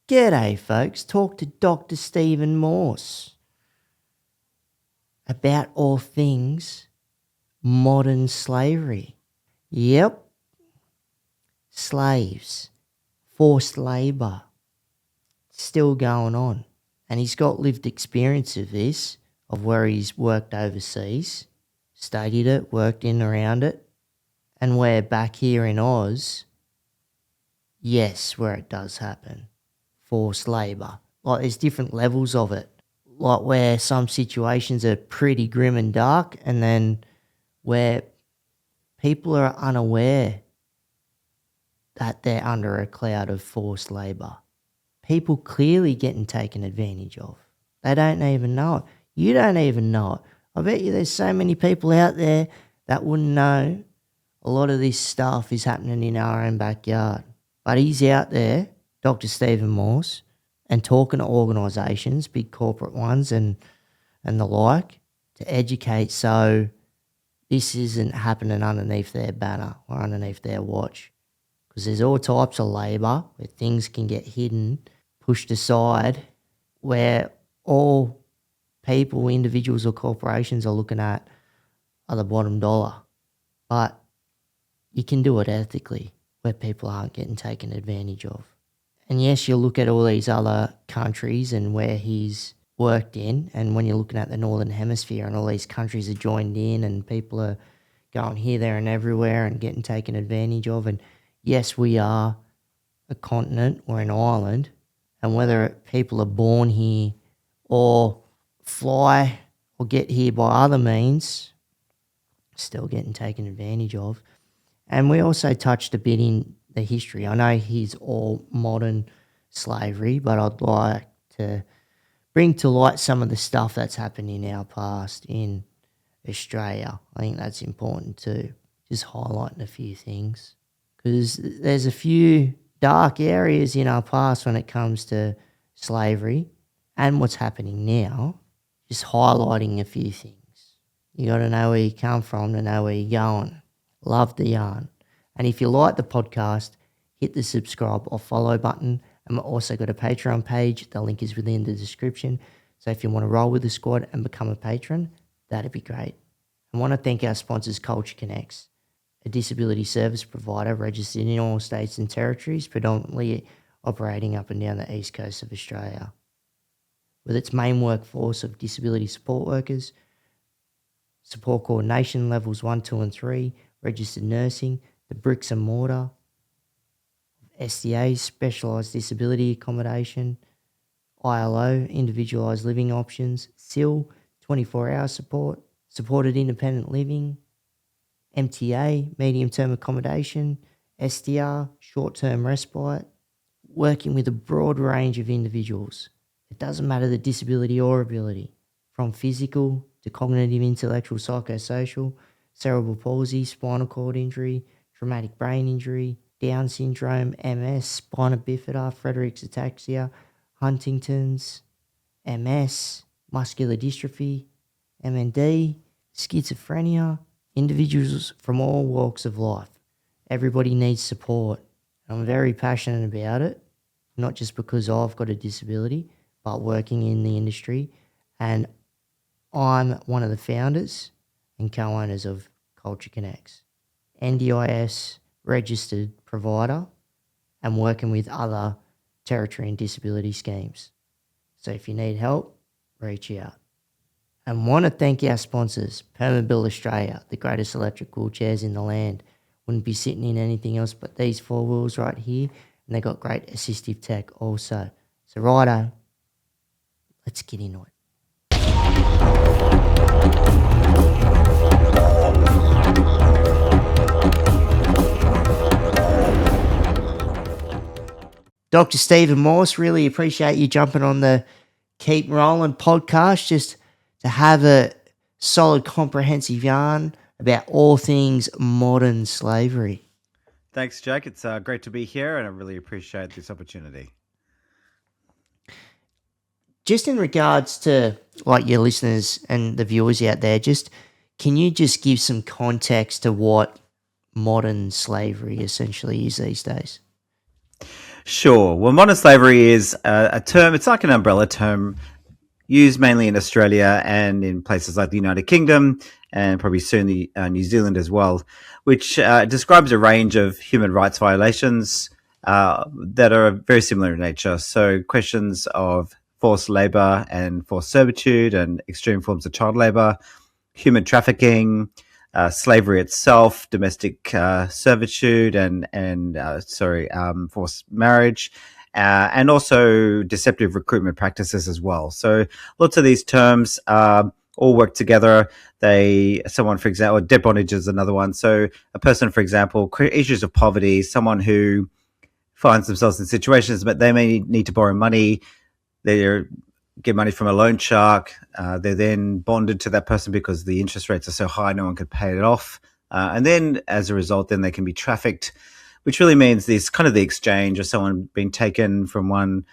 G'day, folks. Talk to Dr. Stephen Morse about all things modern slavery. Yep. Slaves. Forced labour. Still going on. And he's got lived experience of this, of where he's worked overseas, studied it, worked in around it, and where back here in Oz, yes, where it does happen. Forced labour. Like, there's different levels of it. Like, where some situations are pretty grim and dark, and then where people are unaware that they're under a cloud of forced labour. People clearly getting taken advantage of. They don't even know it. You don't even know it. I bet you there's so many people out there that wouldn't know a lot of this stuff is happening in our own backyard. But he's out there, Dr. Stephen Morse, and talking to organisations, big corporate ones and the like, to educate so this isn't happening underneath their banner or underneath their watch. Because there's all types of labour where things can get hidden, pushed aside, where all people, individuals or corporations are looking at are the bottom dollar. But you can do it ethically, where people aren't getting taken advantage of. And yes, you look at all these other countries and where he's worked in, and when you're looking at the Northern Hemisphere and all these countries are joined in and people are going here, there and everywhere and getting taken advantage of. And yes, we are a continent or an island, and whether people are born here or fly or get here by other means, still getting taken advantage of. And we also touched a bit in the history. I know he's all modern slavery, but I'd like to bring to light some of the stuff that's happened in our past in Australia. I think that's important too, just highlighting a few things. Because there's a few dark areas in our past when it comes to slavery and what's happening now, just highlighting a few things. You got to know where you come from to know where you're going. Love the yarn. And if you like the podcast, hit the subscribe or follow button. And we've also got a Patreon page. The link is within the description. So if you want to roll with the squad and become a patron, that'd be great. I want to thank our sponsors, Culture Connects, a disability service provider registered in all states and territories, predominantly operating up and down the east coast of Australia. With its main workforce of disability support workers, support coordination levels 1, 2 and 3, registered nursing, the bricks and mortar, SDA, specialised disability accommodation, ILO, individualised living options, SIL, 24-hour support, supported independent living, MTA, medium-term accommodation, SDR, short-term respite, working with a broad range of individuals. It doesn't matter the disability or ability, from physical to cognitive, intellectual, psychosocial, cerebral palsy, spinal cord injury, traumatic brain injury, Down syndrome, MS, spina bifida, Friedreich's ataxia, Huntington's, MS, muscular dystrophy, MND, schizophrenia, individuals from all walks of life. Everybody needs support. I'm very passionate about it, not just because I've got a disability, but working in the industry. And I'm one of the founders and co-owners of Culture Connects, NDIS registered provider, and working with other territory and disability schemes. So if you need help, reach out. And want to thank our sponsors, Permabuild Australia, the greatest electric wheelchairs in the land. Wouldn't be sitting in anything else but these 4 wheels right here, and they got great assistive tech also. So righto, let's get into it. Dr. Stephen Morse, really appreciate you jumping on the Keep Rolling podcast just to have a solid, comprehensive yarn about all things modern slavery. Thanks, Jake. It's great to be here, and I really appreciate this opportunity. Just in regards to like your listeners and the viewers out there, can you just give some context to what modern slavery essentially is these days? Sure. Well, modern slavery is a term, it's like an umbrella term used mainly in Australia and in places like the United Kingdom and probably soon New Zealand as well, which describes a range of human rights violations that are very similar in nature. So questions of forced labour and forced servitude and extreme forms of child labour, human trafficking, slavery itself, domestic servitude, and forced marriage, and also deceptive recruitment practices as well. So lots of these terms all work together. Someone, for example, debt bondage is another one. So a person, for example, issues of poverty, someone who finds themselves in situations, but they may need to borrow money. They get money from a loan shark. They're then bonded to that person because the interest rates are so high, no one could pay it off. And then as a result, then they can be trafficked, which really means this kind of the exchange of someone being taken from one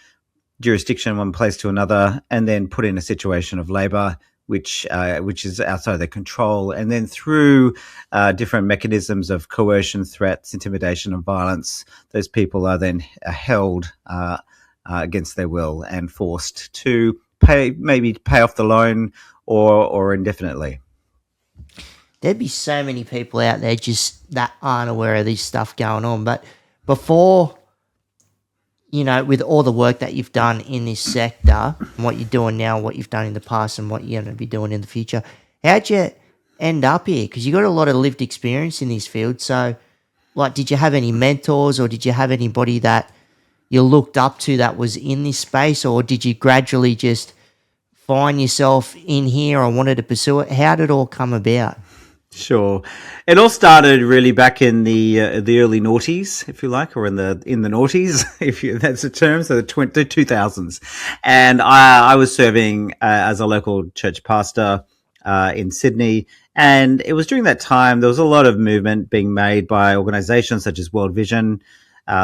jurisdiction, one place to another, and then put in a situation of labor, which is outside of their control. And then through different mechanisms of coercion, threats, intimidation, and violence, those people are then held against their will and forced to maybe pay off the loan or indefinitely. There'd be so many people out there just that aren't aware of this stuff going on. But before, with all the work that you've done in this sector, and what you're doing now, what you've done in the past, and what you're going to be doing in the future, how'd you end up here? Because you got a lot of lived experience in this field. So, did you have any mentors, or did you have anybody that you looked up to that was in this space, or did you gradually just find yourself in here or wanted to pursue it? How did it all come about? Sure, it all started really back in the early noughties, if you like, or in the noughties, that's a term. So the 2000s, and I was serving as a local church pastor in Sydney, and it was during that time there was a lot of movement being made by organisations such as World Vision,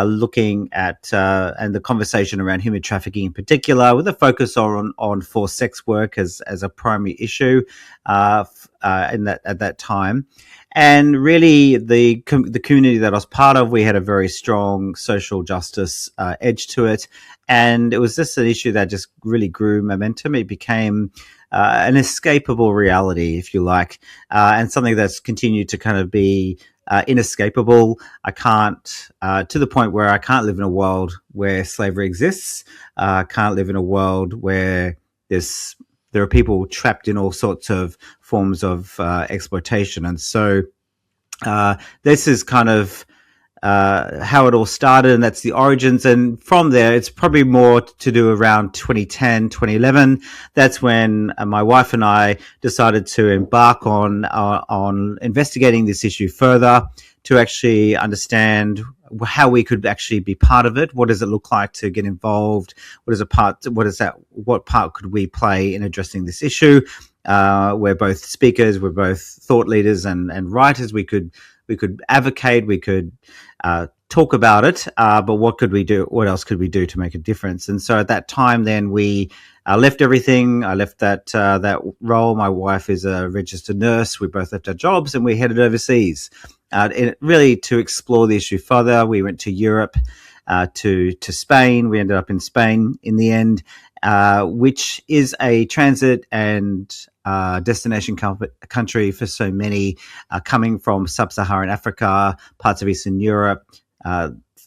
looking at and the conversation around human trafficking in particular, with a focus on forced sex work as a primary issue at that time. And really, the community that I was part of, we had a very strong social justice edge to it, and it was just an issue that just really grew momentum. It became an escapable reality, if you like, and something that's continued to kind of be inescapable. I can't, to the point where I can't live in a world where slavery exists. Can't live in a world where there are people trapped in all sorts of forms of exploitation. And so this is kind of how it all started, and that's the origins. And from there, it's probably more to do around 2010, 2011. That's when my wife and I decided to embark on investigating this issue further, to actually understand how we could actually be part of it. What does it look like to get involved? What part could we play in addressing this issue? We're both speakers, we're both thought leaders and writers. We could advocate, we could talk about it, but what could we do? What else could we do to make a difference? And so at that time, then we left everything. I left that role. My wife is a registered nurse. We both left our jobs and we headed overseas, really to explore the issue further. We went to Europe, to Spain. We ended up in Spain in the end, which is a transit and destination country for so many coming from sub-Saharan Africa, parts of Eastern Europe,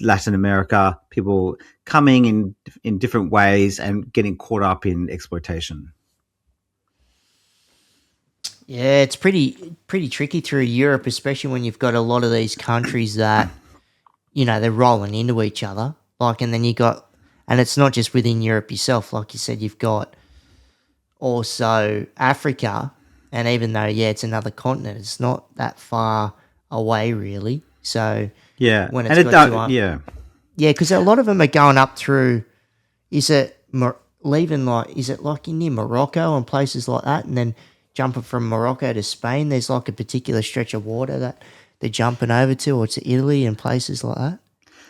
Latin America, people coming in different ways and getting caught up in exploitation. Yeah, it's pretty tricky through Europe, especially when you've got a lot of these countries that, they're rolling into each other. And then and it's not just within Europe yourself. Like you said, you've got also Africa, and even though, it's another continent, it's not that far away really. So yeah, when it's because a lot of them are going up through. Is it leaving is it like near Morocco and places like that, and then jumping from Morocco to Spain? There's like a particular stretch of water that they're jumping over to, or to Italy and places like that.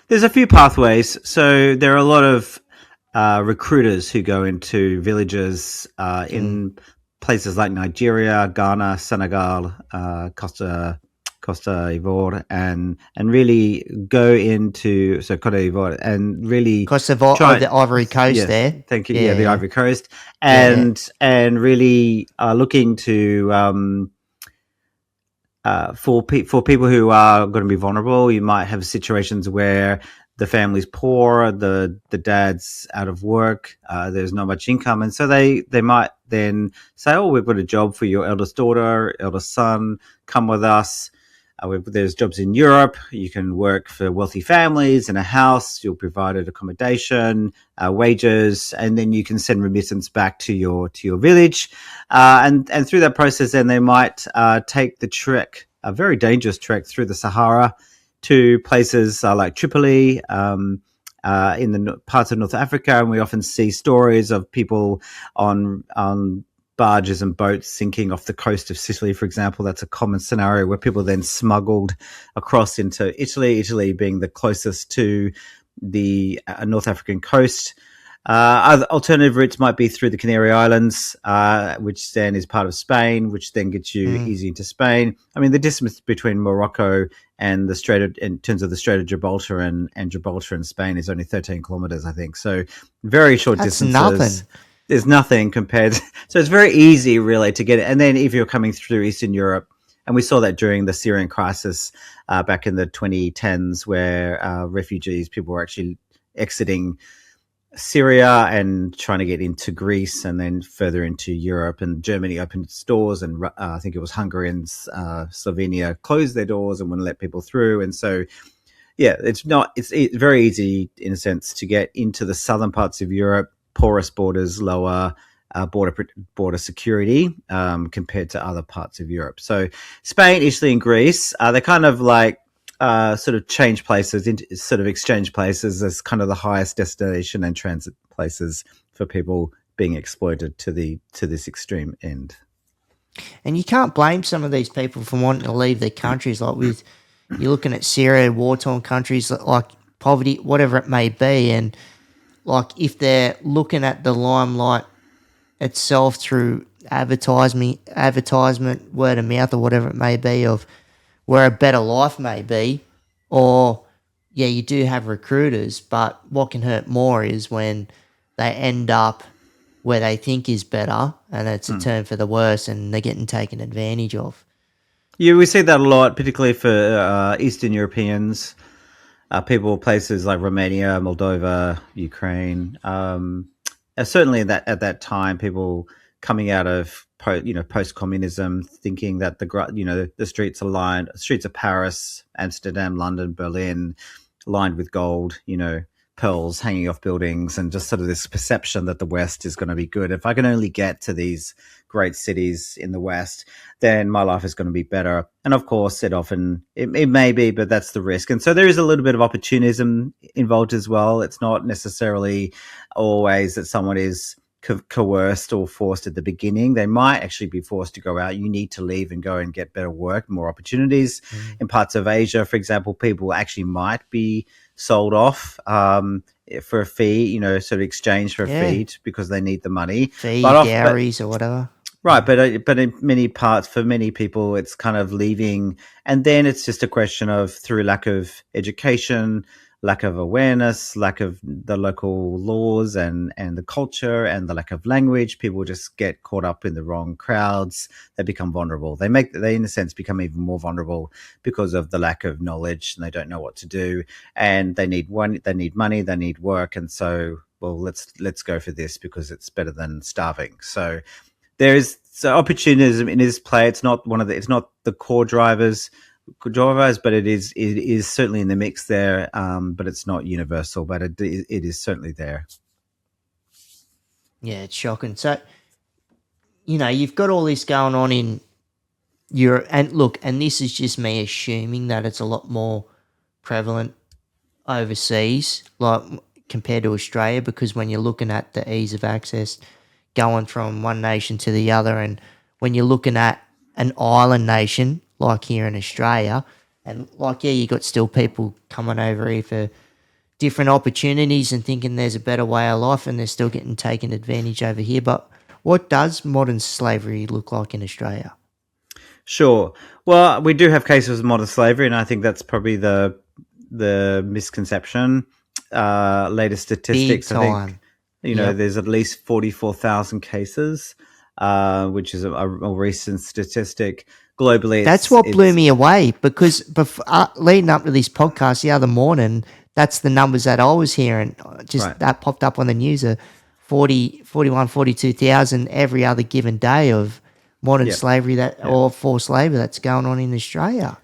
There's a few pathways. So there are a lot of recruiters who go into villages in places like Nigeria, Ghana, Senegal, Costa Costa d'Ivoire, and really go into Cote d'Ivoire and really Because of try. the Ivory Coast Yes, there. thank you. Yeah, the Yeah. Ivory Coast, Yeah. and really are looking to for people who are going to be vulnerable. You might have situations where the family's poor, the dad's out of work, there's not much income, and so they might then say, "Oh, we've got a job for your eldest daughter, eldest son. Come with us. There's jobs in Europe. You can work for wealthy families in a house. You'll provided accommodation, wages, and then you can send remittance back to your village. And through that process, then they might take the trek, a very dangerous trek through the Sahara, to places like Tripoli, in the parts of North Africa, and we often see stories of people on barges and boats sinking off the coast of Sicily, for example. That's a common scenario where people are then smuggled across into Italy, Italy being the closest to the North African coast. Other alternative routes might be through the Canary Islands, which then is part of Spain, which then gets you easy into Spain. I mean, the distance between Morocco and the in terms of the Strait of Gibraltar and Gibraltar and Spain is only 13 kilometers, I think. So very short That's distances. nothing. There's nothing compared. So it's very easy, really, to get it. And then if you're coming through Eastern Europe, and we saw that during the Syrian crisis back in the 2010s, where refugees, people were actually exiting Syria and trying to get into Greece and then further into Europe. And Germany opened its doors, and I think it was Hungary and Slovenia closed their doors and wouldn't let people through. And so, yeah, it's very easy in a sense to get into the southern parts of Europe, porous borders, lower border security compared to other parts of Europe. So Spain, Italy, and Greece, they're kind of like sort of change places, sort of exchange places as kind of the highest destination and transit places for people being exploited to this extreme end. And you can't blame some of these people for wanting to leave their countries. Like you're looking at Syria, war-torn countries, like poverty, whatever it may be. And like if they're looking at the limelight itself through advertisement, word of mouth or whatever it may be of where a better life may be, or yeah, you do have recruiters, but what can hurt more is when they end up where they think is better and it's a turn for the worse and they're getting taken advantage of. Yeah, we see that a lot, particularly for Eastern Europeans, people, places like Romania, Moldova, Ukraine. Certainly, at that time, people coming out of post communism, thinking that the streets are lined, streets of Paris, Amsterdam, London, Berlin, lined with gold, pearls hanging off buildings, and just sort of this perception that the West is going to be good. If I can only get to these great cities in the West, then my life is going to be better. And of course, it may be, but that's the risk. And so there is a little bit of opportunism involved as well. It's not necessarily always that someone is coerced or forced at the beginning. They might actually be forced to go out. You need to leave and go and get better work, more opportunities. In parts of Asia, for example, people actually might be sold off for a fee, sort of exchange for a fee because they need the money. Dowries or whatever. Right, but in many parts, for many people, it's kind of leaving, and then it's just a question of, through lack of education, lack of awareness, lack of the local laws and the culture, and the lack of language, people just get caught up in the wrong crowds. They become vulnerable. They in a sense become even more vulnerable because of the lack of knowledge, and they don't know what to do, and they need money, they need work, and so, well, let's go for this because it's better than starving. So there's opportunism in this play. It's not it's not the core drivers, but it is certainly in the mix there. But it's not universal, but it is certainly there. Yeah, it's shocking. So, you've got all this going on in Europe, and look, and this is just me assuming that it's a lot more prevalent overseas, like compared to Australia, because when you're looking at the ease of access going from one nation to the other, and when you're looking at an island nation like here in Australia, and like, yeah, you got still people coming over here for different opportunities and thinking there's a better way of life, and they're still getting taken advantage over here. But what does modern slavery look like in Australia? Sure. Well, we do have cases of modern slavery, and I think that's probably the misconception. Latest Big statistics, I think, time. Yep. there's at least 44,000 cases, which is a recent statistic. Globally, That's it's what blew it's me away because leading up to this podcast the other morning, that's the numbers that I was hearing. Just right. that popped up on the news of 40, 41, 42,000 every other given day of modern Yeah. slavery that Yeah. or forced labor that's going on in Australia.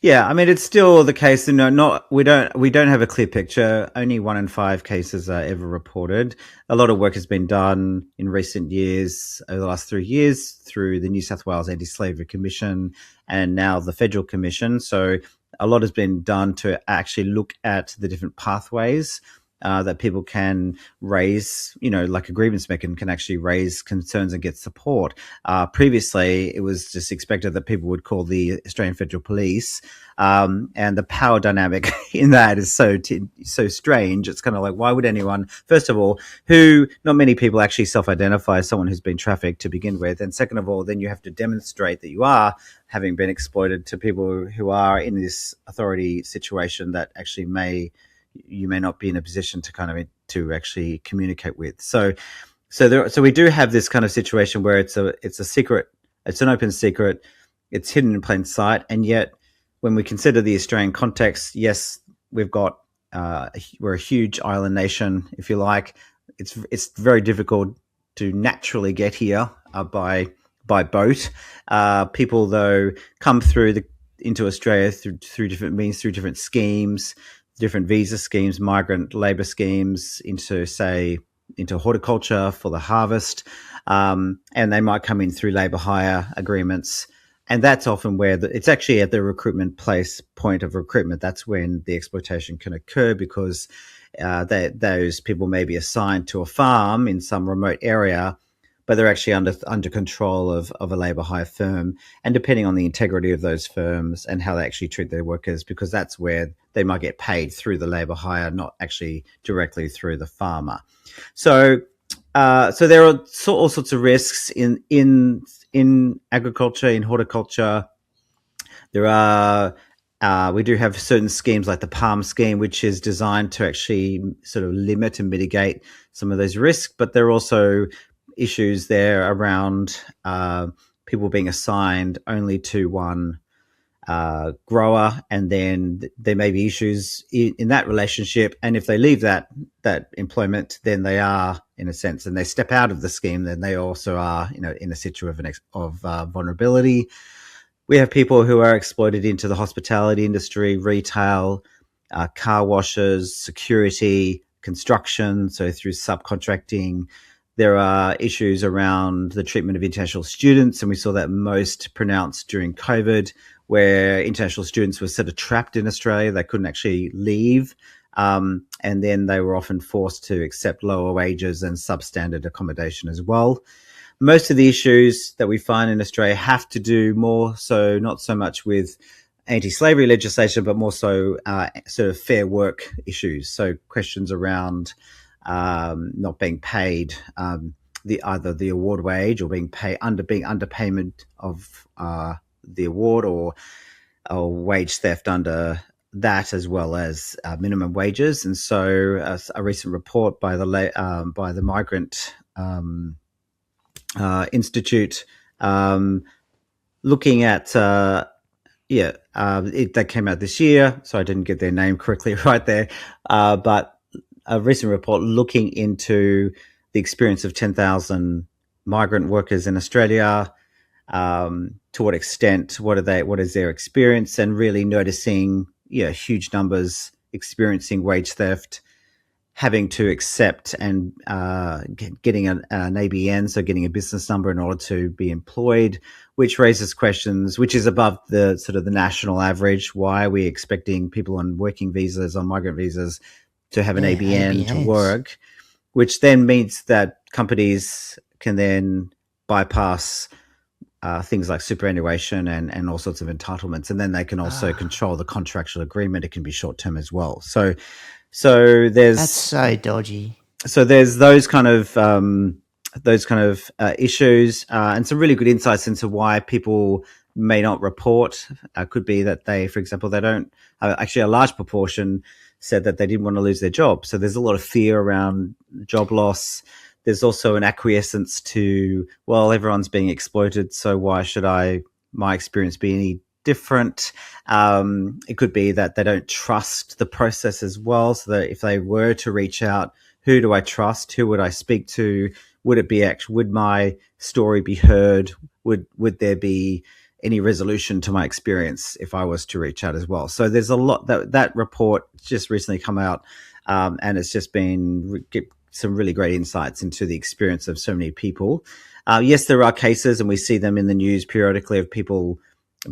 Yeah, I mean it's still the case. No, not we don't have a clear picture. Only 1 in 5 cases are ever reported. A lot of work has been done in recent years, over the last 3 years, through the New South Wales Anti-Slavery Commission and now the Federal Commission. So a lot has been done to actually look at the different pathways that people can raise, like a grievance mechanism can actually raise concerns and get support. Previously, it was just expected that people would call the Australian Federal Police, and the power dynamic in that is so strange. It's kind of like, why would anyone? First of all, not many people actually self-identify as someone who's been trafficked to begin with, and second of all, then you have to demonstrate that you are having been exploited to people who are in this authority situation that actually you may not be in a position to to actually communicate with. So we do have this kind of situation where it's a secret, it's an open secret, it's hidden in plain sight, and yet when we consider the Australian context, yes, we've got we're a huge island nation, if you like. It's very difficult to naturally get here by boat. People though come into Australia through different means, through different schemes, different visa schemes, migrant labour schemes, into horticulture for the harvest, and they might come in through labour hire agreements. And that's often where it's actually at the recruitment point of recruitment. That's when the exploitation can occur, because those people may be assigned to a farm in some remote area, but they're actually under control of a labour hire firm. And depending on the integrity of those firms and how they actually treat their workers, because that's where they might get paid through the labour hire, not actually directly through the farmer. So there are all sorts of risks in agriculture, in horticulture. There are we do have certain schemes like the Palm scheme, which is designed to actually sort of limit and mitigate some of those risks. But there are also issues there around people being assigned only to one grower, and then there may be issues in that relationship. And if they leave that employment, then they are, in a sense, and they step out of the scheme, then they also are, in a situation of vulnerability. We have people who are exploited into the hospitality industry, retail, car washes, security, construction, so through subcontracting. There are issues around the treatment of international students, and we saw that most pronounced during COVID, where international students were sort of trapped in Australia. They couldn't actually leave, and then they were often forced to accept lower wages and substandard accommodation as well. Most of the issues that we find in Australia have to do more so, not so much with anti-slavery legislation, but more so sort of fair work issues. So questions around not being paid either the award wage, or being underpayment of the award, or wage theft under that, as well as minimum wages. And so a recent report by the Migrant Institute, looking at that came out this year, so I didn't get their name correctly right there, but a recent report looking into the experience of 10,000 migrant workers in Australia. To what extent, what is their experience, and really noticing huge numbers experiencing wage theft, having to accept and getting an ABN, so getting a business number in order to be employed, which raises questions, which is above the sort of the national average. Why are we expecting people on working visas, on migrant visas, to have an ABN to work, which then means that companies can then bypass things like superannuation and all sorts of entitlements, and then they can also control the contractual agreement. It can be short term as well. So That's so dodgy. So there's those kind of issues, and some really good insights into why people may not report. Could be that they, for example, they don't. Actually, a large proportion said that they didn't want to lose their job. So there's a lot of fear around job loss. There's also an acquiescence to, well, everyone's being exploited, so why should my experience be any different? It could be that they don't trust the process as well. So that if they were to reach out, who do I trust? Who would I speak to? Would my story be heard? Would there be any resolution to my experience if I was to reach out as well? So there's a lot that report just recently come out, and it's just been some really great insights into the experience of so many people. Yes, there are cases, and we see them in the news periodically, of people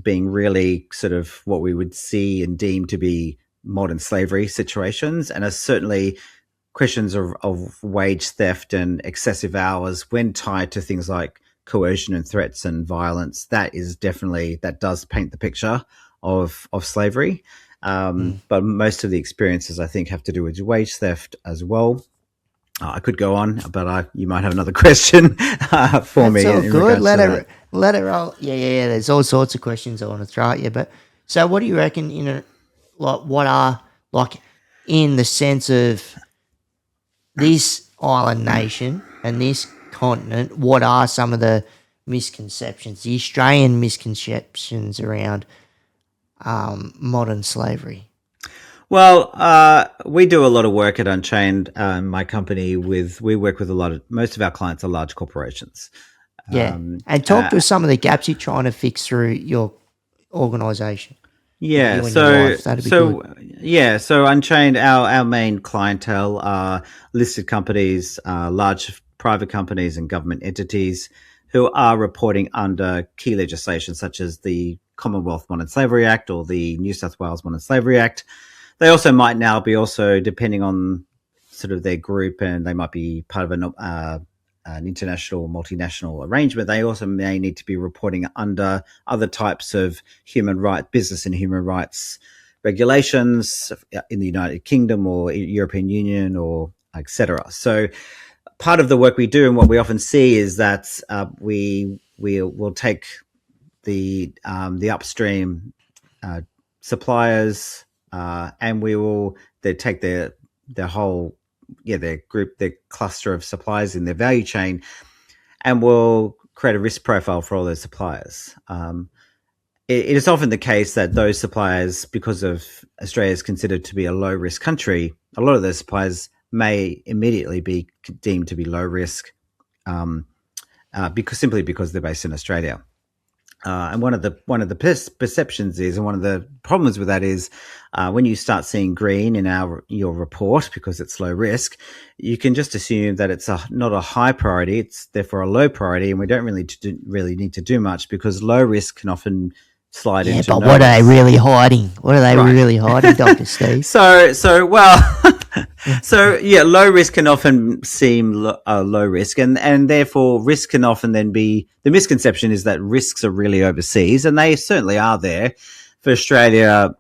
being really sort of what we would see and deem to be modern slavery situations, and are certainly questions of wage theft and excessive hours when tied to things like coercion and threats and violence. That does paint the picture of slavery. But most of the experiences, I think, have to do with wage theft as well. I could go on, but you might have another question for me. That's all good. Let her roll. Yeah. There's all sorts of questions I want to throw at you. But so, what do you reckon? What are, like, in the sense of this island nation and this continent? What are some of the misconceptions, the Australian misconceptions around modern slavery? Well, we do a lot of work at Unchained. My company, we work with most of our clients are large corporations. Yeah, and talk to us some of the gaps you're trying to fix through your organisation. Yeah, so Unchained, our main clientele are listed companies, large private companies, and government entities who are reporting under key legislation such as the Commonwealth Modern Slavery Act or the New South Wales Modern Slavery Act. They also might now be, also depending on sort of their group, and they might be part of an international or multinational arrangement. They also may need to be reporting under other types of business and human rights regulations in the United Kingdom or European Union or etc. So part of the work we do, and what we often see, is that we will take the upstream suppliers, and they take their whole their group, their cluster of suppliers in their value chain, and we'll create a risk profile for all those suppliers. It is often the case that those suppliers, because of Australia is considered to be a low risk country, a lot of those suppliers may immediately be deemed to be low risk, because they're based in Australia. And one of the perceptions is, and one of the problems with that is, when you start seeing green in your report because it's low risk, you can just assume that it's not a high priority. It's therefore a low priority, and we don't really need to do much, because low risk can often slide into. Yeah, but what are they really hiding? What are they really hiding, Dr. Steve? Low risk can often seem low risk, and therefore risk can often then be, the misconception is that risks are really overseas, and they certainly are there. For Australia,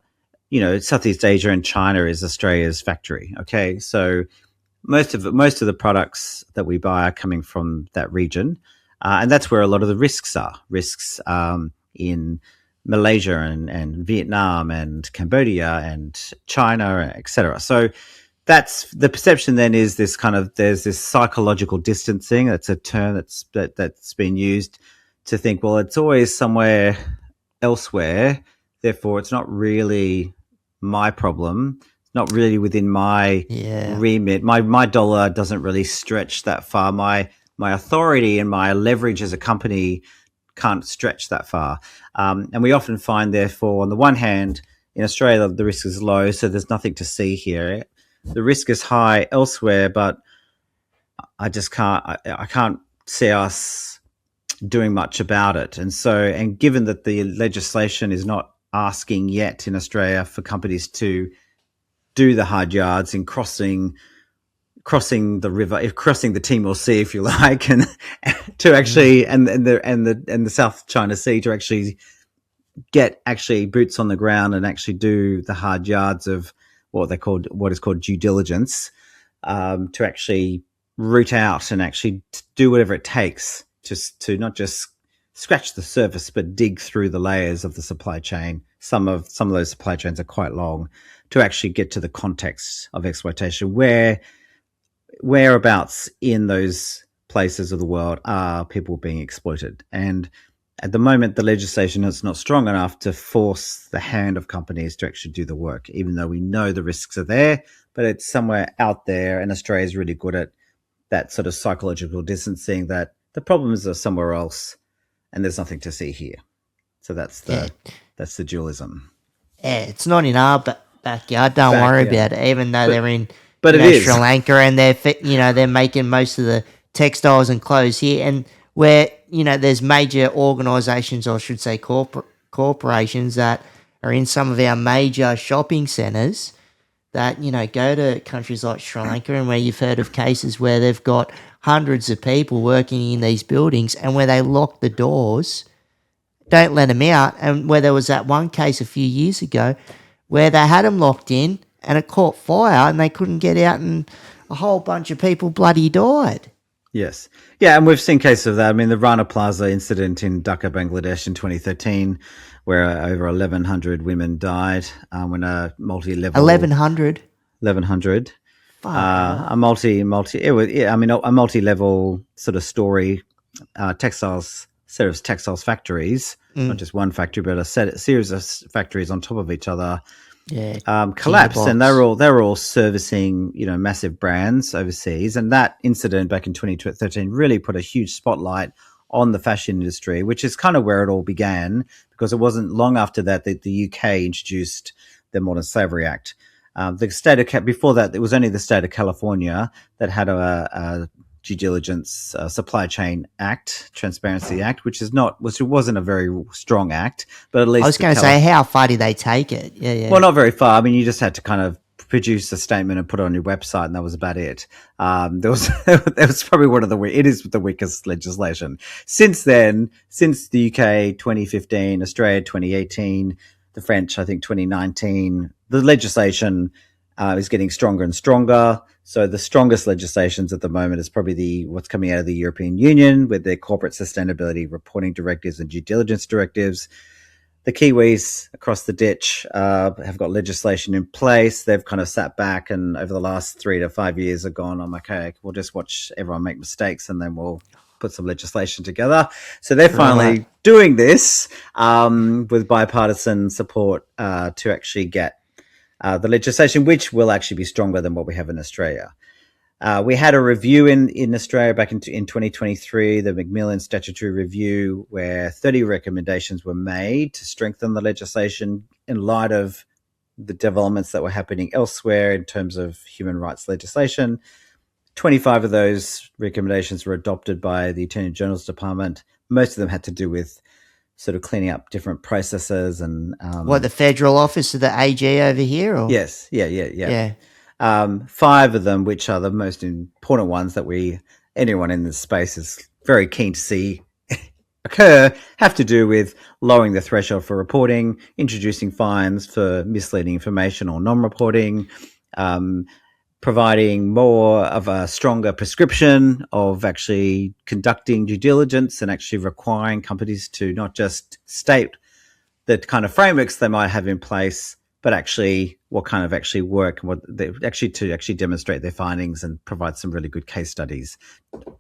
Southeast Asia and China is Australia's factory. Okay, so most of the products that we buy are coming from that region, and that's where a lot of the risks are. Risks in Malaysia and Vietnam and Cambodia and China, etc. So that's the perception. Then is this there's this psychological distancing. That's a term that's been used to think, well, it's always somewhere elsewhere, therefore it's not really my problem. It's not really within my remit. My dollar doesn't really stretch that far. My authority and my leverage as a company can't stretch that far. And we often find, therefore, on the one hand, in Australia, the risk is low, so there's nothing to see here. The risk is high elsewhere, but I can't see us doing much about it. And given that the legislation is not asking yet in Australia for companies to do the hard yards in crossing the river, crossing the Temu Sea, if you like, and to actually and the South China Sea, to actually get boots on the ground and actually do the hard yards of what is called due diligence, to actually root out and actually do whatever it takes to not just scratch the surface, but dig through the layers of the supply chain. Some of those supply chains are quite long to actually get to the context of exploitation. Whereabouts in those places of the world are people being exploited? And at the moment, the legislation is not strong enough to force the hand of companies to actually do the work, even though we know the risks are there, but it's somewhere out there, and Australia is really good at that sort of psychological distancing, that the problems are somewhere else and there's nothing to see here. So that's the dualism. Yeah, it's not in our backyard. Don't worry about it. Even though they're in Sri Lanka, and they're making most of the textiles and clothes here, and where there's major organisations, or I should say corporations, that are in some of our major shopping centres that go to countries like Sri Lanka, and where you've heard of cases where they've got hundreds of people working in these buildings, and where they lock the doors, don't let them out, and where there was that one case a few years ago where they had them locked in and it caught fire and they couldn't get out, and a whole bunch of people bloody died. Yes. Yeah, and we've seen cases of that. I mean, the Rana Plaza incident in Dhaka, Bangladesh in 2013, where over 1,100 women died when a multi-level... 1,100? 1,100. A multi-level sort of story, textiles factories, not just one factory, but a series of factories on top of each other, collapsed, and they were all servicing massive brands overseas. And that incident back in 2013 really put a huge spotlight on the fashion industry, which is kind of where it all began, because it wasn't long after that the UK introduced the Modern Slavery Act. The state of before that, it was only the state of California that had a due diligence supply chain act, transparency act, which wasn't a very strong act, but at least I was going to say, how far did they take it? Yeah. Well, not very far. I mean, you just had to kind of produce a statement and put it on your website, and that was about it. That was probably it is the weakest legislation. Since then, since the UK 2015, Australia 2018, the French, I think 2019, the legislation is getting stronger and stronger. So the strongest legislations at the moment is probably what's coming out of the European Union with their corporate sustainability reporting directives and due diligence directives. The Kiwis across the ditch have got legislation in place. They've kind of sat back, and over the last 3 to 5 years have gone, okay, we'll just watch everyone make mistakes and then we'll put some legislation together. So they're finally doing this with bipartisan support to actually get the legislation, which will actually be stronger than what we have in Australia. We had a review in Australia back in 2023, the Macmillan Statutory Review, where 30 recommendations were made to strengthen the legislation in light of the developments that were happening elsewhere in terms of human rights legislation. 25 of those recommendations were adopted by the Attorney General's Department. Most of them had to do with sort of cleaning up different processes and the federal office of the AG over here? Or? Yes, yeah. 5 of them, which are the most important ones that anyone in this space is very keen to see occur, have to do with lowering the threshold for reporting, introducing fines for misleading information or non-reporting, providing more of a stronger prescription of actually conducting due diligence and actually requiring companies to not just state the kind of frameworks they might have in place, but actually what kind of actually work and what they actually demonstrate their findings and provide some really good case studies,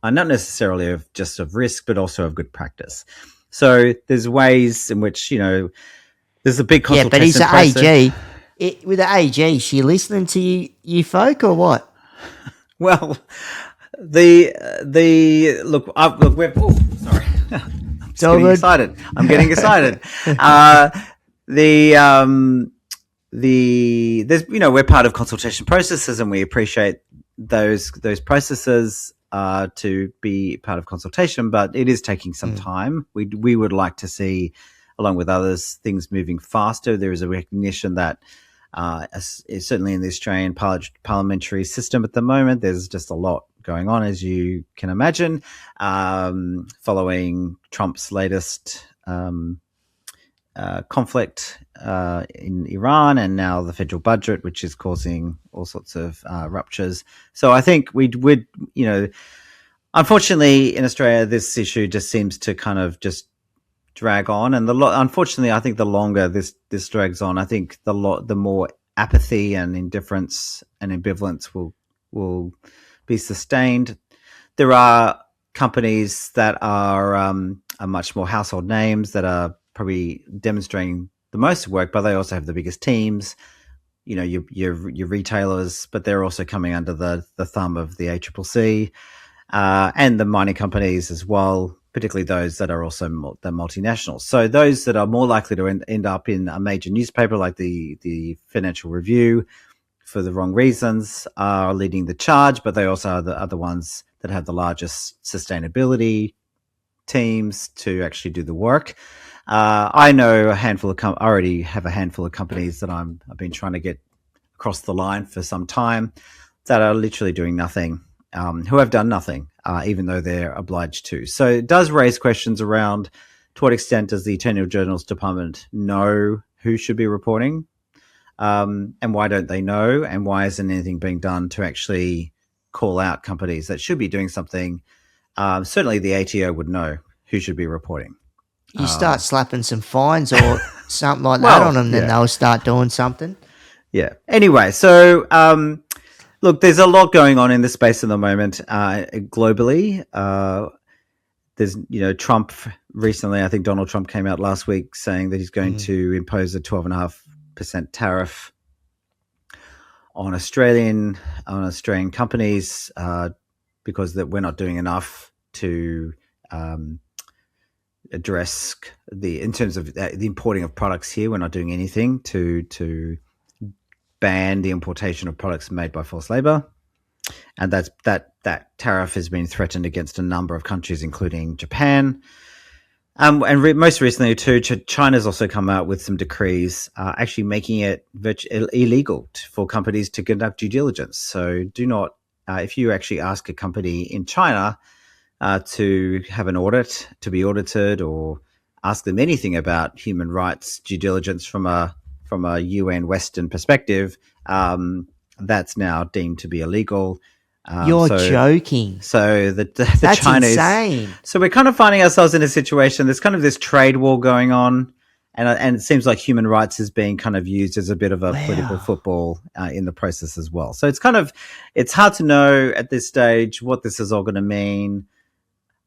not necessarily of risk, but also of good practice. So there's ways in which there's a big consultation. Yeah, but he's the AG. With the AG, is she listening to you folk or what? Well, look, we're sorry. I'm getting excited. We're part of consultation processes, and we appreciate those processes to be part of consultation, but it is taking some time. We would like to see, along with others, things moving faster. There is a recognition that certainly in the Australian parliamentary system at the moment, there's just a lot going on, as you can imagine, following Trump's latest conflict in Iran, and now the federal budget, which is causing all sorts of ruptures. So I think unfortunately in Australia, this issue just seems to kind of just drag on, and unfortunately, I think the longer this drags on, I think the more apathy and indifference and ambivalence will be sustained. There are companies that are much more household names that are probably demonstrating the most work, but they also have the biggest teams. You know, your retailers, but they're also coming under the thumb of the ACCC and the mining companies as well, particularly those that are also the multinationals. So those that are more likely to end up in a major newspaper like the Financial Review for the wrong reasons are leading the charge, but they also are the other ones that have the largest sustainability teams to actually do the work. I know I already have a handful of companies that I've been trying to get across the line for some time that are literally doing nothing, who have done nothing, even though they're obliged to. So it does raise questions around to what extent does the Attorney General's Department know who should be reporting, and why don't they know, and why isn't anything being done to actually call out companies that should be doing something? Certainly the ATO would know who should be reporting. You start slapping some fines or something like that on them, then they'll start doing something. Yeah. Anyway, so look, there's a lot going on in this space at the moment globally. There's, Trump recently, I think Donald Trump came out last week saying that he's going to impose a 12.5% tariff on Australian companies because that we're not doing enough to address in terms of the importing of products here. We're not doing anything to ban the importation of products made by forced labor, and that tariff has been threatened against a number of countries, including Japan. Most recently, too, China's also come out with some decrees actually making it illegal for companies to conduct due diligence. So do not, if you actually ask a company in China to have an audit, to be audited, or ask them anything about human rights due diligence from a UN Western perspective, that's now deemed to be illegal. You're joking. So that's Chinese, insane. So we're kind of finding ourselves in a situation. There's kind of this trade war going on, and it seems like human rights is being kind of used as a bit of a political football in the process as well. So it's hard to know at this stage what this is all going to mean,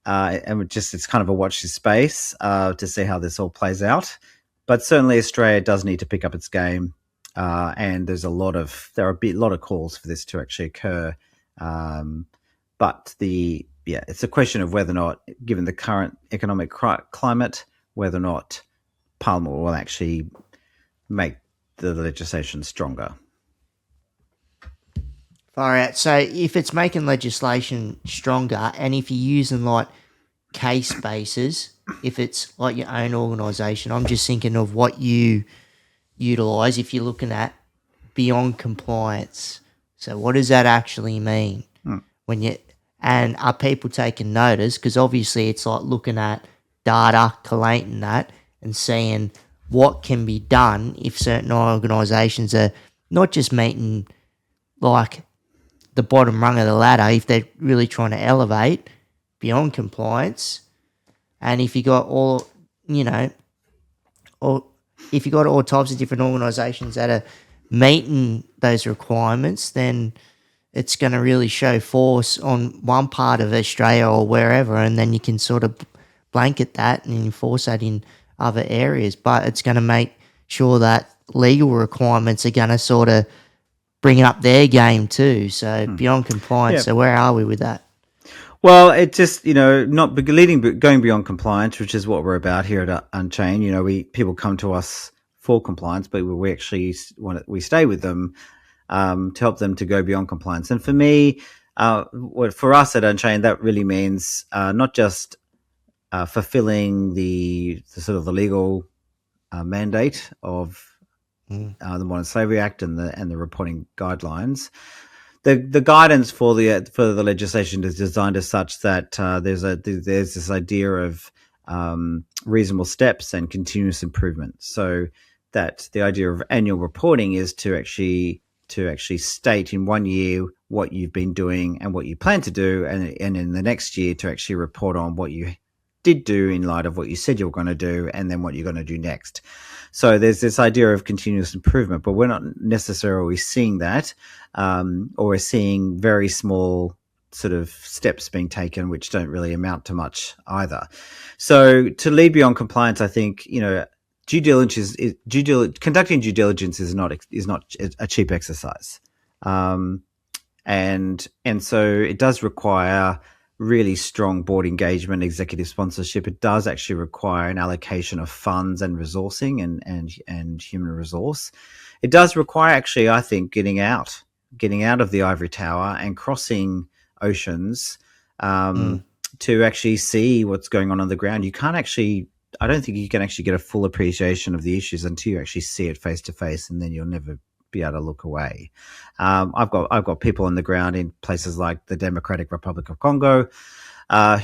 and it's kind of a watch this space to see how this all plays out. But certainly Australia does need to pick up its game, and there are a lot of calls for this to actually occur. But it's a question of whether or not, given the current economic climate, whether or not Parliament will actually make the legislation stronger. Far out. So if it's making legislation stronger, and if you're using like case bases, if it's like your own organisation, I'm just thinking of what you utilise if you're looking at beyond compliance. So what does that actually mean? And are people taking notice? Because obviously it's like looking at data, collating that, and seeing what can be done if certain organisations are not just meeting like the bottom rung of the ladder, if they're really trying to elevate beyond compliance. And if you got or if you got all types of different organisations that are meeting those requirements, then it's going to really show force on one part of Australia or wherever, and then you can sort of blanket that and enforce that in other areas. But it's going to make sure that legal requirements are going to sort of bring up their game too. So beyond compliance. So where are we with that? Well, it just, going beyond compliance, which is what we're about here at Unchained. People come to us for compliance, but we actually we stay with them to help them to go beyond compliance. And for me, for us at Unchained, that really means not just fulfilling the sort of the legal mandate of the Modern Slavery Act and the reporting guidelines. The guidance for the legislation is designed as such that there's this idea of reasonable steps and continuous improvement. So that the idea of annual reporting is to actually state in 1 year what you've been doing and what you plan to do, and in the next year to actually report on what you did do in light of what you said you were going to do, and then what you're going to do next. So there's this idea of continuous improvement, but we're not necessarily seeing that, or we're seeing very small sort of steps being taken, which don't really amount to much either. So to lead beyond compliance, I think, conducting due diligence is not a cheap exercise, and so it does require really strong board engagement, executive sponsorship. It does actually require an allocation of funds and resourcing and human resource. It does require, actually, I think, getting out of the ivory tower and crossing oceans to actually see what's going on the ground. I don't think you can actually get a full appreciation of the issues until you actually see it face to face, and then you'll never be able to look away. I've got people on the ground in places like the Democratic Republic of Congo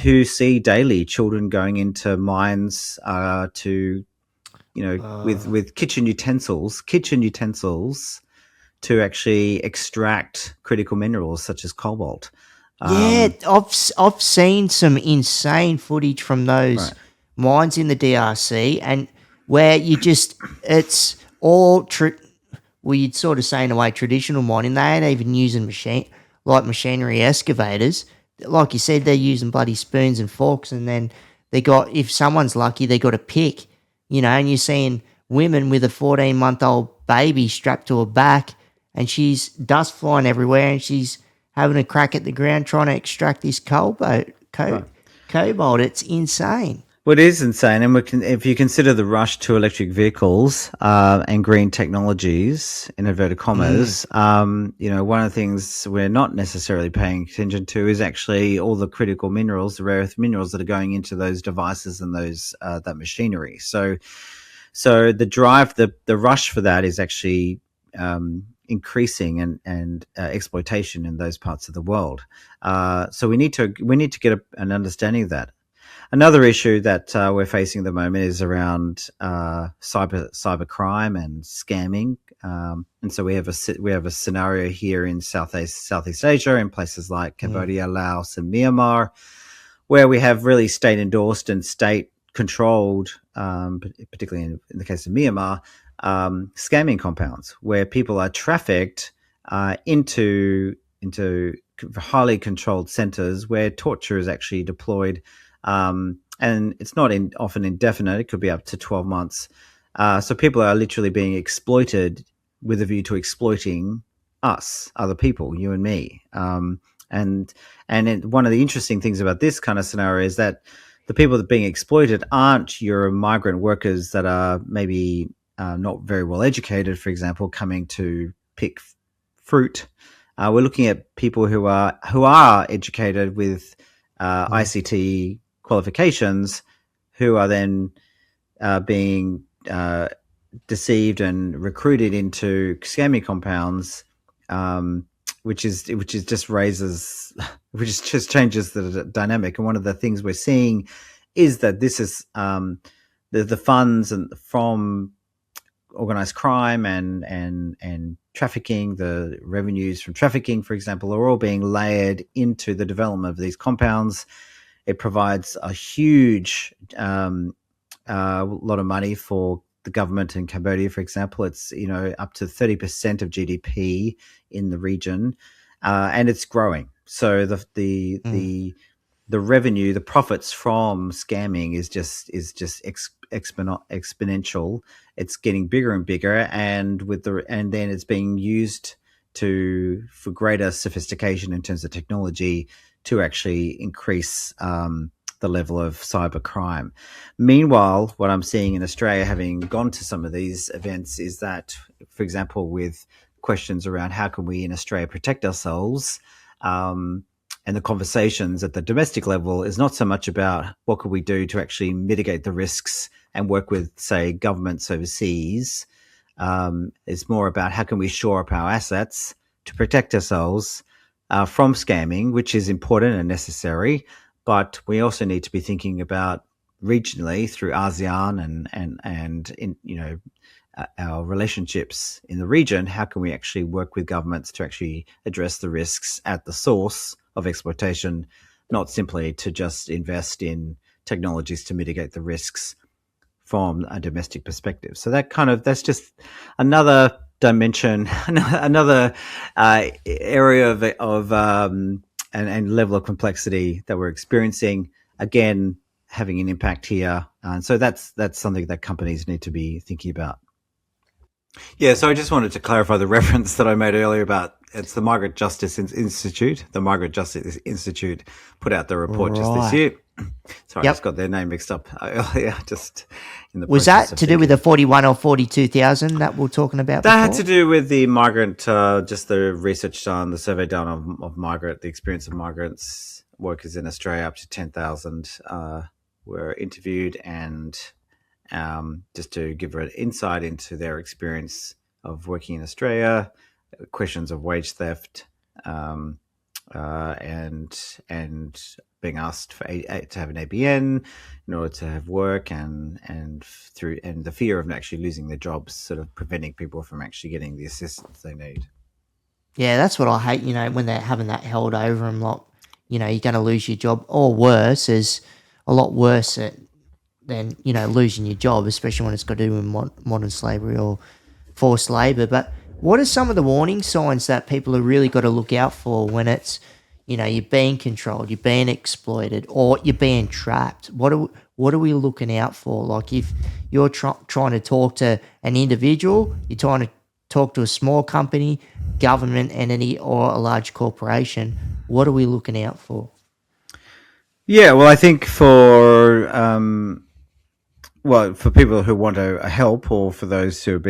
who see daily children going into mines with kitchen utensils to actually extract critical minerals such as cobalt. I've seen some insane footage from those mines in the DRC, and where it's all you'd sort of say in a way traditional mining. They ain't even using machinery excavators. Like you said, they're using bloody spoons and forks, and then if someone's lucky, they got a pick, and you're seeing women with a 14-month-old baby strapped to her back, and she's dust flying everywhere, and she's having a crack at the ground trying to extract this cobalt. It's insane. Well, it is insane, and if you consider the rush to electric vehicles and green technologies, in inverted commas, one of the things we're not necessarily paying attention to is actually all the critical minerals, the rare earth minerals that are going into those devices and those that machinery. So the drive, the rush for that is actually increasing and exploitation in those parts of the world. So we need to get an understanding of that. Another issue that we're facing at the moment is around cyber crime and scamming, and so we have a scenario here in Southeast Asia, in places like Cambodia, Laos, and Myanmar, where we have really state endorsed and state controlled, particularly in the case of Myanmar, scamming compounds where people are trafficked into highly controlled centres where torture is actually deployed. And it's not often indefinite. It could be up to 12 months. So people are literally being exploited with a view to exploiting us, other people, you and me. And one of the interesting things about this kind of scenario is that the people that are being exploited aren't your migrant workers that are maybe not very well educated, for example, coming to pick fruit. We're looking at people who are educated with ICT qualifications, who are then being deceived and recruited into scamming compounds, which just changes the dynamic. And one of the things we're seeing is that this is the funds from organized crime and trafficking, the revenues from trafficking, for example, are all being layered into the development of these compounds. It provides a huge lot of money for the government in Cambodia, for example. It's up to 30% of GDP in the region, and it's growing. So the revenue, the profits from scamming is just exponential. It's getting bigger and bigger, and then it's being used for greater sophistication in terms of technology to actually increase the level of cyber crime. Meanwhile, what I'm seeing in Australia, having gone to some of these events, is that, for example, with questions around how can we in Australia protect ourselves, and the conversations at the domestic level is not so much about what could we do to actually mitigate the risks and work with, say, governments overseas. It's more about how can we shore up our assets to protect ourselves from scamming, which is important and necessary. But we also need to be thinking about regionally through ASEAN and in, our relationships in the region. How can we actually work with governments to actually address the risks at the source of exploitation, not simply to just invest in technologies to mitigate the risks from a domestic perspective. So that's just another dimension, another area of and level of complexity that we're experiencing. Again, having an impact here, and so that's something that companies need to be thinking about. Yeah, so I just wanted to clarify the reference that I made earlier about it's the Migrant Justice Institute. The Migrant Justice Institute put out the report just this Right. year. Sorry, I just Yep. got their name mixed up earlier, just in the Was process that of to do with thinking. the 41 or 42,000 that we were talking about That had to before? do with the migrant, just the research done, the survey done of migrant, the experience of migrants workers in Australia. Up to 10,000 were interviewed, and just to give an insight into their experience of working in Australia, questions of wage theft, um, and being asked to have an ABN in order to have work, and the fear of actually losing their jobs, sort of preventing people from actually getting the assistance they need. Yeah, that's what I hate, when they're having that held over them, like, you're going to lose your job. Or worse, is a lot worse than, losing your job, especially when it's got to do with modern slavery or forced labour. But what are some of the warning signs that people have really got to look out for when it's, you're being controlled, you're being exploited, or you're being trapped? What are we looking out for? Like, if you're trying to talk to an individual, you're trying to talk to a small company, government entity, or a large corporation, what are we looking out for? Yeah, well, I think for people who want to help, or for those who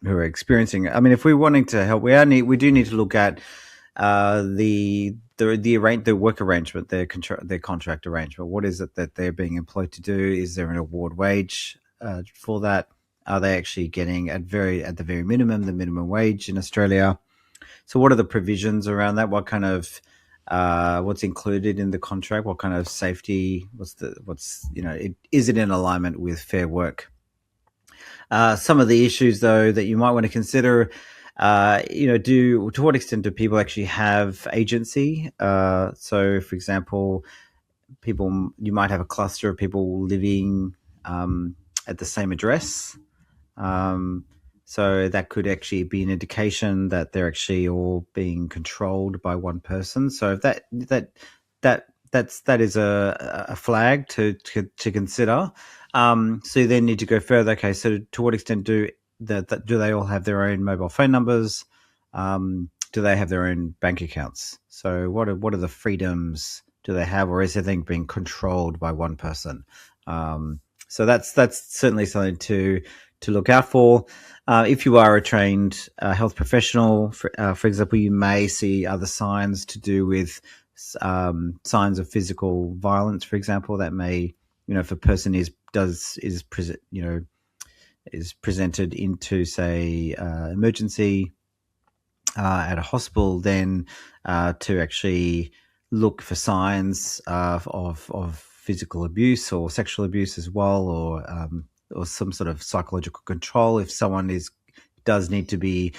are experiencing, I mean, if we're wanting to help, we do need to look at the work arrangement, their contract arrangement. What is it that they're being employed to do? Is there an award wage for that? Are they actually getting at the very minimum, the minimum wage in Australia? So, what are the provisions around that? What kind of what's included in the contract? What kind of safety? Is it in alignment with fair work? Some of the issues, though, that you might want to consider, to what extent do people actually have agency? So, for example, you might have a cluster of people living at the same address. Um, so that could actually be an indication that they're actually all being controlled by one person. So if that is a flag to consider. So you then need to go further. Okay, so to what extent do they all have their own mobile phone numbers? Do they have their own bank accounts? So what are the freedoms do they have, or is everything being controlled by one person? So that's certainly something to look out for. If you are a trained health professional, for example, you may see other signs to do with signs of physical violence. For example, that may, if a person is presented into, say, emergency at a hospital, then to actually look for signs of physical abuse or sexual abuse as well, or some sort of psychological control. If someone does need to be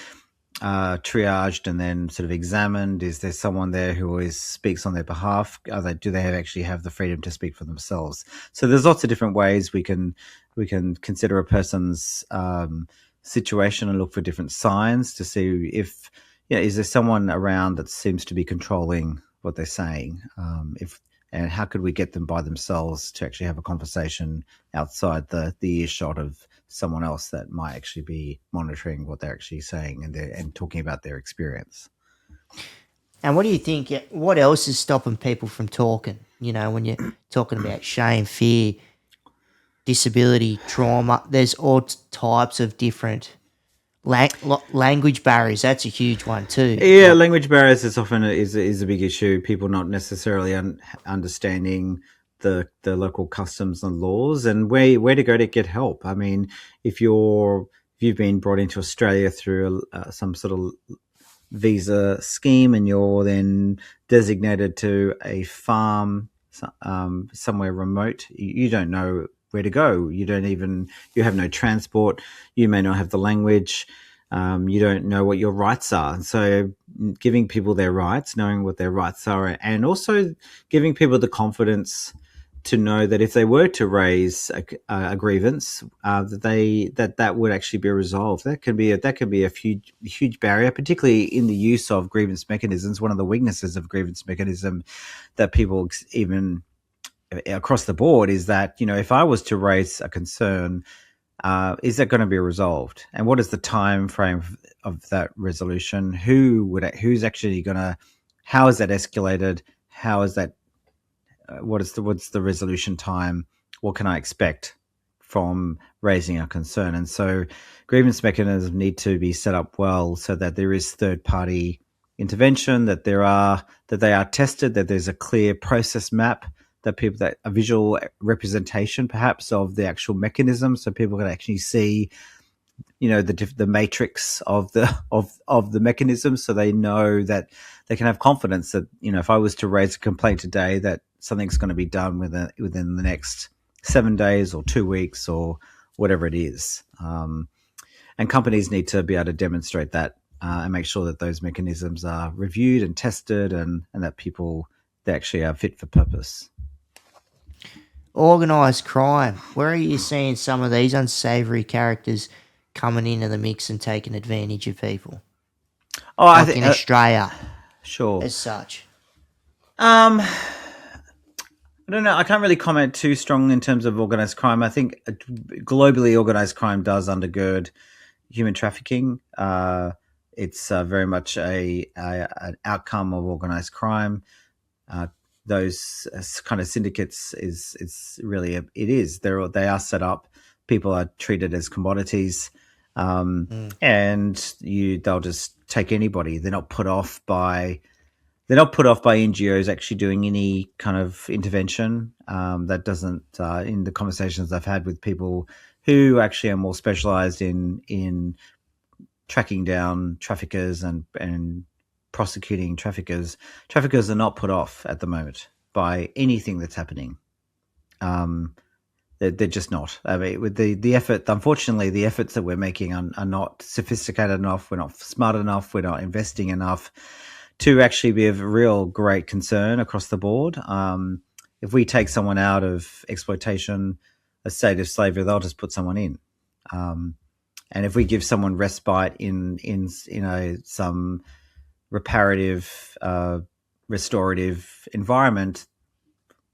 triaged and then sort of examined, is there someone there who speaks on their behalf? Do they actually have the freedom to speak for themselves? So there's lots of different ways we can consider a person's situation and look for different signs to see if is there someone around that seems to be controlling what they're saying. And how could we get them by themselves to actually have a conversation outside the earshot of someone else that might actually be monitoring what they're actually saying and talking about their experience. And what do you think? What else is stopping people from talking? When you're talking about shame, fear, disability, trauma, there's all types of different language barriers. That's a huge one too. Yeah, language barriers is often is a big issue. People not necessarily understanding the local customs and laws, and where to go to get help. I mean, if you've been brought into Australia through some sort of visa scheme, and you're then designated to a farm somewhere remote, you don't know where to go. You have no transport. You may not have the language. You don't know what your rights are. And so giving people their rights, knowing what their rights are, and also giving people the confidence to know that if they were to raise a grievance, that would actually be resolved. That can be a huge barrier, particularly in the use of grievance mechanisms. One of the weaknesses of grievance mechanism that people even across the board is that, if I was to raise a concern, is that going to be resolved? And what is the time frame of that resolution? Who's actually going to? How is that escalated? How is that? What's the resolution time? What can I expect from raising a concern? And so, grievance mechanisms need to be set up well so that there is third party intervention, that they are tested, that there's a clear process map, that a visual representation perhaps of the actual mechanism, so people can actually see, the matrix of the mechanism, so they know that they can have confidence that, if I was to raise a complaint today, that something's going to be done within the next 7 days or 2 weeks or whatever it is. And companies need to be able to demonstrate that and make sure that those mechanisms are reviewed and tested, and that they actually are fit for purpose. Organised crime. Where are you seeing some of these unsavoury characters coming into the mix and taking advantage of people? I think in Australia, sure, as such. I don't know. I can't really comment too strong in terms of organised crime. I think globally, organised crime does undergird human trafficking. It's very much an outcome of organised crime. Those kind of syndicates they are set up. People are treated as commodities, and they'll just take anybody. They're not put off by NGOs actually doing any kind of intervention. That doesn't, in the conversations I've had with people who actually are more specialised in tracking down traffickers and prosecuting traffickers are not put off at the moment by anything that's happening. They're just not. I mean, with the effort, unfortunately, the efforts that we're making are not sophisticated enough. We're not smart enough. We're not investing enough to actually be of real great concern across the board. If we take someone out of exploitation, a state of slavery, they'll just put someone in. And if we give someone respite in some reparative, restorative environment,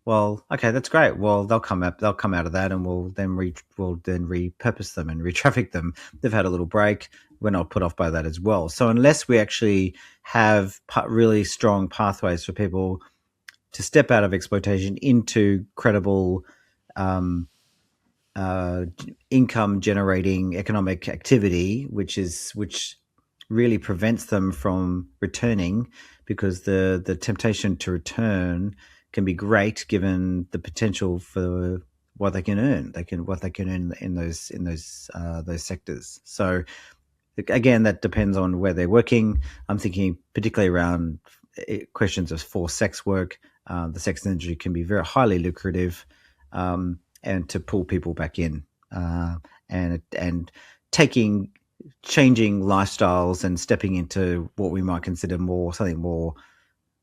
well, okay, that's great. Well, they'll come out of that, and we'll then repurpose them and re-traffic them. They've had a little break. We're not put off by that as well. So unless we actually have really strong pathways for people to step out of exploitation into credible income generating economic activity, which really prevents them from returning, because the temptation to return can be great given the potential for what they can earn. What they can earn in those sectors. So again, that depends on where they're working. I'm thinking particularly around questions of forced sex work. The sex industry can be very highly lucrative, and to pull people back in, and changing lifestyles and stepping into what we might consider something more,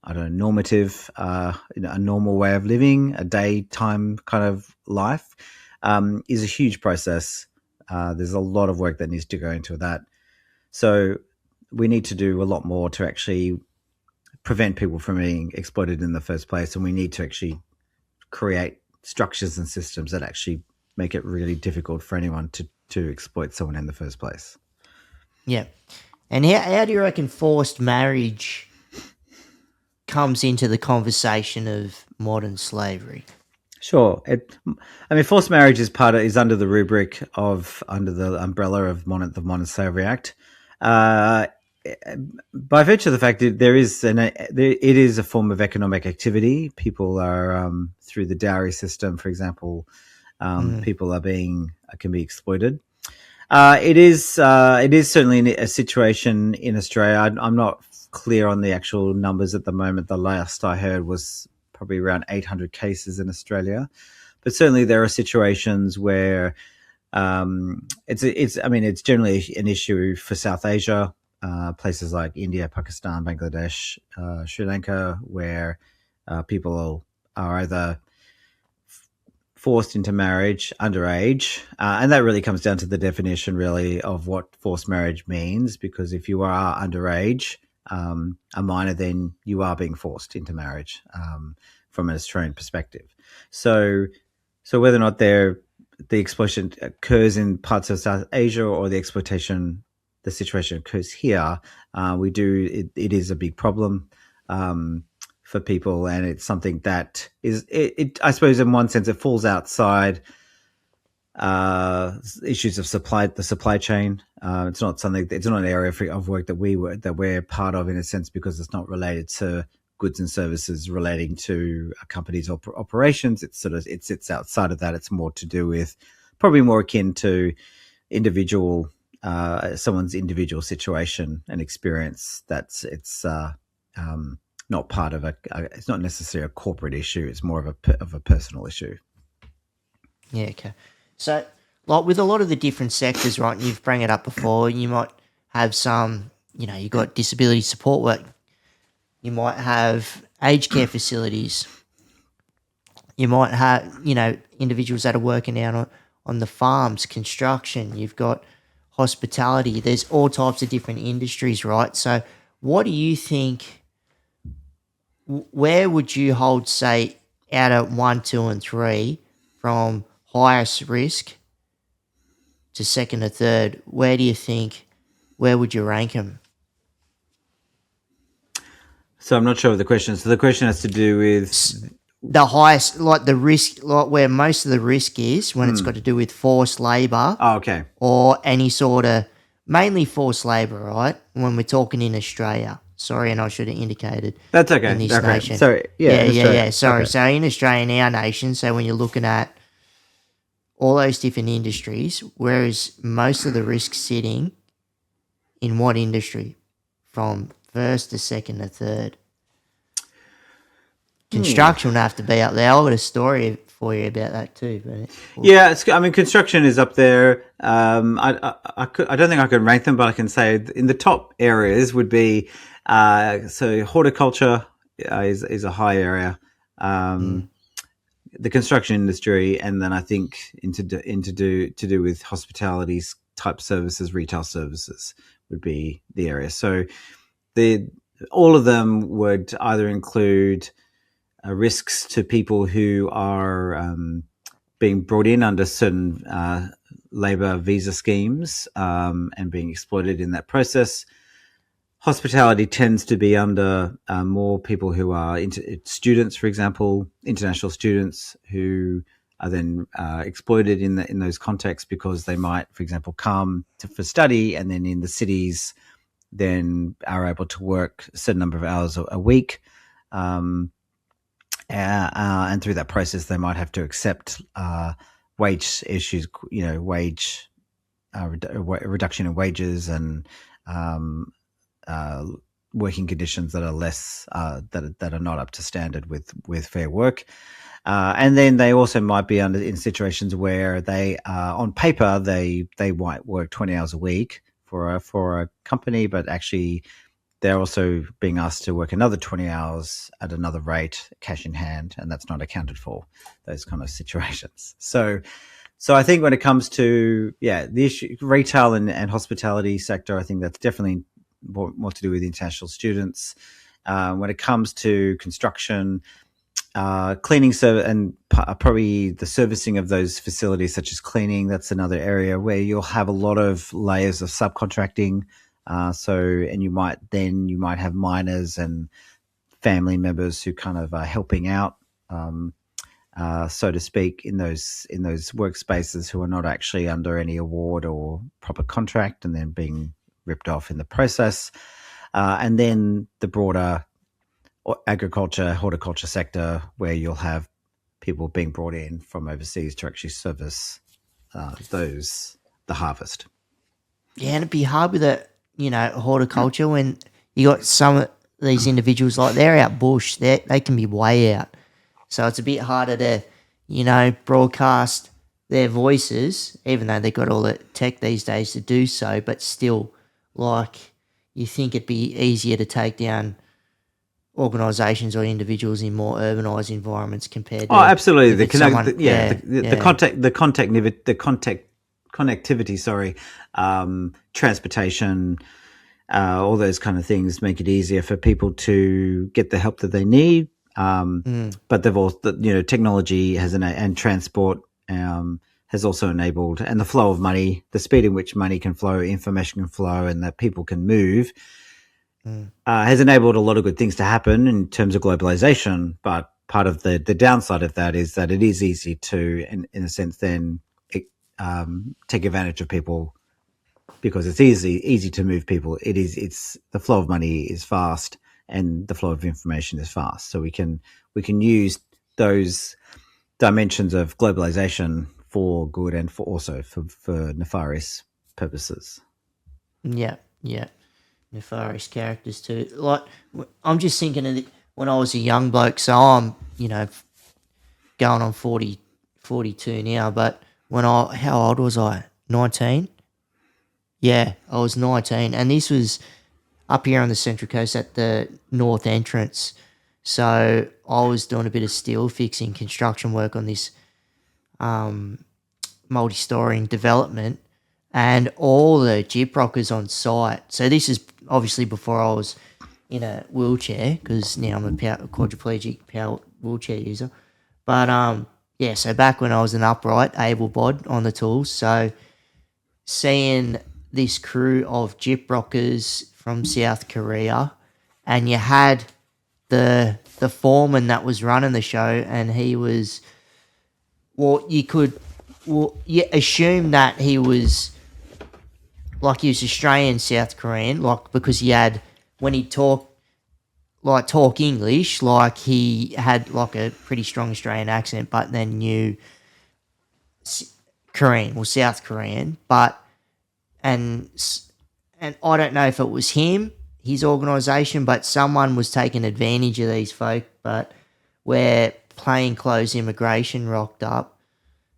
I don't know, normative, a normal way of living, a daytime kind of life, is a huge process. There's a lot of work that needs to go into that. So we need to do a lot more to actually prevent people from being exploited in the first place. And we need to actually create structures and systems that actually make it really difficult for anyone to exploit someone in the first place. Yeah. And how do you reckon forced marriage comes into the conversation of modern slavery? Sure. Forced marriage is under the rubric under the umbrella of the Modern Slavery Act. By virtue of the fact that it is a form of economic activity. People are through the dowry system, for example, people can be exploited. It is certainly a situation in Australia. I'm not clear on the actual numbers at the moment. The last I heard was probably around 800 cases in Australia, but certainly there are situations where it's generally an issue for South Asia, places like India, Pakistan, Bangladesh, Sri Lanka, where people are either forced into marriage underage, and that really comes down to the definition, really, of what forced marriage means. Because if you are underage, a minor, then you are being forced into marriage from an Australian perspective. So whether or not the exploitation occurs in parts of South Asia or the situation occurs here, it is a big problem. For people, and it's something that is, I suppose, in one sense, it falls outside issues of the supply chain. It's not an area of work that we're part of, in a sense, because it's not related to goods and services relating to a company's operations. It sits outside of that. It's more to do with, probably more akin to someone's individual situation and experience. Not part of it's not necessarily a corporate issue. It's more of a personal issue. Yeah, okay. So, like with a lot of the different sectors, right, you've brought it up before, you might have some, you got disability support work. You might have aged care facilities. You might have, individuals that are working out on the farms, construction. You've got hospitality. There's all types of different industries, right? So what do you think, where would you hold, say, out of 1, 2, and 3 from highest risk to second or third? Where would you rank them? So I'm not sure of the question. So the question has to do with the highest, like the risk, like where most of the risk is when it's got to do with forced labour. Oh, okay. Or any sort of, mainly forced labour, right? When we're talking in Australia. Sorry, and I should have indicated. That's okay. In this okay. nation. Sorry. Yeah. Sorry. Okay. So in Australia, in our nation, so when you're looking at all those different industries, whereas most of the risk sitting in what industry? From first to second to third. Construction would have to be up there. I've got a story for you about that too. But yeah, construction is up there. I don't think I can rank them, but I can say in the top areas would be so horticulture is a high area. The construction industry, and then I think to do with hospitality type services, retail services would be the area. So all of them would either include risks to people who are being brought in under certain labour visa schemes and being exploited in that process. Hospitality tends to be under more people who are students, for example, international students who are then exploited in those contexts because they might, for example, come for study and then in the cities then are able to work a certain number of hours a week. And through that process, they might have to accept wage issues, reduction in wages and working conditions that are less that are not up to standard with fair work. And then they also might be in situations where they on paper they might work 20 hours a week for a company, but actually they're also being asked to work another 20 hours at another rate, cash in hand, and that's not accounted for, those kind of situations. So I think when it comes to, the issue, retail and hospitality sector, I think that's definitely more to do with international students. When it comes to construction, cleaning service, and probably the servicing of those facilities, such as cleaning, that's another area where you'll have a lot of layers of subcontracting. You might have minors and family members who kind of are helping out, so to speak, in those workspaces who are not actually under any award or proper contract, and then being ripped off in the process. And then the broader agriculture, horticulture sector, where you'll have people being brought in from overseas to actually service the harvest. Yeah, and it'd be hard with horticulture when you got some of these individuals, like they're out bush, they can be way out. So it's a bit harder to, broadcast their voices, even though they've got all the tech these days to do so, but still, like, you think it'd be easier to take down organisations or individuals in more urbanised environments compared Oh, to absolutely. if The it's connect, someone. the, yeah, the contact connectivity. Sorry, transportation, all those kind of things make it easier for people to get the help that they need. But they've also, technology has and transport has also enabled, and the flow of money, the speed in which money can flow, information can flow, and that people can move, has enabled a lot of good things to happen in terms of globalization. But part of the downside of that is that it is easy to, in a sense, then take advantage of people because it's easy to move people. It's the flow of money is fast and the flow of information is fast. So we can use those dimensions of globalization for good and for also for nefarious purposes. Yeah, yeah. Nefarious characters too. Like, I'm just thinking of when I was a young bloke, so I'm, going on 40, 42 now, but how old was I? 19? Yeah, I was 19. And this was up here on the Central Coast at the North Entrance. So I was doing a bit of steel fixing, construction work on this multi-story development, and all the jip rockers on site. So this is obviously before I was in a wheelchair, because now I'm a quadriplegic power wheelchair user. But yeah, so back when I was an upright, able bod on the tools, so seeing this crew of jip rockers from South Korea, and you had the foreman that was running the show, and he was, well, you assume that he was Australian, South Korean, like, because he had, when he talk English, like he had like a pretty strong Australian accent, but then knew Korean or South Korean, but and I don't know if it was him, his organisation, but someone was taking advantage of these folk. But where plainclothes immigration rocked up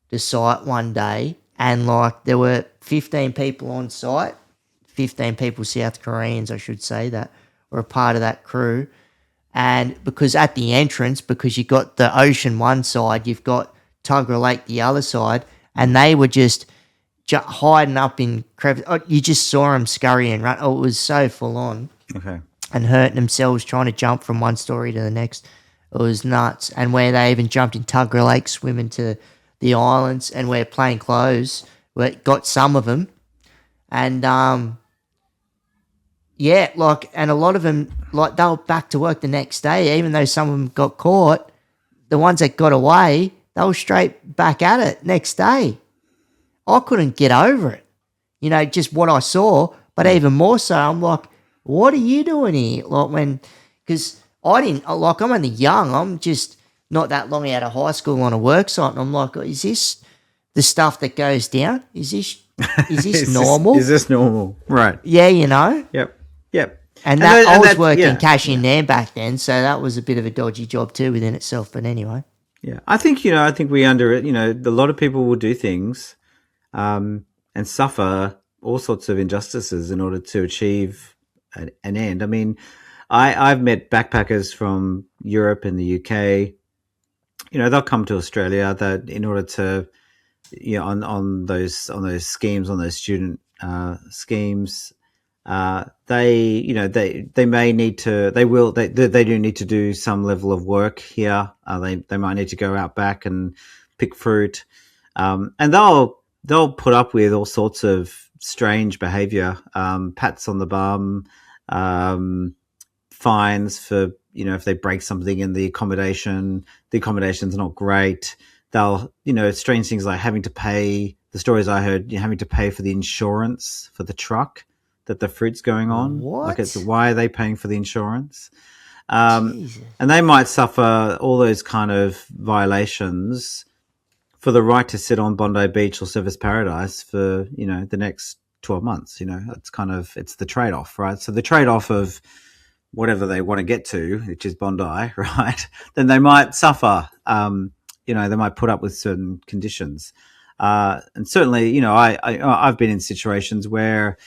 the site one day, and like there were 15 people on site, 15 people, South Koreans, I should say, that were a part of that crew. And because at the entrance, because you got the ocean one side, you've got Tuggerah Lake the other side, and they were just hiding up in crevices. Oh, you just saw them scurry and run. Oh, it was so full on. Okay. And hurting themselves trying to jump from one story to the next. It was nuts. And where they even jumped in Tuggerah Lake, swimming to the islands, and we're playing clothes. We got some of them. And yeah, like, and a lot of them, like, they were back to work the next day, even though some of them got caught. The ones that got away, they were straight back at it next day. I couldn't get over it, just what I saw. But even more so, I'm like, what are you doing here? Like, because I didn't, like, I'm only young. I'm just not that long out of high school on a work site. And I'm like, is this the stuff that goes down? Is this normal? Is this normal? Right. Yeah, Yep. And I was working cash in there back then, so that was a bit of a dodgy job too within itself. But anyway. Yeah. I think we a lot of people will do things and suffer all sorts of injustices in order to achieve an end. I mean, I've met backpackers from Europe and the UK. They'll come to Australia that in order to, on those schemes, on those student schemes, they may need to, they do need to do some level of work here. They might need to go out back and pick fruit, and they'll put up with all sorts of strange behaviour, pats on the bum, fines for, if they break something in the accommodation's not great. They'll, strange things like having to pay, the stories I heard, having to pay for the insurance for the truck that the fruit's going on. What? Like, why are they paying for the insurance? And they might suffer all those kind of violations for the right to sit on Bondi Beach or Surfers Paradise for, the next 12 months. It's the trade-off, right? So the trade-off of whatever they want to get to, which is Bondi, right? Then they might suffer. They might put up with certain conditions. And certainly, I've been in situations where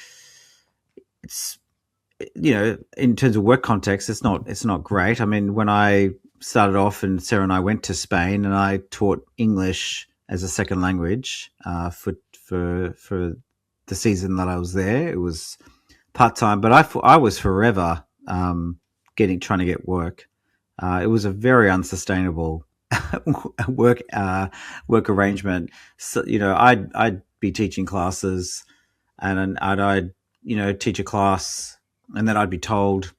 in terms of work context, it's not great. I mean, when I started off, and Sarah and I went to Spain, and I taught English as a second language for the season that I was there. It was part time, but I was forever trying to get work. It was a very unsustainable work work arrangement. So I'd be teaching classes, and I'd teach a class, and then I'd be told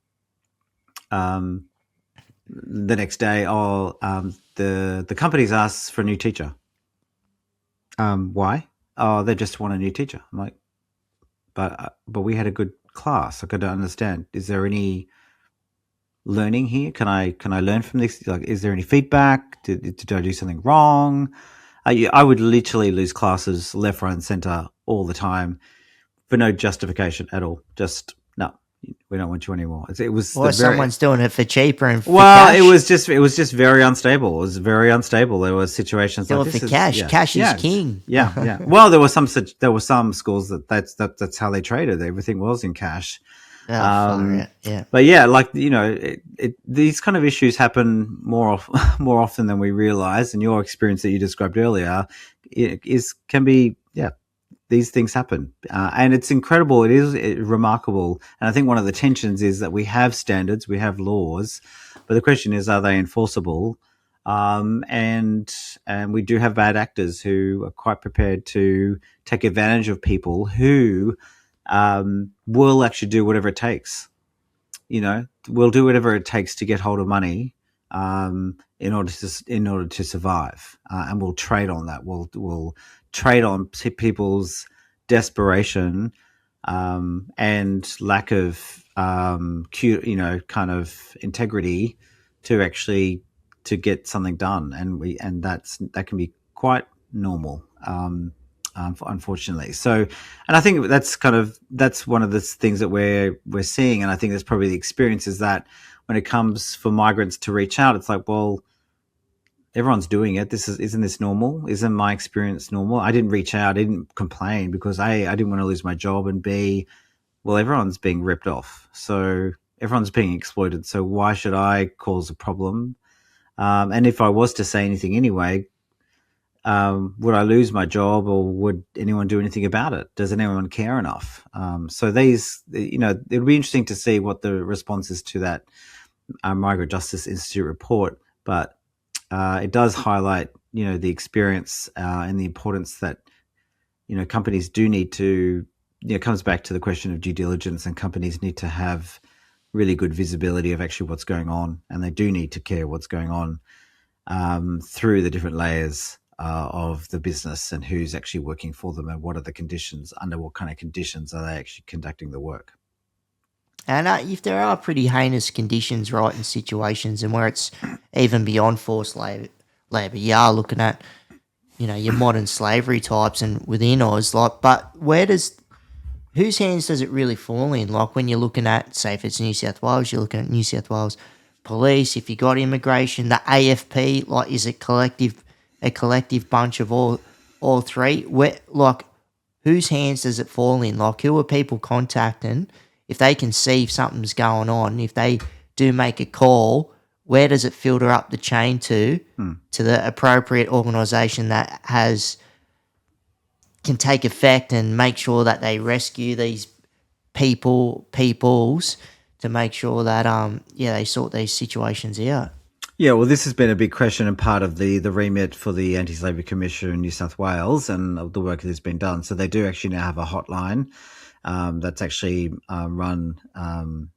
the next day, the company's asked for a new teacher. Why? Oh, they just want a new teacher. I'm like, but we had a good class. I don't understand. Is there any learning here? Can I learn from this? Like, is there any feedback? Did I do something wrong? I would literally lose classes left, right, and center all the time for no justification at all. Just no, we don't want you anymore. It was someone's doing it for cheaper and for cash. Cash. It was just very unstable. It was very unstable. There were situations like this. For cash. Cash is king. Yeah. Well, there were some schools that's how they traded. Everything was in cash. Yeah. But yeah, like these kind of issues happen more often than we realize. And your experience that you described earlier can be these things happen, and it's incredible. It is remarkable, and I think one of the tensions is that we have standards, we have laws, but the question is, are they enforceable? And we do have bad actors who are quite prepared to take advantage of people who will actually do whatever it takes. We'll do whatever it takes to get hold of money in order to survive, and we'll trade on that. We'll trade on people's desperation and lack of kind of integrity to get something done, and that can be quite normal. Unfortunately. So, and I think that's one of the things that we're seeing. And I think that's probably the experience is that when it comes for migrants to reach out, it's like, well, everyone's doing it. Isn't this normal? Isn't my experience normal? I didn't reach out. I didn't complain because A, I didn't want to lose my job, and B, well, everyone's being ripped off. So everyone's being exploited. So why should I cause a problem? And if I was to say anything anyway, would I lose my job, or would anyone do anything about it? Does anyone care enough? So it'll be interesting to see what the response is to that Migrant Justice Institute report. But it does highlight, the experience and the importance that, companies do need to, it comes back to the question of due diligence, and companies need to have really good visibility of actually what's going on, and they do need to care what's going on through the different layers of the business, and who's actually working for them, and what are the conditions, under what kind of conditions are they actually conducting the work. And if there are pretty heinous conditions, right, in situations and where it's even beyond forced labour, you are looking at, your modern slavery types and within Oz, but whose hands does it really fall in? Like when you're looking at, say if it's New South Wales, you're looking at New South Wales police, if you got immigration, the AFP, like is it a collective bunch of all three? Whose hands does it fall in? Like, who are people contacting if they can see if something's going on? If they do make a call, where does it filter up the chain to the appropriate organisation that can take effect and make sure that they rescue these peoples to make sure that they sort these situations out? Yeah, well, this has been a big question and part of the remit for the Anti-Slavery Commission in New South Wales and the work that has been done. So they do actually now have a hotline that's actually run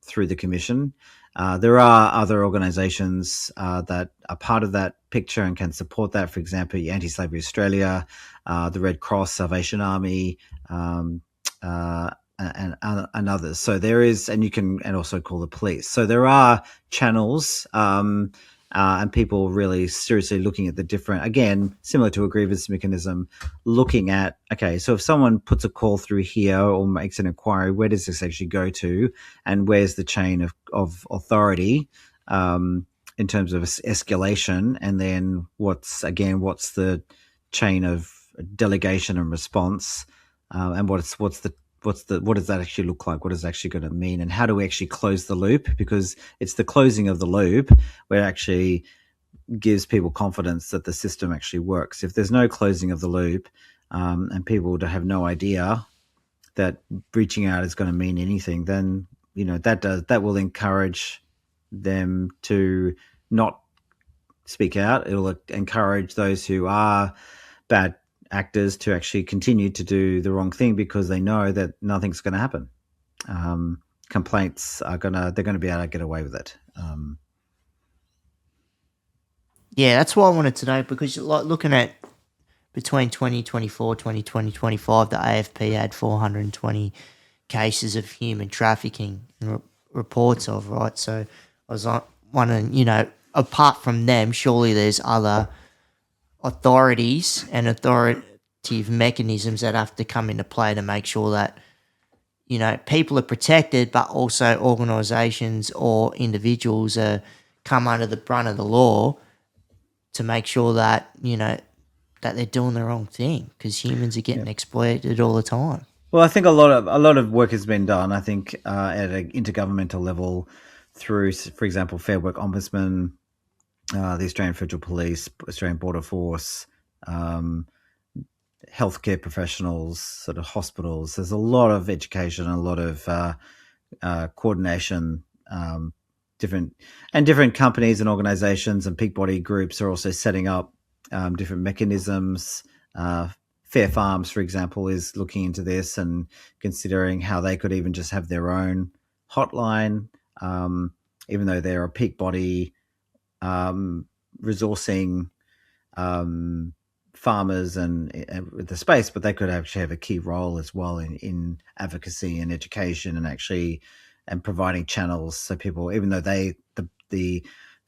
through the Commission. There are other organisations that are part of that picture and can support that. For example, Anti-Slavery Australia, the Red Cross, Salvation Army, and others. So there is, and you can, and also call the police. So there are channels, and people really seriously looking at the different, again, similar to a grievance mechanism, looking at, okay, so if someone puts a call through here or makes an inquiry, where does this actually go to, and where's the chain of authority in terms of escalation, and then what's the chain of delegation and response, and what's the what does that actually look like? What is it actually going to mean? And how do we actually close the loop? Because it's the closing of the loop where it actually gives people confidence that the system actually works. If there's no closing of the loop, and people have no idea that reaching out is going to mean anything, then that will encourage them to not speak out. It'll encourage those who are bad actors to actually continue to do the wrong thing because they know that nothing's going to happen. Complaints they're going to be able to get away with it. Yeah, that's what I wanted to know, because like looking at between 2024, 2025, the AFP had 420 cases of human trafficking reports of, right? So I was like wondering, apart from them, surely there's other authorities and authoritative mechanisms that have to come into play to make sure that, people are protected, but also organisations or individuals come under the brunt of the law to make sure that, that they're doing the wrong thing, because humans are getting exploited all the time. Well, I think a lot of work has been done. I think at an intergovernmental level, through, for example, Fair Work Ombudsman, the Australian Federal Police, Australian Border Force, healthcare professionals, sort of hospitals. There's a lot of education, a lot of coordination. Different companies and organisations and peak body groups are also setting up different mechanisms. Fair Farms, for example, is looking into this and considering how they could even just have their own hotline, even though they're a peak body resourcing farmers and the space, but they could actually have a key role as well in advocacy and education and providing channels so people, even though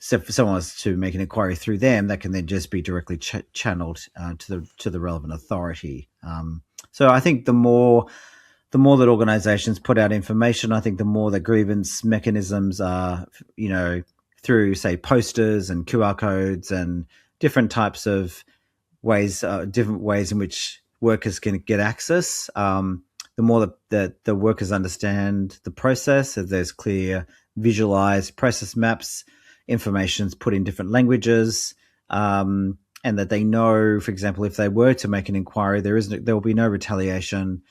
so if someone was to make an inquiry through them, that can then just be directly channeled to the relevant authority. So I think the more that organisations put out information, I think the more the grievance mechanisms are, through, say, posters and QR codes and different types of ways, different ways in which workers can get access. The more that the workers understand the process, that there's clear visualized process maps, information's put in different languages, and that they know, for example, if they were to make an inquiry, there will be no retaliation,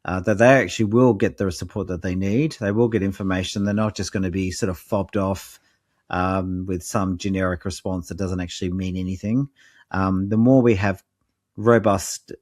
that they actually will get the support that they need. They will get information. They're not just going to be sort of fobbed off with some generic response that doesn't actually mean anything. The more we have robust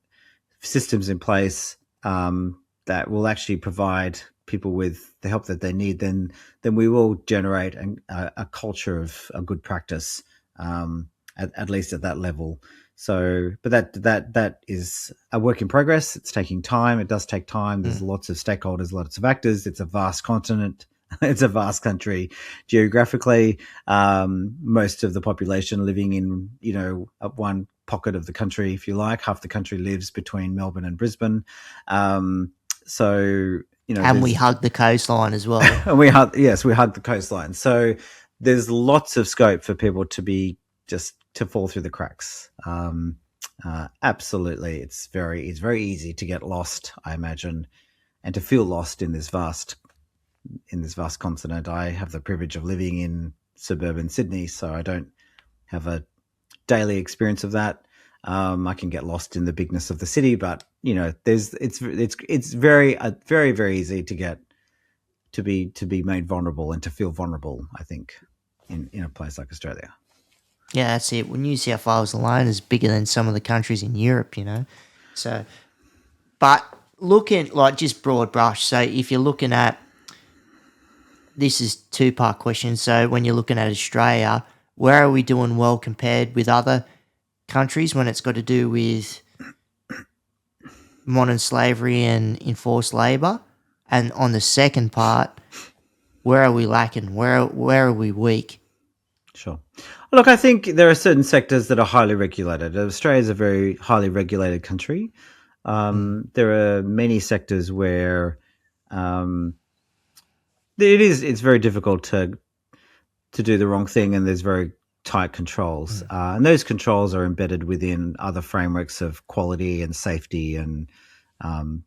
systems in place that will actually provide people with the help that they need, then we will generate a culture of a good practice, at least at that level. So, but that is a work in progress. It's taking time. It does take time. There's lots of stakeholders, lots of actors. It's a vast continent. It's a vast country geographically. Most of the population living in, one pocket of the country, if you like. Half the country lives between Melbourne and Brisbane. So, and we hug the coastline as well. And we hug the coastline. So there's lots of scope for people to fall through the cracks. Absolutely, it's very easy to get lost, I imagine, and to feel lost in this vast continent. I have the privilege of living in suburban Sydney, so I don't have a daily experience of that. I can get lost in the bigness of the city, but it's very very easy to be made vulnerable and to feel vulnerable, I think, in a place like Australia. Yeah, that's it. Well, New South Wales alone is bigger than some of the countries in Europe, So, but looking like just broad brush. So if you're looking at, this is 2-part question. So when you're looking at Australia, where are we doing well compared with other countries when it's got to do with modern slavery and enforced labour? And on the second part, where are we lacking? Where are we weak? Sure. Look, I think there are certain sectors that are highly regulated. Australia is a very highly regulated country. There are many sectors where it's very difficult to do the wrong thing, and there's very tight controls. And those controls are embedded within other frameworks of quality and safety and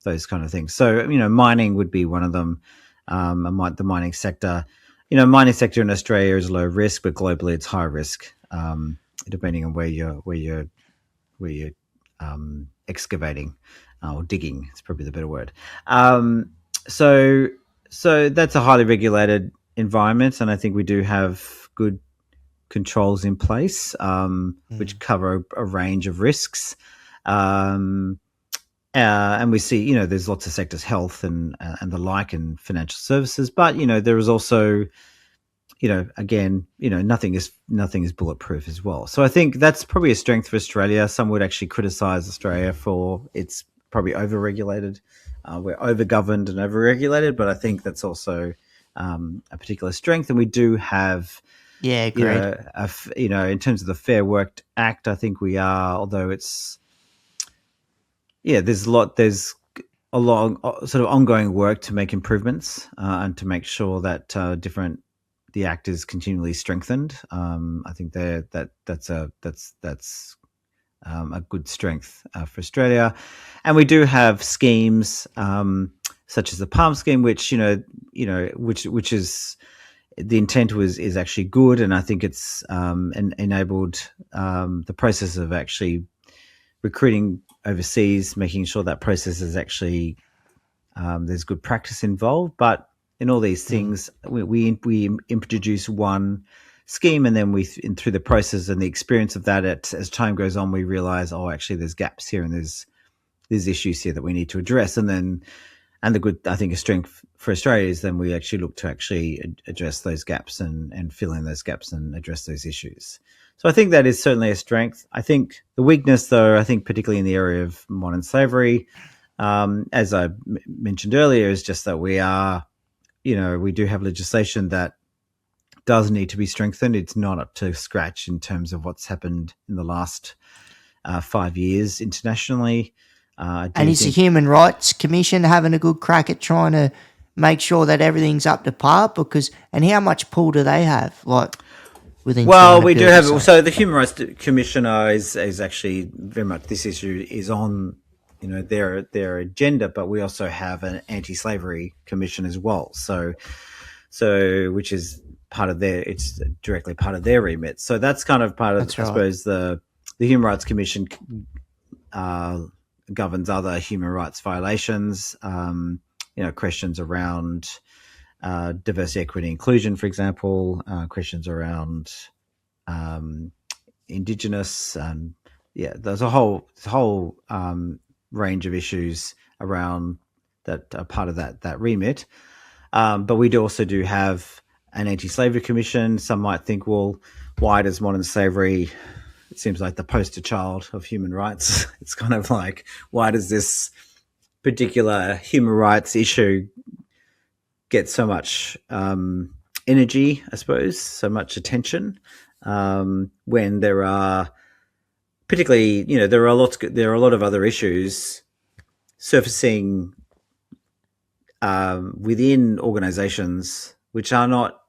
those kind of things. So, mining would be one of them. The mining sector, mining sector in Australia is low risk, but globally it's high risk, depending on where you're excavating or digging. It's probably the better word. So that's a highly regulated environment, and I think we do have good controls in place, which cover a range of risks. And we see, there's lots of sectors, health and the like, and financial services. But there is also, again, nothing is bulletproof as well. So I think that's probably a strength for Australia. Some would actually criticise Australia for its probably over-regulated. We're over-governed and over-regulated, but I think that's also a particular strength. And we do have, agreed. in terms of the Fair Work Act, I think we are, although it's, there's a lot sort of ongoing work to make improvements and to make sure that the act is continually strengthened. I think that's a good strength for Australia, and we do have schemes such as the Palm scheme, which which is, the intent is actually good, and I think it's enabled the process of actually recruiting overseas, making sure that process is actually there's good practice involved. But in all these things, we introduce one scheme, and then through the process and the experience of that, as time goes on, we realize, actually there's gaps here and there's issues here that we need to address. And the good, I think, a strength for Australia is then we actually look to actually address those gaps and fill in those gaps and address those issues. So I think that is certainly a strength. I think the weakness, though, I think particularly in the area of modern slavery, as I mentioned earlier, is just that we do have legislation that does need to be strengthened. It's not up to scratch in terms of what's happened in the last 5 years internationally. And is the Human Rights Commission having a good crack at trying to make sure that everything's up to par? And how much pull do they have? We do have. So the Human Rights Commissioner is actually very much, this issue is on their agenda, but we also have an anti-slavery commission as well. So which is it's directly part of their remit. So that's kind of part of, I suppose, the Human Rights Commission governs other human rights violations. Questions around diversity, equity, inclusion, for example, questions around Indigenous, there's a whole range of issues around that are part of that remit. But we also do have an anti-slavery commission. Some might think, well, why does modern slavery? It seems like the poster child of human rights. It's kind of like, why does this particular human rights issue get so much energy, I suppose, so much attention, when there are, particularly, there are a lot of other issues surfacing within organisations which are not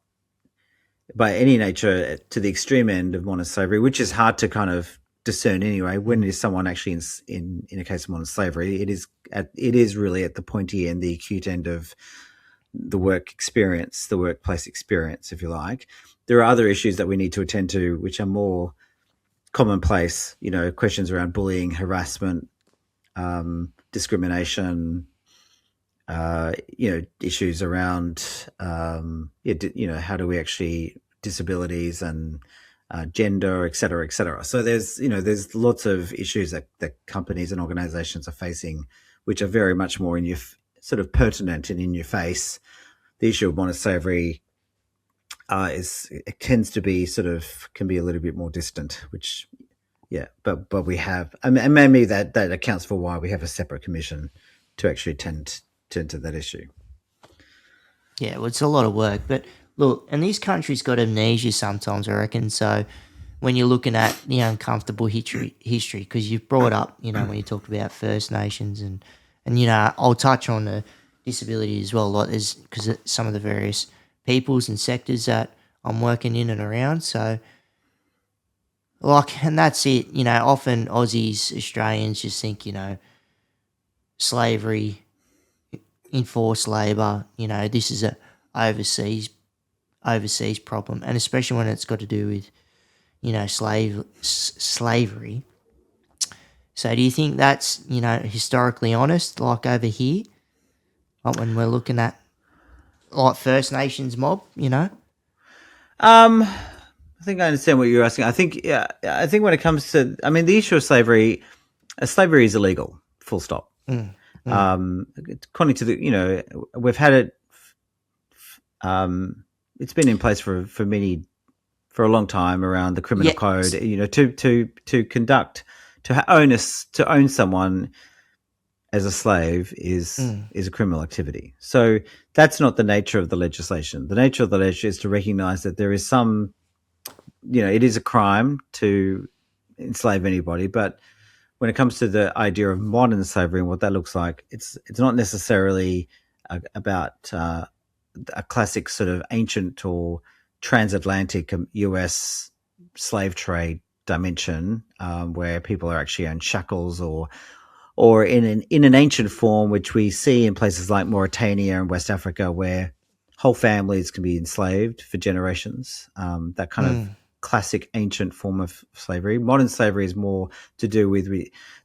by any nature to the extreme end of modern slavery, which is hard to kind of discern anyway. When is someone actually in a case of modern slavery? It is really at the pointy end, the acute end of the work experience, the workplace experience, if you like. There are other issues that we need to attend to, which are more commonplace. Questions around bullying, harassment, discrimination. Issues around, how do we actually, disabilities and gender, et cetera, et cetera. So there's lots of issues that companies and organizations are facing, which are very much more in your sort of pertinent and in your face. The issue of modern slavery it tends to be can be a little bit more distant, which, but we have, and maybe that accounts for why we have a separate commission to actually tend to that issue. Yeah, well, it's a lot of work. But look, and these countries got amnesia sometimes, I reckon. So when you're looking at the uncomfortable history, because you've brought up, when you talked about First Nations and I'll touch on the disability as well a lot, is because some of the various peoples and sectors that I'm working in and around. So, and that's it. Often Aussies, Australians just think, slavery, enforced labour. This is a overseas problem, and especially when it's got to do with slavery. So do you think that's historically honest, like over here, like when we're looking at like First Nations mob? I think I understand what you're asking. I think when it comes to, the issue of slavery is illegal. Full stop. According to we've had it. It's been in place for a long time around the criminal code. To own someone as a slave is a criminal activity. So that's not the nature of the legislation. The nature of the legislation is to recognise that there is some, it is a crime to enslave anybody, but when it comes to the idea of modern slavery and what that looks like, it's not necessarily about a classic sort of ancient or transatlantic US slave trade dimension, where people are actually on shackles or in an ancient form, which we see in places like Mauritania and West Africa, where whole families can be enslaved for generations. That kind of classic ancient form of slavery. Modern slavery is more to do with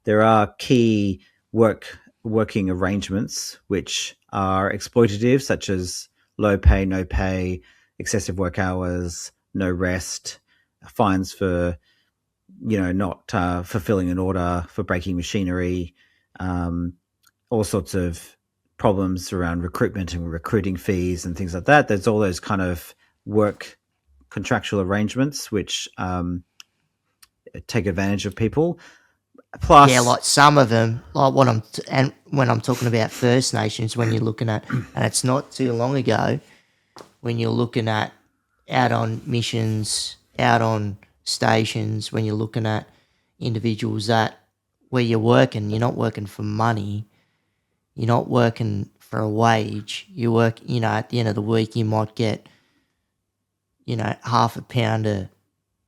there are key working arrangements which are exploitative, such as low pay, no pay, excessive work hours, no rest, fines for not fulfilling an order, for breaking machinery, all sorts of problems around recruitment and recruiting fees and things like that. There's all those kind of work contractual arrangements which take advantage of people. Plus, like some of them, like when I'm talking about First Nations, when you're looking at, and it's not too long ago, when you're looking at out on missions, out on stations, when you're looking at individuals that where you're not working for money, you're not working for a wage. You work, at the end of the week, you might get, half a pound of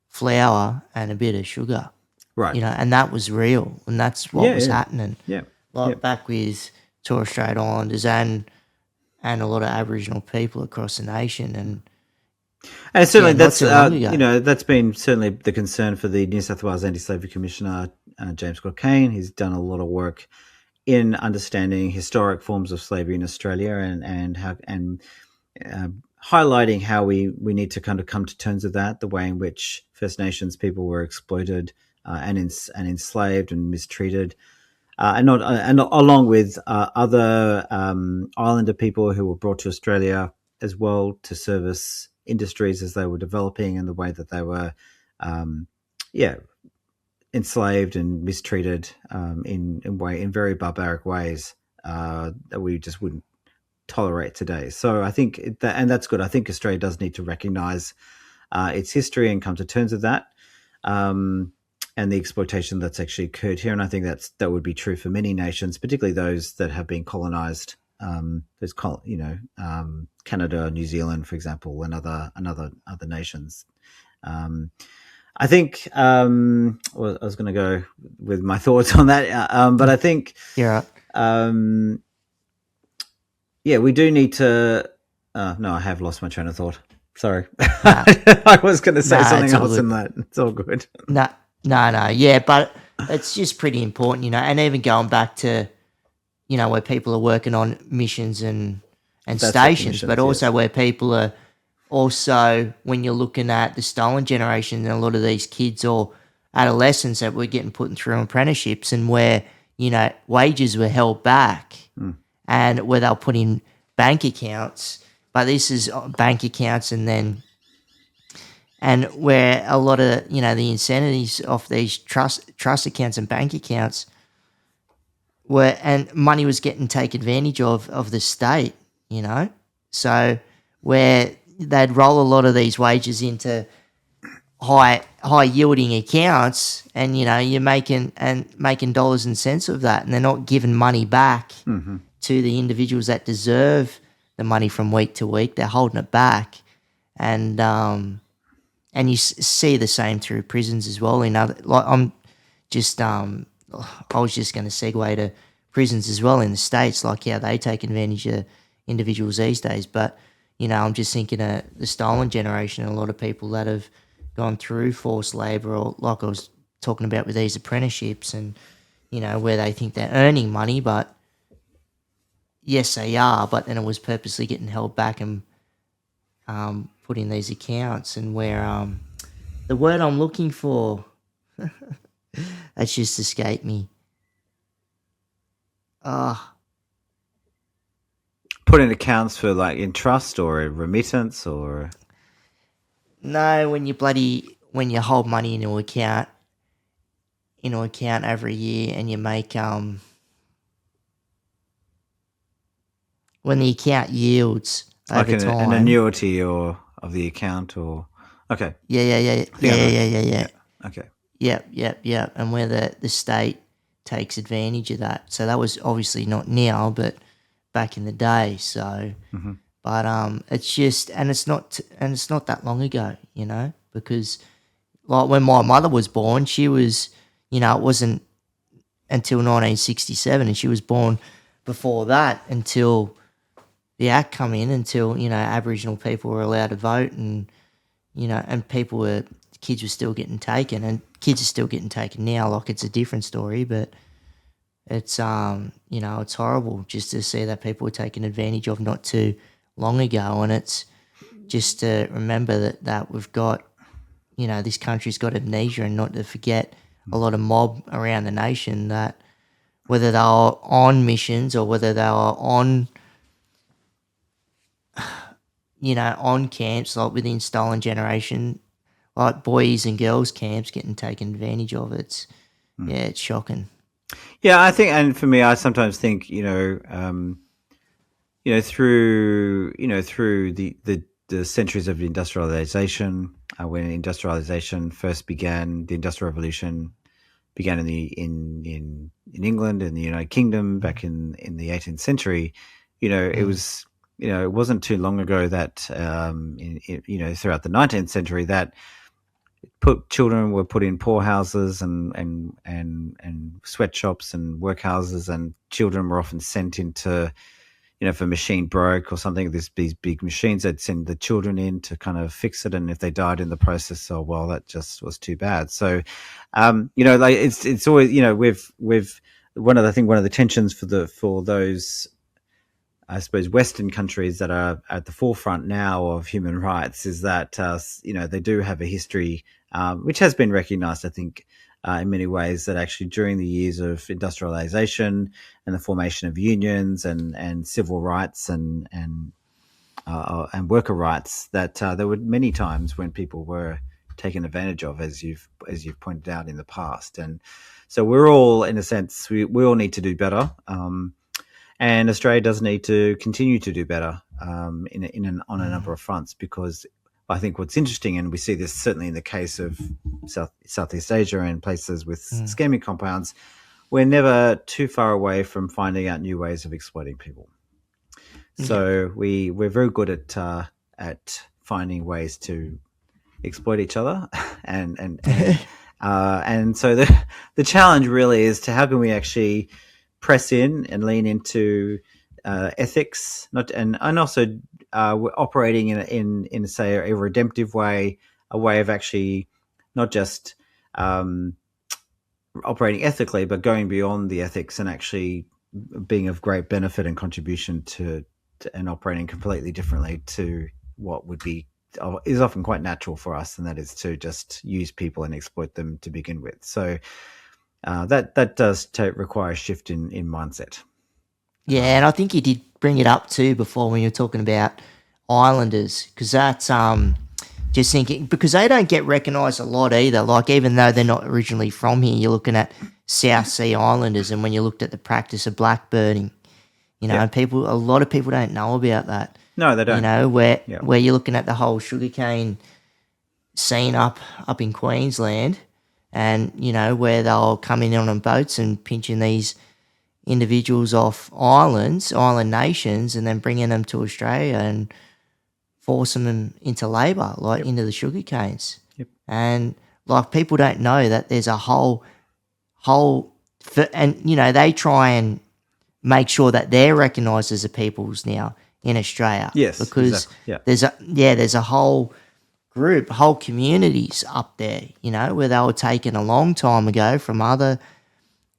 flour and a bit of sugar. right. And that was real, and that's what was happening. Yeah. Back with Torres Strait Islanders and a lot of Aboriginal people across the nation, and certainly that's been certainly the concern for the New South Wales Anti-Slavery Commissioner, James Cockayne. He's done a lot of work in understanding historic forms of slavery in Australia and how highlighting how we need to kind of come to terms with that, the way in which First Nations people were exploited and enslaved and mistreated, and along with other Islander people who were brought to Australia as well to service industries as they were developing, and the way that they were, enslaved and mistreated in very barbaric ways that we just wouldn't tolerate today. So I think and that's good. I think Australia does need to recognise its history and come to terms with that, and the exploitation that's actually occurred here. And I think that would be true for many nations, particularly those that have been colonised. Canada, New Zealand, for example, and other nations. I think I was going to go with my thoughts on that, but I think we do need to. No, I have lost my train of thought. Sorry, I was going to say something else in that. It's all good. No, yeah, but it's just pretty important, and even going back to, where people are working on missions and stations, but also where people are also, when you're looking at the stolen generation, and a lot of these kids or adolescents that were getting put through apprenticeships, and where, wages were held back and where they'll put in bank accounts, but this is bank accounts and where a lot of, the incentives of these trust accounts and bank accounts and money was getting taken advantage of the state, so where they'd roll a lot of these wages into high yielding accounts, and you're making dollars and cents of that, and they're not giving money back to the individuals that deserve the money from week to week. They're holding it back, and you see the same through prisons as well. I was just going to segue to prisons as well in the States, like how they take advantage of individuals these days. But, I'm just thinking of the stolen generation, a lot of people that have gone through forced labour, or like I was talking about with these apprenticeships, and, where they think they're earning money, but yes, they are, but then it was purposely getting held back and put in these accounts, and where the word I'm looking for, that's just escaped me. Put in accounts for like in trust or a remittance or... No, when you hold money into account every year, and you make when the account yields like over time. an annuity or of the account, or... Okay. Yeah. Okay. Yep. And where the state takes advantage of that. So that was obviously not now, but back in the day. So, but it's just, and it's not that long ago, because like when my mother was born, she was, it wasn't until 1967, and she was born before that, until the Act come in, until Aboriginal people were allowed to vote, and and kids were still getting taken, and kids are still getting taken now. Like, it's a different story, but it's it's horrible just to see that people were taken advantage of not too long ago, and it's just to remember that we've got, this country's got amnesia, and not to forget a lot of mob around the nation that, whether they are on missions or whether they are on on camps, like within stolen generation, like boys and girls camps getting taken advantage of. It's it's shocking. Yeah, I think, and for me, I sometimes think, through the centuries of industrialization, when industrialization first began, the Industrial Revolution began in England and the United Kingdom back in the 18th century. It was, it wasn't too long ago that throughout the 19th century that children were put in poorhouses and sweatshops and workhouses, and children were often sent into, if a machine broke or something, these big machines, they'd send the children in to kind of fix it, and if they died in the process, oh well, that just was too bad. So, like it's always, we've one of the tensions for those, I suppose, Western countries that are at the forefront now of human rights is that, they do have a history, which has been recognised, I think, in many ways, that actually during the years of industrialization and the formation of unions and civil rights and worker rights, that there were many times when people were taken advantage of, as you've pointed out in the past. And so we're all, in a sense, we all need to do better. And Australia does need to continue to do better on a number of fronts, because I think what's interesting, and we see this certainly in the case of Southeast Asia and places with scamming compounds, we're never too far away from finding out new ways of exploiting people. So we're very good at finding ways to exploit each other, and so the challenge really is to how can we actually press in and lean into ethics, and also we're operating in say a redemptive way, a way of actually not just operating ethically, but going beyond the ethics and actually being of great benefit and contribution to and operating completely differently to what would be is often quite natural for us, and that is to just use people and exploit them to begin with. So that does require a shift in mindset. Yeah, and I think you did bring it up too before when you were talking about islanders, because that's just thinking, because they don't get recognised a lot either. Like, even though they're not originally from here, you're looking at South Sea Islanders, and when you looked at the practice of blackbirding, and a lot of people don't know about that. No, they don't. Where you're looking at the whole sugarcane scene up in Queensland, and where they'll come in on boats and pinching these individuals off island nations, and then bringing them to Australia and forcing them into labour, like into the sugar canes. And like, people don't know that there's a whole and they try and make sure that they're recognised as a peoples now in Australia. Yes, because exactly. there's a whole group, whole communities up there, where they were taken a long time ago from other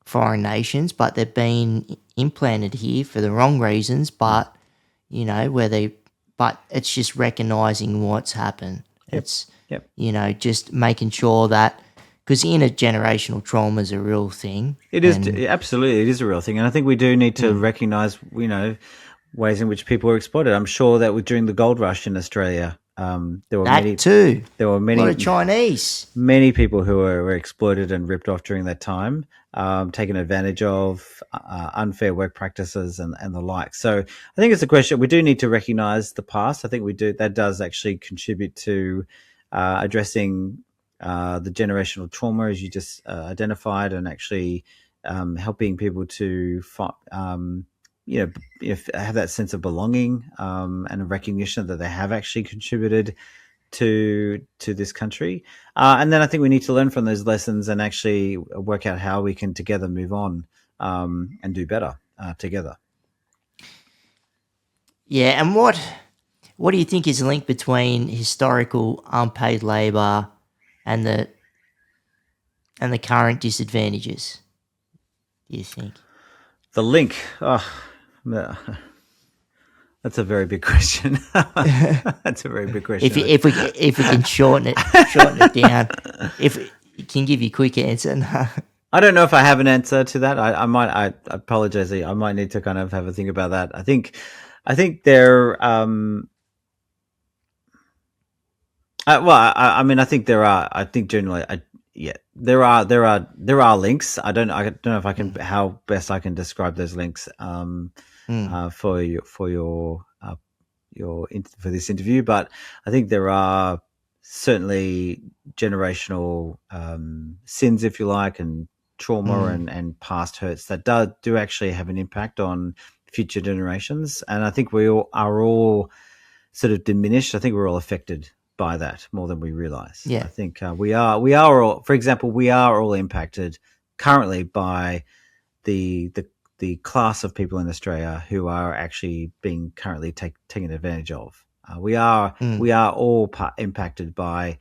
foreign nations, but they've been implanted here for the wrong reasons. But but it's just recognizing what's happened. Yep. It's Yep. just making sure that, because intergenerational trauma is a real thing. It is absolutely, it is a real thing, and I think we do need to recognise, ways in which people were exploited. I'm sure that during the gold rush in Australia, there were That many. too. There were A lot of Chinese. many people who were exploited and ripped off during that time, taken advantage of, unfair work practices and the like. So I think it's a question. We do need to recognise the past. I think we do. That does actually contribute to addressing the generational trauma, as you just identified, and actually helping people to have that sense of belonging, and a recognition that they have actually contributed to this country. And then I think we need to learn from those lessons and actually work out how we can together move on, and do better together. Yeah, and what do you think is the link between historical unpaid labour and the current disadvantages? Do you think? The link. Oh, that's a very big question. That's a very big question. If we can shorten it down, if it can give you a quick answer. I don't know if I have an answer to that. I apologize. I might need to kind of have a think about that. I think there. I think there are. I think generally, there are links. I don't know if I can how best I can describe those links for this interview, but I think there are certainly generational sins, if you like, and trauma and past hurts that do actually have an impact on future generations. And I think we are all sort of diminished. I think we're all affected by that more than we realize. Yeah. I think we are all, for example, we are all impacted currently by the class of people in Australia who are actually being currently taken advantage of. We are all impacted by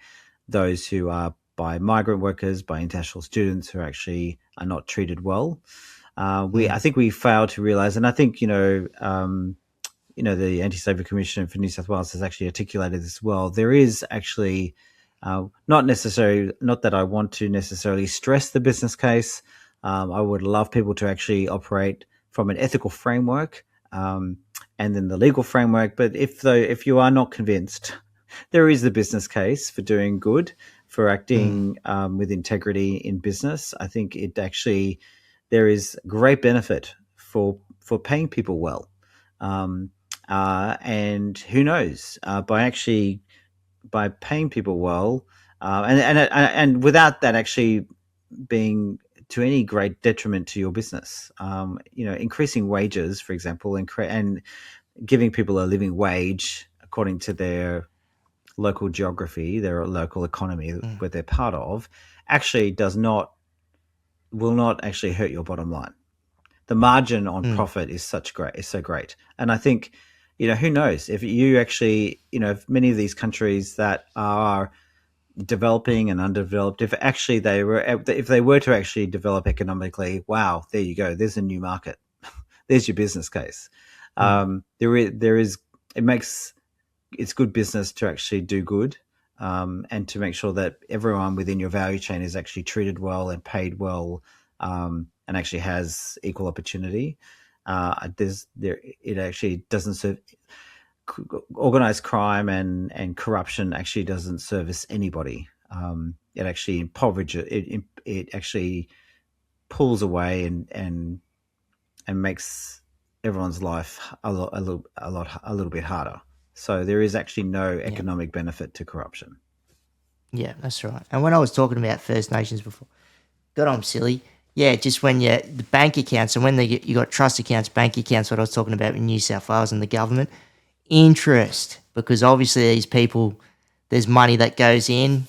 those who are by migrant workers, by international students who actually are not treated well. I think we fail to realize, and I think the Anti-Slavery Commission for New South Wales has actually articulated this well. There is actually not that I want to necessarily stress the business case. I would love people to actually operate from an ethical framework, and then the legal framework. But if you are not convinced, there is the business case for doing good, for acting with integrity in business. I think there is great benefit for paying people well. And who knows, by paying people well, and without that actually being to any great detriment to your business, increasing wages, for example, and giving people a living wage according to their local geography, their local economy, where they're part of, actually will not actually hurt your bottom line. The margin on profit is so great. And I think, who knows if you actually, if many of these countries that are developing and undeveloped, if they were to actually develop economically, wow, there you go. There's a new market. There's your business case. It's good business to actually do good, and to make sure that everyone within your value chain is actually treated well and paid well, and actually has equal opportunity. It actually doesn't serve organized crime and corruption. Actually, doesn't service anybody. It actually impoverishes. It actually pulls away and makes everyone's life a little bit harder. So there is actually no economic benefit to corruption. Yeah, that's right. And when I was talking about First Nations before, God, I'm silly. Yeah, just when the bank accounts, and when you got trust accounts, bank accounts, what I was talking about in New South Wales and the government, interest, because obviously these people, there's money that goes in,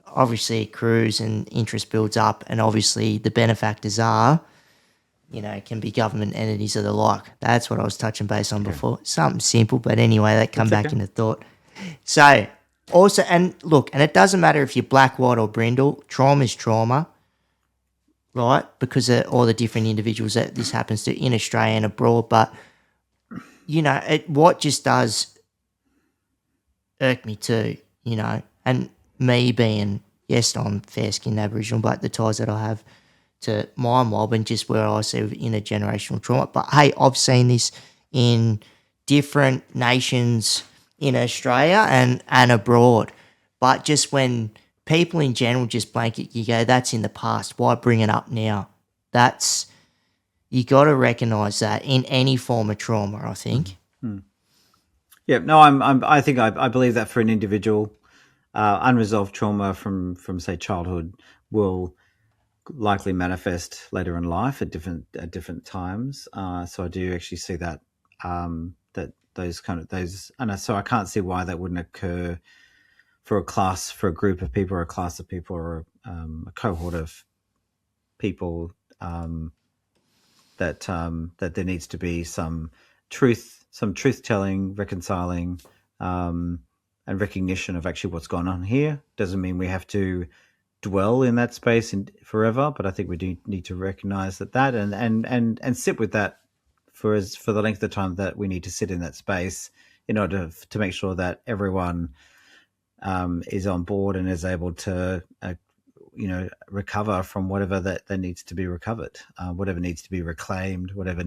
obviously it accrues and interest builds up, and obviously the benefactors are can be government entities or the like. That's what I was touching base on before. Something simple, but anyway, that come back into thought. So also, and look, and it doesn't matter if you're black, white, or brindle. Trauma is trauma, right? Because of all the different individuals that this happens to in Australia and abroad. But what just does irk me too, and me being, yes, I'm fair-skinned Aboriginal, but the ties that I have to my mob and just where I see intergenerational trauma. But hey, I've seen this in different nations in Australia and abroad. But just when people in general just blanket, you go, that's in the past. Why bring it up now? You got to recognise that in any form of trauma, I think. Mm-hmm. Yeah, no, I think I believe that for an individual, unresolved trauma from say childhood will likely manifest later in life at different times. So I do actually see that that those, and so I can't see why that wouldn't occur for a group of people, or a class of people, or a cohort of people. That there needs to be some truth telling, reconciling, and recognition of actually what's going on here. Doesn't mean we have to dwell in that space forever, but I think we do need to recognize that and sit with that for the length of time that we need to sit in that space in order to make sure that everyone is on board and is able to recover from whatever that needs to be recovered, whatever needs to be reclaimed, whatever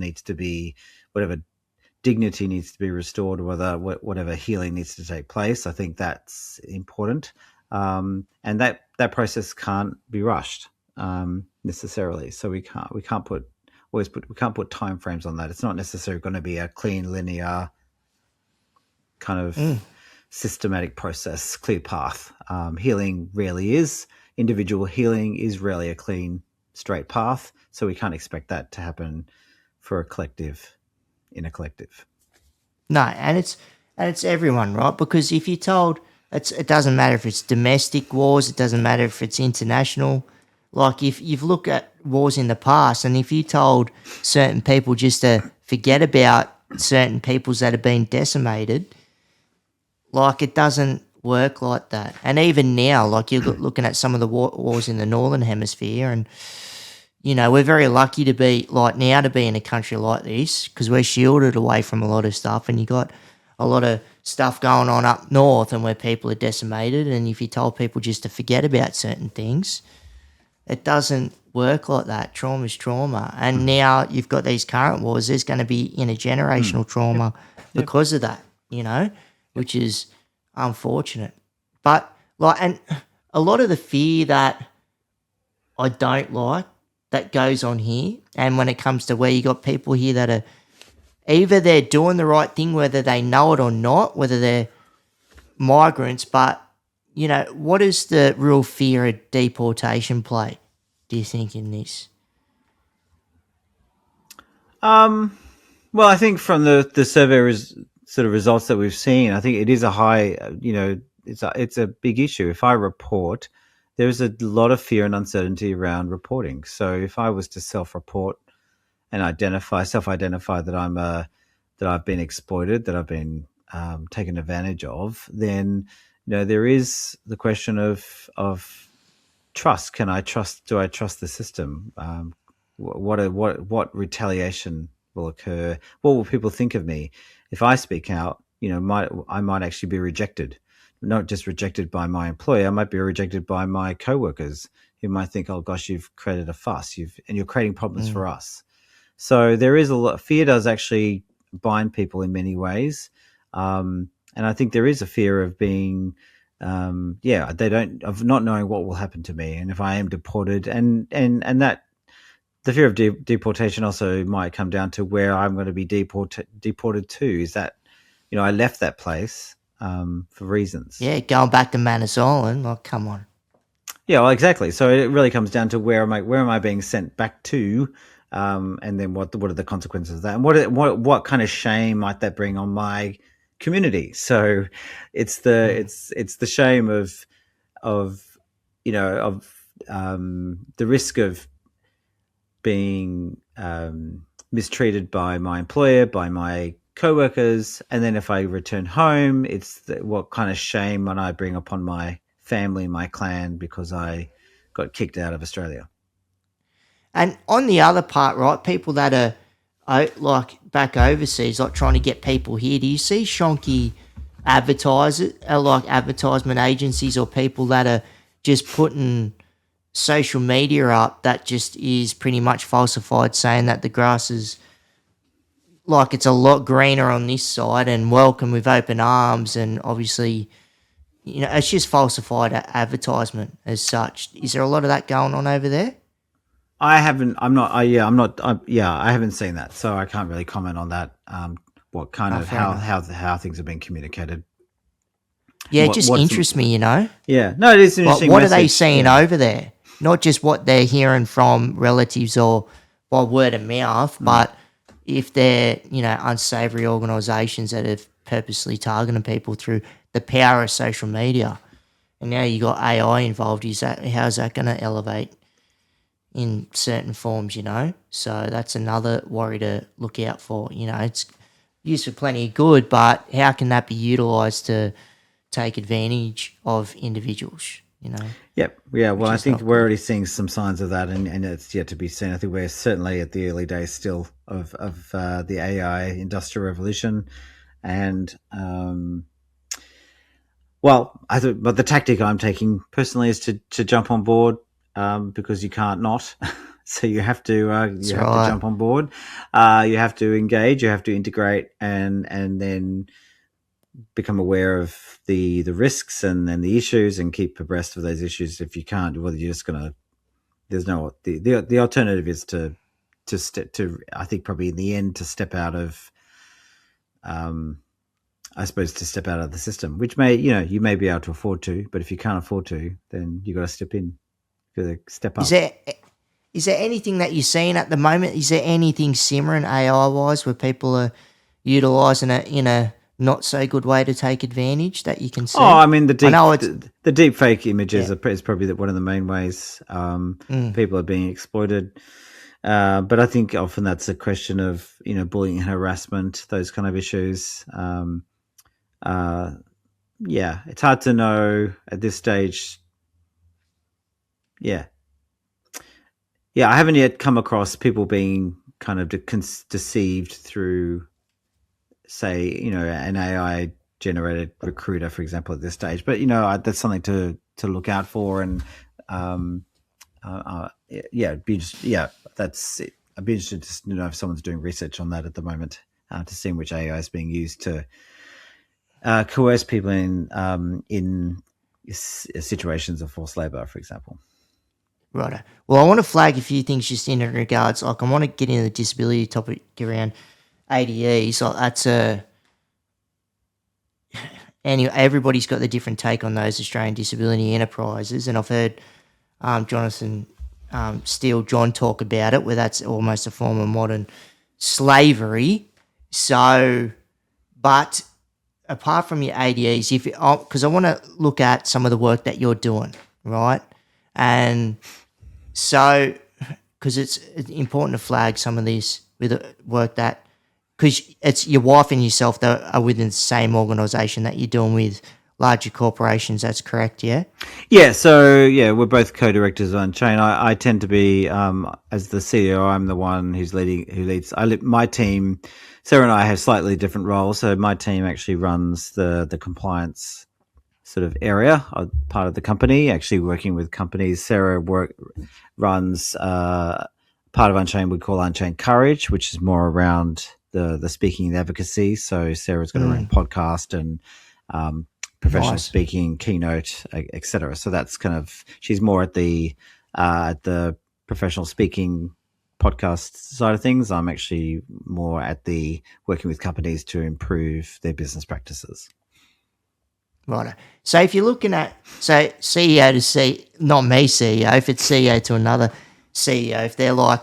dignity needs to be restored, whatever healing needs to take place. I think that's important, and that process can't be rushed necessarily. So we can't put time frames on that. It's not necessarily going to be a clean, linear kind of systematic process, clear path. Healing rarely is. Individual healing is rarely a clean, straight path. So we can't expect that to happen for a collective, in a collective. No, and it's everyone, right? Because if you're told it doesn't matter if it's domestic wars, it doesn't matter if it's international. Like if you've looked at wars in the past, and if you told certain people just to forget about certain peoples that have been decimated, like it doesn't work like that. And even now, like you're looking at some of the wars in the Northern Hemisphere, and we're very lucky to be in a country like this because we're shielded away from a lot of stuff, and you got a lot of stuff going on up north and where people are decimated. And if you told people just to forget about certain things, it doesn't work like that. Trauma is trauma. And now you've got these current wars. There's going to be intergenerational trauma because of that, which is unfortunate. But and a lot of the fear that I don't like that goes on here, and when it comes to where you got people here that are either they're doing the right thing, whether they know it or not, whether they're migrants, but what is the real fear of deportation play, do you think, in this? Well, I think from the survey sort of results that we've seen, I think it is a high, it's a big issue. If I report, there's a lot of fear and uncertainty around reporting. So if I was to self-report and self-identify that I've been exploited, that I've been taken advantage of, then there is the question of trust. Can I trust? Do I trust the system? What retaliation will occur? What will people think of me if I speak out? I might actually be rejected. Not just rejected by my employer, I might be rejected by my co-workers who might think, oh gosh, you've created a fuss, and you're creating problems for us. So there is a lot. Fear does actually bind people in many ways. And I think there is a fear of being, of not knowing what will happen to me. And if I am deported and that the fear of deportation also might come down to where I'm going to be deported to. Is that, I left that place for reasons. Yeah, going back to Manus Island. Like, come on. Yeah, well, exactly. So it really comes down to where am I being sent back to, and then what are the consequences of that, and what kind of shame might that bring on my community? So it's the shame of the risk of being mistreated by my employer, by my co-workers, and then if I return home, it's what kind of shame when I bring upon my family, my clan, because I got kicked out of Australia. And on the other part, right, people that are like back overseas, like trying to get people here, do you see shonky advertisers, like advertisement agencies or people that are just putting social media up that just is pretty much falsified, saying that the grass is like it's a lot greener on this side and welcome with open arms, and obviously, you know, it's just falsified advertisement as such. Is there a lot of that going on over there? I haven't. I'm not. I haven't seen that, so I can't really comment on that. What kind of how things have been communicated? Yeah, it just interests me, you know. Yeah, no, it is an interesting. What are they seeing over there? Not just what they're hearing from relatives or by word of mouth, but if they're, you know, unsavoury organisations that have purposely targeting people through the power of social media, and now you got AI involved. How's that going to elevate in certain forms? You know, so that's another worry to look out for. You know, it's used for plenty of good, but how can that be utilised to take advantage of individuals? You know. Yep. Yeah. Well, I think we're already seeing some signs of that, and it's yet to be seen. I think we're certainly at the early days still of the AI industrial revolution, and well, but the tactic I'm taking personally is to jump on board because you can't not. So you have to have to jump on board. You have to engage. You have to integrate, and then become aware of the risks and the issues and keep abreast of those issues. If you can't, well, you're just gonna. There's no the alternative is to I think probably in the end to step out of, I suppose to step out of the system, which you may be able to afford to, but if you can't afford to, then you got to step in, you got to step up. Is there anything that you're seeing at the moment? Is there anything simmering AI wise where people are utilising it in a not so good way to take advantage that you can see? Oh, I mean the deep fake images is probably one of the main ways people are being exploited. But I think often that's a question of bullying and harassment, those kind of issues. It's hard to know at this stage. I haven't yet come across people being kind of deceived through, say, an AI generated recruiter, for example, at this stage. But that's something to look out for, and that's it. I'd be interested to know if someone's doing research on that at the moment to see which AI is being used to coerce people in situations of forced labour, for example. Right. Well, I want to flag a few things just in regards. Like, I want to get into the disability topic around ADEs. Like, that's anyway, everybody's got the different take on those Australian disability enterprises, and I've heard Jonathan Steele John talk about it, where that's almost a form of modern slavery. So, but apart from your ADEs, because I want to look at some of the work that you're doing, right? And so, because it's important to flag some of this with the work that, because it's your wife and yourself that are within the same organisation that you're doing with larger corporations. That's correct, yeah? Yeah, so, we're both co-directors on Shein. I tend to be, as the CEO, I'm the one who leads. My team, Sarah and I have slightly different roles. So my team actually runs the compliance sort of area, part of the company, actually working with companies. Sarah runs part of Unchained we call Unchained Courage, which is more around the speaking and advocacy. So Sarah's got her own podcast and professional speaking, keynote, etc. So that's kind of, she's more at the professional speaking podcast side of things. I'm actually more at the working with companies to improve their business practices. Right. So if you're looking at, CEO to not me CEO, if it's CEO to another CEO, if they're like,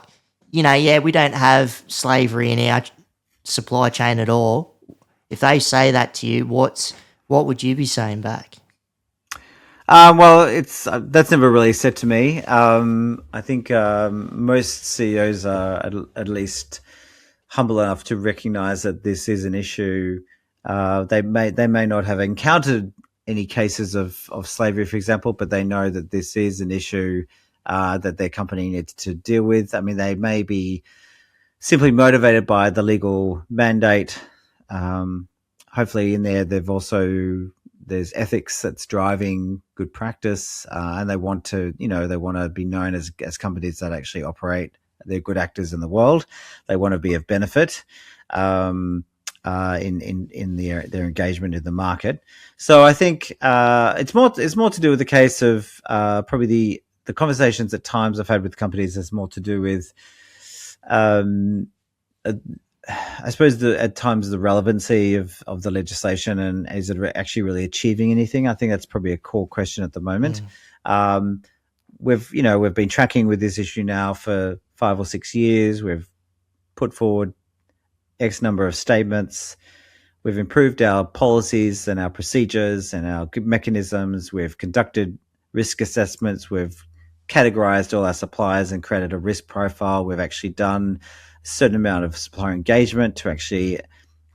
we don't have slavery in our supply chain at all. If they say that to you, what would you be saying back? Well, it's that's never really said to me. I think most CEOs are at least humble enough to recognise that this is an issue. They may not have encountered any cases of slavery, for example, but they know that this is an issue that their company needs to deal with. I mean, they may be simply motivated by the legal mandate. Um, Hopefully, in there, they've also there's ethics that's driving good practice, and they want to, they want to be known as companies that actually operate. They're good actors in the world. They want to be of benefit in their engagement in the market. So I think it's more to do with the case of probably the conversations at times I've had with companies has more to do with um, I suppose at times the relevancy of the legislation and is it actually really achieving anything? I think that's probably a core question at the moment. Um, we've been tracking with this issue now for 5 or 6 years. We've put forward X number of statements. We've improved our policies and our procedures and our mechanisms. We've conducted risk assessments. We've categorized all our suppliers and created a risk profile. We've actually done a certain amount of supplier engagement to actually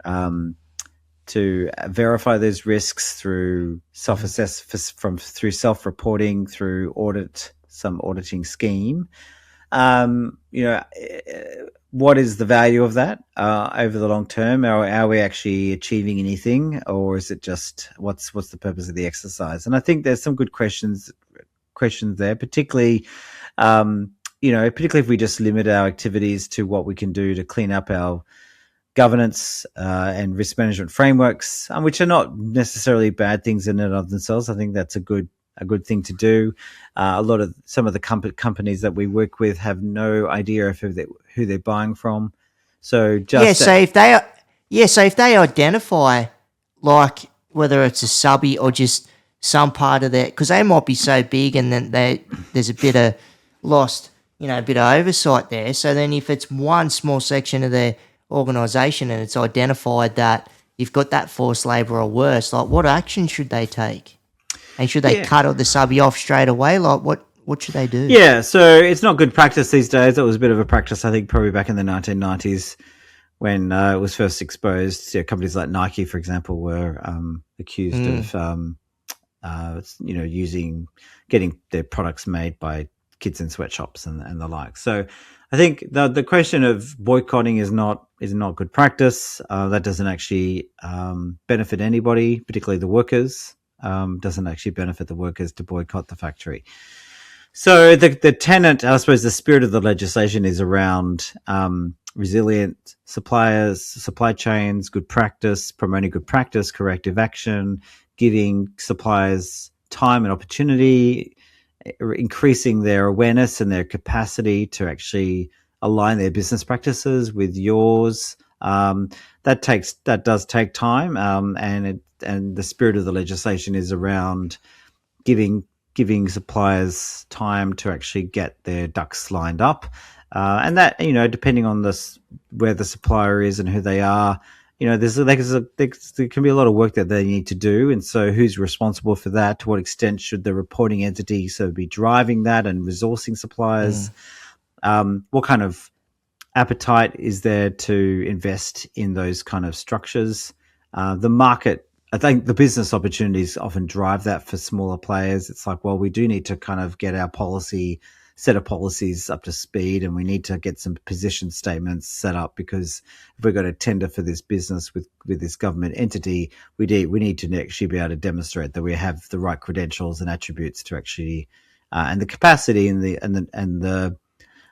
to verify those risks through through self-reporting, through some auditing scheme. What is the value of that over the long term? Are we actually achieving anything, or is it just what's the purpose of the exercise? And I think there's some good questions there, particularly particularly if we just limit our activities to what we can do to clean up our governance and risk management frameworks, which are not necessarily bad things in and of themselves. I think that's a good thing to do. Some of the companies that we work with have no idea of who they're buying from. So so if they identify, like, whether it's a subby or just some part of that, because they might be so big and then there's a bit of a bit of oversight there. So then if it's one small section of their organisation and it's identified that you've got that forced labour or worse, like, what action should they take? And should they cut the subby off straight away? Like, what should they do? Yeah, so it's not good practice these days. It was a bit of a practice, I think, probably back in the 1990s when it was first exposed. Companies like Nike, for example, were accused of, getting their products made by kids in sweatshops and the like. So I think the question of boycotting is not good practice. That doesn't actually benefit anybody, particularly the workers. Doesn't actually benefit the workers to boycott the factory. So the tenet, I suppose, the spirit of the legislation is around resilient suppliers, supply chains, good practice, promoting good practice, corrective action, giving suppliers time and opportunity, increasing their awareness and their capacity to actually align their business practices with yours. That does take time, and the spirit of the legislation is around giving suppliers time to actually get their ducks lined up, and that depending on where the supplier is and who they are, there can be a lot of work that they need to do, and so who's responsible for that? To what extent should the reporting entity be driving that and resourcing suppliers? What kind of appetite is there to invest in those kind of structures? The market, I think the business opportunities often drive that for smaller players. It's like, well, we do need to kind of get our set of policies up to speed, and we need to get some position statements set up, because if we're going to tender for this business with this government entity, we need to actually be able to demonstrate that we have the right credentials and attributes to actually and the capacity and the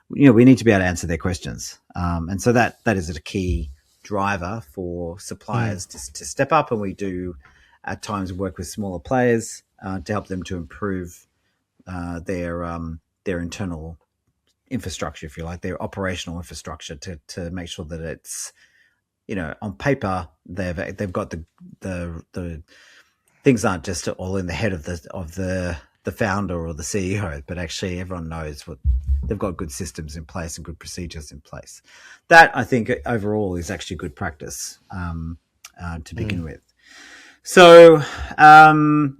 we need to be able to answer their questions, and so that is a key driver for suppliers to step up, and we do at times work with smaller players to help them to improve their internal infrastructure, if you like, their operational infrastructure, to make sure that it's on paper they've got the things aren't just all in the head of the founder or the CEO, but actually everyone knows what they've got, good systems in place and good procedures in place. That, I think, overall is actually good practice to begin with. So,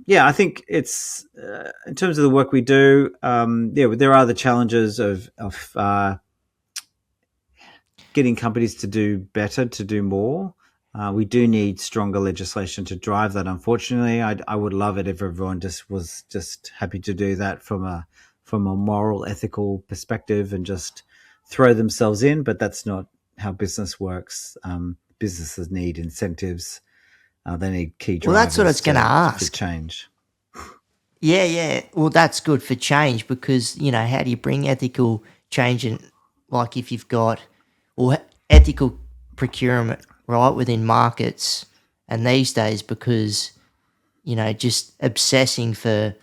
yeah, I think it's in terms of the work we do. Yeah, there are the challenges of getting companies to do better, to do more. We do need stronger legislation to drive that. Unfortunately, I would love it if everyone just was just happy to do that from a moral, ethical perspective and just throw themselves in. But that's not how business works. Businesses need incentives. They need key Well, that's what I drivers was going to for ask. change. Yeah, yeah. Well, that's good for change because, how do you bring ethical change in, like if you've got, well, ethical procurement, right, within markets and these days because, just obsessing for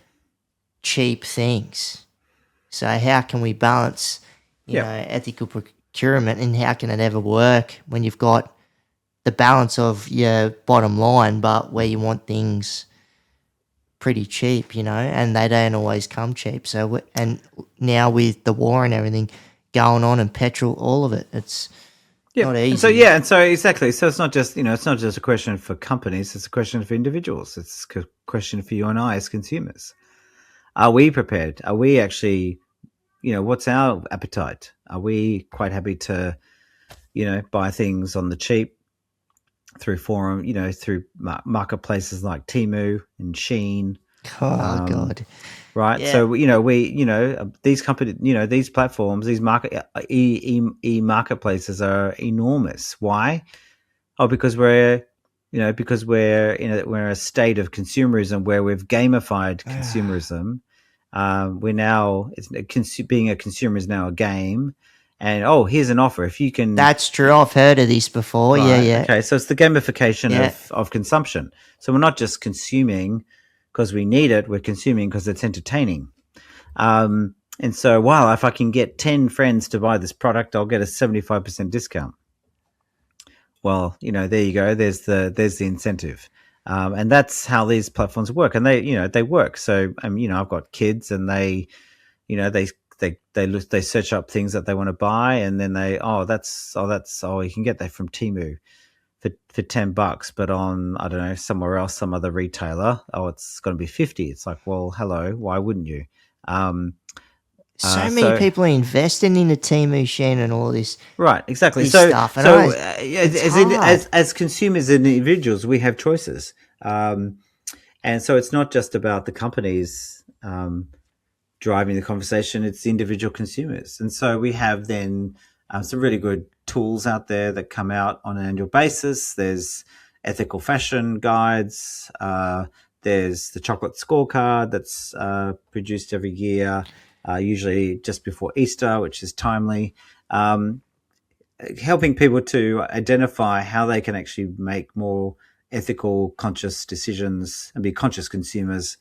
cheap things. So how can we balance, Yeah. ethical procurement and how can it ever work when you've got the balance of your bottom line, but where you want things pretty cheap, and they don't always come cheap. So, and now with the war and everything going on and petrol, all of it, it's Yeah, not and so easy. yeah, and so exactly. So it's not just it's not just a question for companies; it's a question for individuals. It's a question for you and I as consumers. Are we prepared? Are we actually, what's our appetite? Are we quite happy to, buy things on the cheap through through marketplaces like Temu and Shein, Oh um, God, right? yeah, So these companies, these platforms, these marketplaces are enormous. Why? Oh, because we're in a state of consumerism where we've gamified consumerism. We're now being a consumer is now a game, and here's an offer if you can. that's true. I've heard of this before. Yeah, Right. yeah, Okay. So it's the gamification yeah. of consumption. So we're not just consuming because we need it. We're consuming because it's entertaining. And so, wow, if I can get 10 friends to buy this product, I'll get a 75% discount. Well, there you go. There's the incentive, and that's how these platforms work. And they work. So I've got kids, and they search up things that they want to buy, and then you can get that from Temu for $10, but on I don't know somewhere else, some other retailer, it's going to be 50. It's like, well, hello, why wouldn't you? Um, So many so people are investing in the Temu Shein and all Right, exactly. this So, stuff, and so it's hard. as consumers and individuals, we have choices, and so it's not just about the companies driving the conversation; it's the individual consumers. And so we have then some really good tools out there that come out on an annual basis. There's ethical fashion guides. There's the chocolate scorecard that's produced every year, usually just before Easter, which is timely. Helping people to identify how they can actually make more ethical, conscious decisions and be conscious consumers.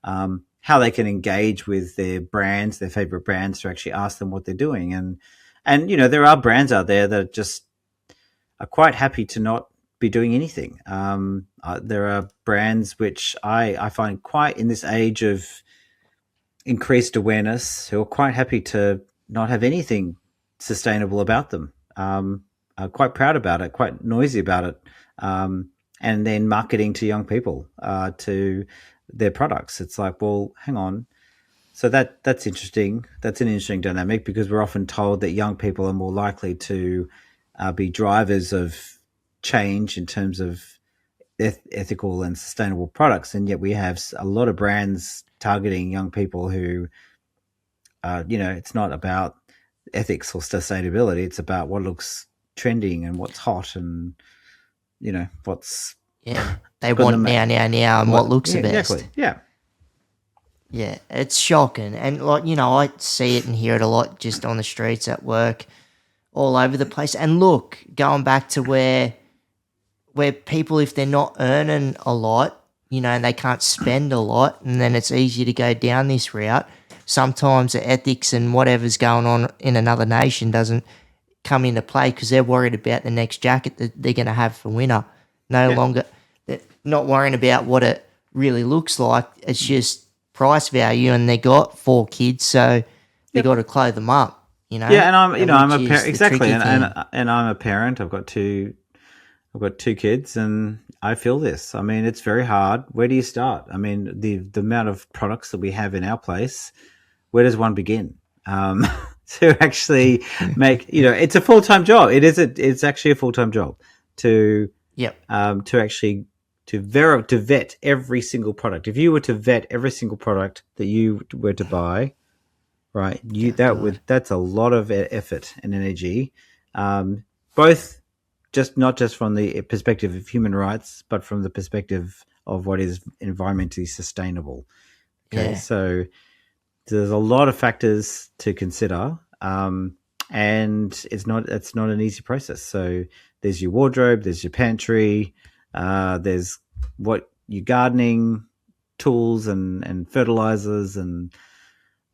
How they can engage with their brands, their favorite brands, to actually ask them what they're doing, and there are brands out there that just are quite happy to not be doing anything. There are brands which I find quite in this age of increased awareness who are quite happy to not have anything sustainable about them. Are quite proud about it, quite noisy about it, and then marketing to young people to their products. It's like, well, hang on. So that's interesting. That's an interesting dynamic because we're often told that young people are more likely to be drivers of change in terms of ethical and sustainable products, and yet we have a lot of brands targeting young people who it's not about ethics or sustainability. It's about what looks trending and what's hot and what's Yeah, they got want them. now, and what looks Yeah, the exactly. best. Yeah. Yeah, it's shocking, and I see it and hear it a lot just on the streets at work, all over the place. And look, going back to where people, if they're not earning a lot, and they can't spend a lot, and then it's easy to go down this route. Sometimes the ethics and whatever's going on in another nation doesn't come into play because they're worried about the next jacket that they're going to have for winter. No Yeah. longer, they're not worrying about what it really looks like. It's just price value, and they got 4 kids, so they Yep. got to clothe them up. Yeah, and I'm and I'm which a parent is the exactly, tricky thing. and I'm a parent. I've got two I've got 2 kids, and I feel this. I mean, it's very hard. Where do you start? I mean, the amount of products that we have in our place, where does one begin? To actually make, it's a full-time job. It's actually a full-time job to Yep. to actually to vet every single product. If you were to vet every single product that you were to buy, right, Oh, God. that's a lot of effort and energy, both not just from the perspective of human rights, but from the perspective of what is environmentally sustainable. Okay, Yeah. so there's a lot of factors to consider, and it's not an easy process. So there's your wardrobe, there's your pantry, there's what your gardening tools and fertilizers and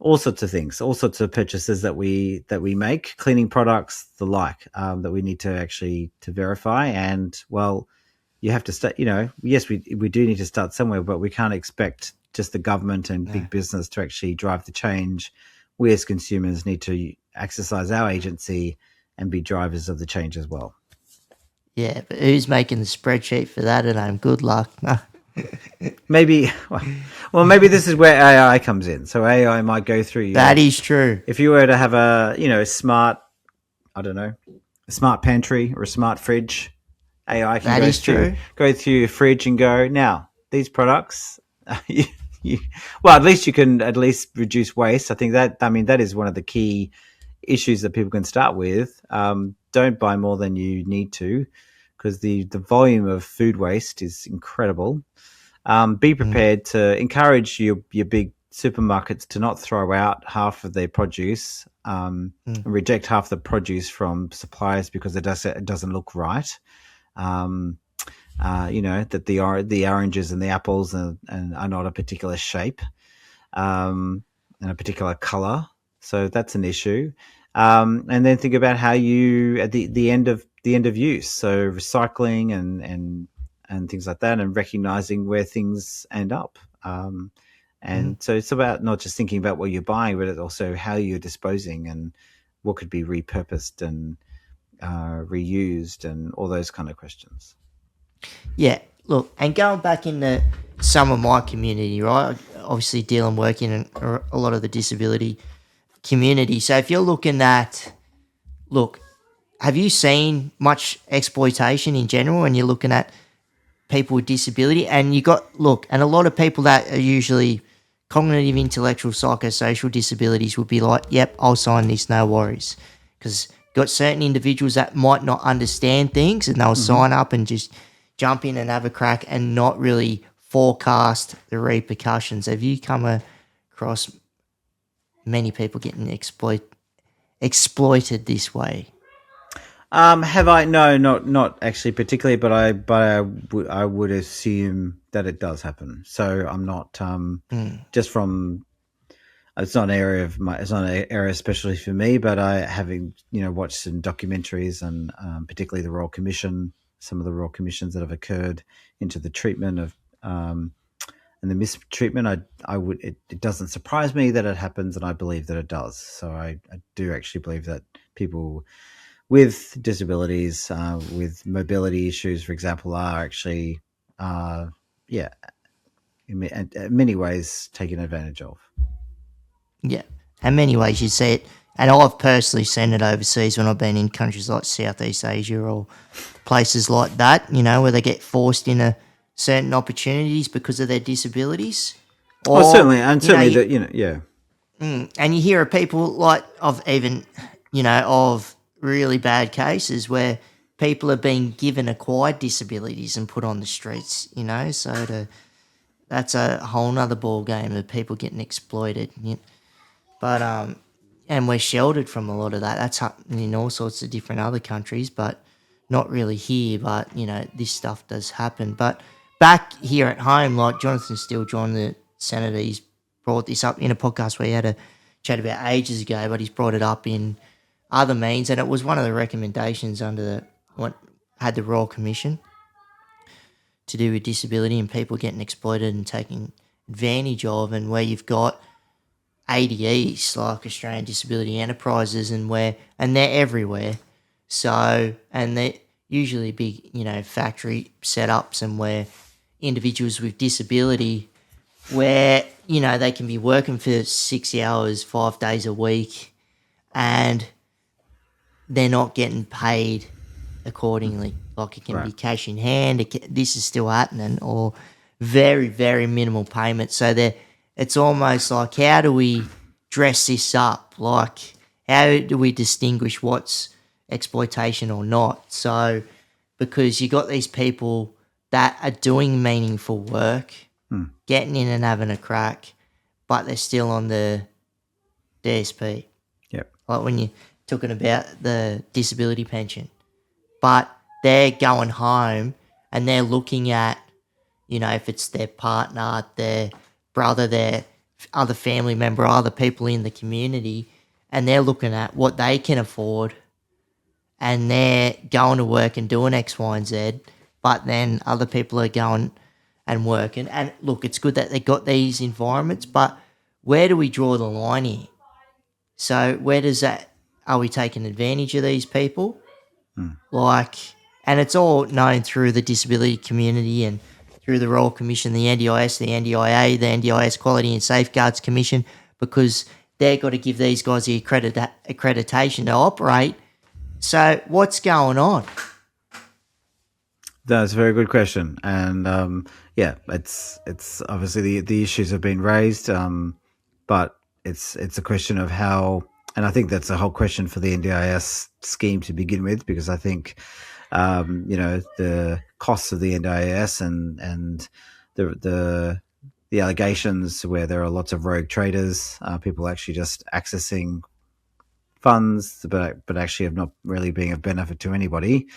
all sorts of things, all sorts of purchases that we make, cleaning products, the like, that we need to actually to verify. And well, you have to start. Yes, we do need to start somewhere, but we can't expect just the government and No. big business to actually drive the change. We as consumers need to exercise our agency and be drivers of the change as well. Yeah, but who's making the spreadsheet for that at home? Good luck. No. Maybe, well, maybe this is where AI comes in. So AI might go through That is true. if you were to have a smart, I don't know, a smart pantry or a smart fridge, AI can That is true. go through your fridge and go, now these products, well, at least you can at least reduce waste. I think that is one of the key issues that people can start with. Don't buy more than you need to, because the volume of food waste is incredible. Be prepared to encourage your big supermarkets to not throw out half of their produce, and reject half the produce from suppliers because it doesn't look right. That the oranges and the apples and are not a particular shape, and a particular color. So that's an issue. And then think about how you at the end of use. So recycling and things like that, and recognizing where things end up. And so it's about not just thinking about what you're buying, but it's also how you're disposing and what could be repurposed and reused and all those kind of questions. Yeah, look, and going back into some of my community, right? Obviously, dealing working in a lot of the disability community. So if you're looking at, look, have you seen much exploitation in general? And you're looking at people with disability, and you got and a lot of people that are usually cognitive, intellectual, psychosocial disabilities would be like, "Yep, I'll sign this, no worries," because got certain individuals that might not understand things, and they'll sign up and just jump in and have a crack and not really forecast the repercussions. Have you come across many people getting exploited this way? Have I? No, not actually particularly, but I would assume that it does happen. So I'm not just from. It's not an area especially for me, but I having watched some documentaries and particularly the Royal Commission, some of the Royal Commissions that have occurred into the treatment of and the mistreatment. It doesn't surprise me that it happens, and I believe that it does. So I do actually believe that people with disabilities, with mobility issues, for example, are actually, in many ways taken advantage of. Yeah. In many ways, you see it. And I've personally seen it overseas when I've been in countries like Southeast Asia or places like that, where they get forced into certain opportunities because of their disabilities. Well, Or, certainly, and certainly that yeah. and you hear of people like of even, of really bad cases where people are being given acquired disabilities and put on the streets, so that's a whole nother ball game of people getting exploited. But and we're sheltered from a lot of that. That's happening in all sorts of different other countries, but not really here. But this stuff does happen. But back here at home, like Jonathan Steele, John the Senator, he's brought this up in a podcast where he had a chat about ages ago, but he's brought it up in other means, and it was one of the recommendations under what had the Royal Commission to do with disability and people getting exploited and taken advantage of, and where you've got ADEs like Australian Disability Enterprises and they're everywhere. So and usually big, factory setups, and where individuals with disability, where, they can be working for 6 hours, 5 days a week, and they're not getting paid accordingly. Like, it can Right. be cash in hand. This is still happening, or very, very minimal payment. So it's almost like, how do we dress this up? Like, how do we distinguish what's exploitation or not? So, because you got these people that are doing meaningful work, getting in and having a crack, but they're still on the DSP. Yep. Like when you're talking about the disability pension. But they're going home and they're looking at, if it's their partner, their brother, their other family member, other people in the community, and they're looking at what they can afford, and they're going to work and doing X, Y, and Z, but then other people are going and working. And look, it's good that they got these environments, but where do we draw the line here? So where does that, are we taking advantage of these people? Like, and it's all known through the disability community and through the Royal Commission, the NDIS, the NDIA, the NDIS Quality and Safeguards Commission, because they've got to give these guys the accreditation to operate. So what's going on? That's a very good question, and it's obviously the issues have been raised, but it's a question of how, and I think that's a whole question for the NDIS scheme to begin with, because I think the costs of the NDIS and the allegations where there are lots of rogue traders, people actually just accessing funds, but actually have not really being of benefit to anybody.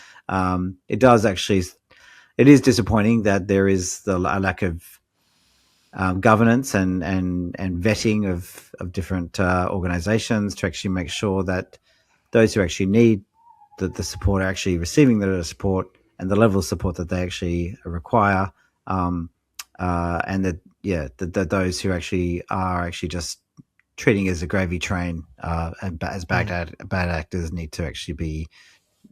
It is disappointing that there is a lack of governance and vetting of different organisations to actually make sure that those who actually need the support are actually receiving the support and the level of support that they actually require, and that those who actually are actually just treating it as a gravy train and as bad actors need to actually be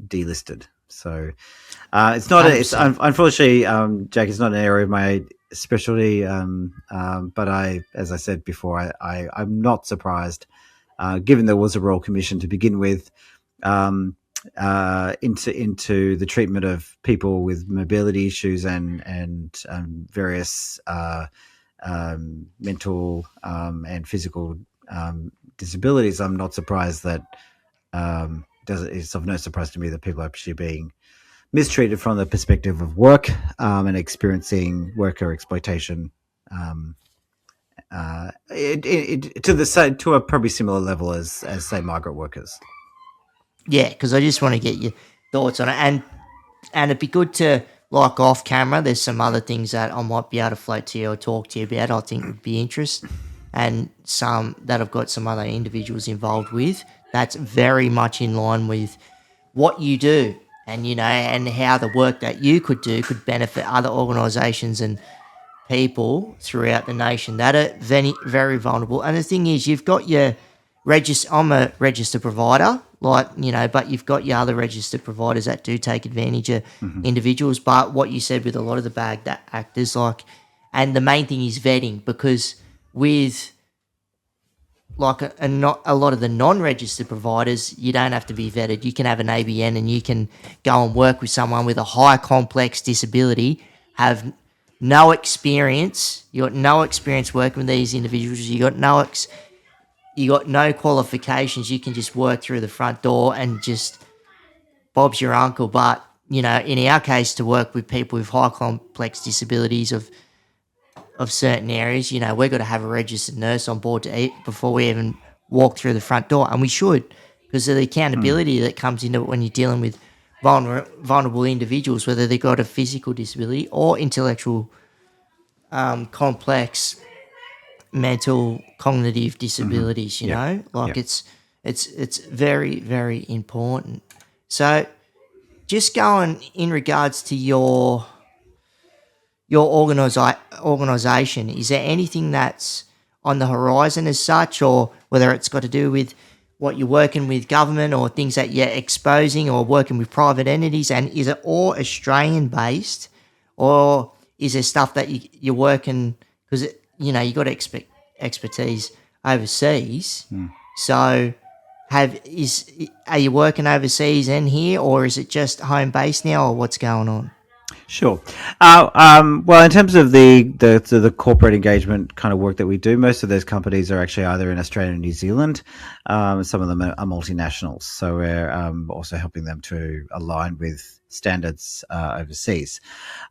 delisted. So it's not. It's unfortunately, Jack, it's not an area of my specialty. But as I said before, I'm not surprised, given there was a Royal Commission to begin with, into the treatment of people with mobility issues and various mental and physical disabilities. I'm not surprised that it's of no surprise to me that people are actually being mistreated from the perspective of work and experiencing worker exploitation to a probably similar level as say migrant workers. Yeah, because I just want to get your thoughts on it, and it'd be good to, like, off camera, there's some other things that I might be able to float to you or talk to you about I think would be interest, and some that I've got some other individuals involved with that's very much in line with what you do, and and how the work that you could do could benefit other organisations and people throughout the nation that are very, very vulnerable. And the thing is, you've got your I'm a registered provider, but you've got your other registered providers that do take advantage of individuals. But what you said with a lot of the bad actors, and the main thing is vetting, because with not a lot of the non-registered providers, you don't have to be vetted. You can have an ABN and you can go and work with someone with a high complex disability, have no experience. You got no experience working with these individuals. You got no qualifications. You can just work through the front door and just Bob's your uncle. But in our case, to work with people with high complex disabilities of certain areas, we've got to have a registered nurse on board to eat before we even walk through the front door, and we should, because of the accountability that comes into it when you're dealing with vulnerable individuals, whether they've got a physical disability or intellectual, complex mental cognitive disabilities. It's very, very important. So just going in regards to your organisation, is there anything that's on the horizon as such, or whether it's got to do with what you're working with government or things that you're exposing or working with private entities? And is it all Australian based, or is there stuff that you're working, because you know you got expertise overseas? So are you working overseas and here, or is it just home based now, or what's going on? Sure. Well, in terms of the corporate engagement kind of work that we do, most of those companies are actually either in Australia and New Zealand. Some of them are multinationals, so we're also helping them to align with standards overseas.